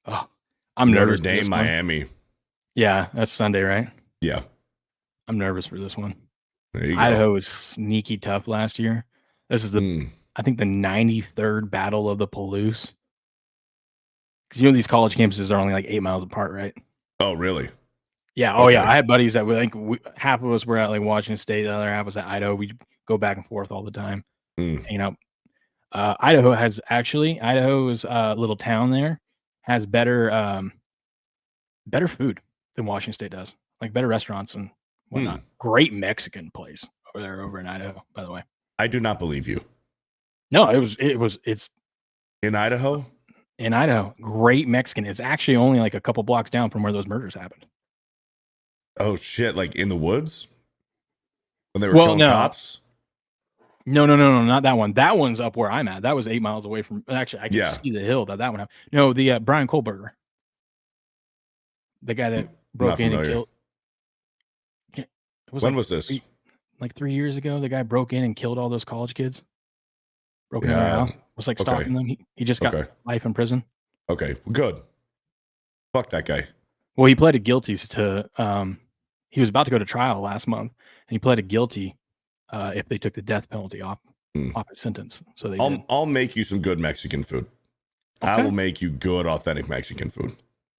Oh, I'm Notre nervous. Dame, Miami. Yeah, that's Sunday, right? Yeah. I'm nervous for this one. There you Idaho go. was sneaky tough last year. This is I think the 93rd battle of the Palouse. Because these college campuses are only like 8 miles apart, right? Oh, really? Yeah. Okay. Oh, yeah. I had buddies that half of us were at like Washington State, the other half was at Idaho. We go back and forth all the time. Idaho is a little town there, has better food than Washington State does, like better restaurants and whatnot. Great Mexican place over in Idaho, by the way. I do not believe you. No, it's in Idaho. In Idaho, great Mexican. It's actually only like a couple blocks down from where those murders happened. Oh shit! Like in the woods when they were killing cops. No, not that one. That one's up where I'm at. That was 8 miles away from. Actually, I can see the hill that one happened. No, the Brian Kohlberger, the guy that broke in and killed. When was this? like 3 years ago? The guy broke in and killed all those college kids. Broke into their Yeah. house. Was like Okay. stalking them. He just got Okay. life in prison. Okay. Good. Fuck that guy. Well, he pleaded guilty to. He was about to go to trial last month, and he pleaded guilty if they took the death penalty off his sentence. So they did. I'll make you some good Mexican food. I Okay. will make you good, authentic Mexican food.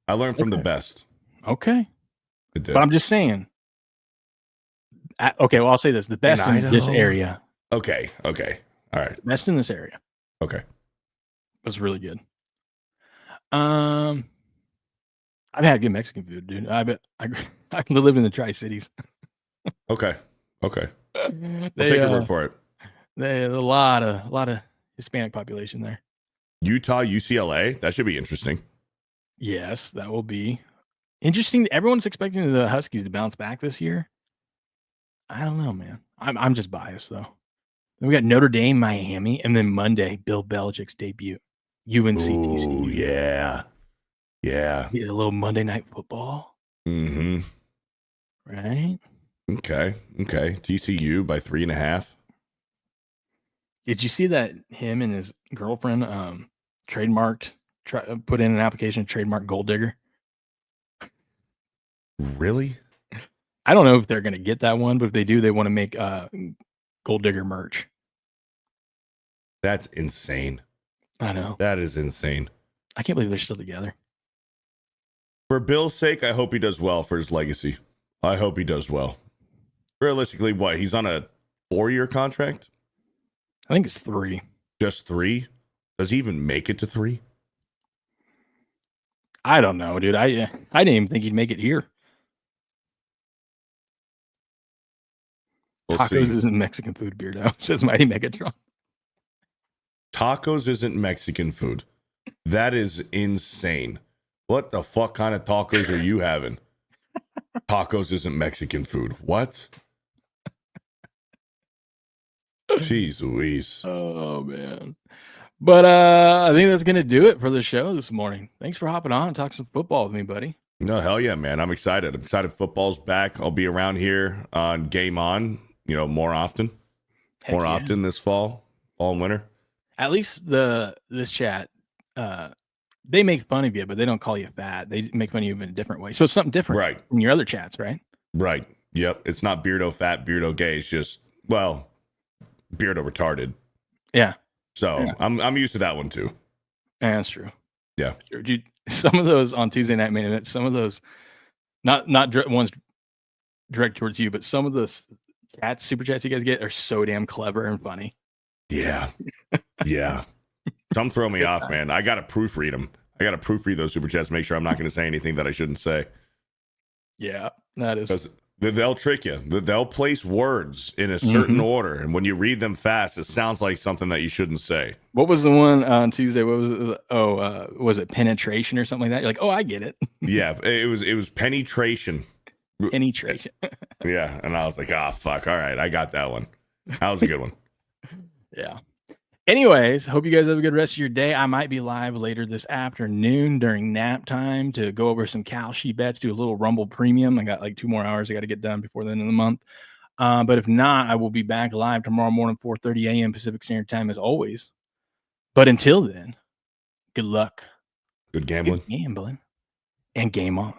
I learned from the best. Okay. I did. But I'm just saying. Okay, well, I'll say this: the best in this Idaho? area. Okay. Okay. All right. Best in this area. Okay. It was really good. I've had good Mexican food, dude. I live in the Tri-Cities. Okay. Okay. I'll They, take your word for it. They have a lot of Hispanic population there. Utah, UCLA. That should be interesting. Yes, that will be interesting. Everyone's expecting the Huskies to bounce back this year. I don't know, man. I'm just biased though. Then we got Notre Dame, Miami, and then Monday, Bill Belichick's debut. UNC TCU. Ooh, yeah. Yeah. Get a little Monday Night Football, Mm-hmm. right? Okay. Okay. TCU by 3.5. Did you see that him and his girlfriend put in an application to trademark Gold Digger? Really? I don't know if they're going to get that one, but if they do, they want to make Gold Digger merch. That's insane. I know. That is insane. I can't believe they're still together. For Bill's sake, I hope he does well for his legacy. I hope he does well. Realistically, what? He's on a 4-year contract? I think it's 3. Just 3? Does he even make it to 3? I don't know, dude. I didn't even think he'd make it here. We'll Tacos see. isn't Mexican food, Beardo, says Mighty Megatron. Tacos isn't Mexican food. That is insane. What the fuck kind of tacos are you having? Tacos isn't Mexican food. What? Jeez Louise. Oh, man. But I think that's going to do it for the show this morning. Thanks for hopping on and talking some football with me, buddy. No, hell yeah, man. I'm excited. I'm excited football's back. I'll be around here on Game On, more often. Heck yeah. Often this fall and winter. At least this chat, they make fun of you, but they don't call you fat. They make fun of you in a different way. So it's something different Right. from your other chats, right? Right. Yep. It's not Beardo fat, Beardo gay. It's just, Beardo retarded. Yeah. So Yeah. I'm used to that one too. Yeah, that's true. Yeah. Sure. Dude, some of those on Tuesday Night Main Event, some of those, not ones directed towards you, but some of those super chats you guys get are so damn clever and funny. Yeah. Yeah. Some throw me off, man. I got to proofread them. I got to proofread those super chats, make sure I'm not going to say anything that I shouldn't say. Yeah, that is. Because they'll trick you. They'll place words in a certain order. And when you read them fast, it sounds like something that you shouldn't say. What was the one on Tuesday? What was it? Oh, was it penetration or something like that? You're like, oh, I get it. Yeah, it was penetration. Penetration. Yeah, and I was like, fuck. All right, I got that one. That was a good one. Yeah. Anyways, hope you guys have a good rest of your day. I might be live later this afternoon during nap time to go over some Kalshi bets, do a little Rumble Premium. I got like 2 more hours I got to get done before the end of the month. But if not, I will be back live tomorrow morning, 4:30 a.m. Pacific Standard Time as always. But until then, good luck. Good gambling. Good gambling. And game on.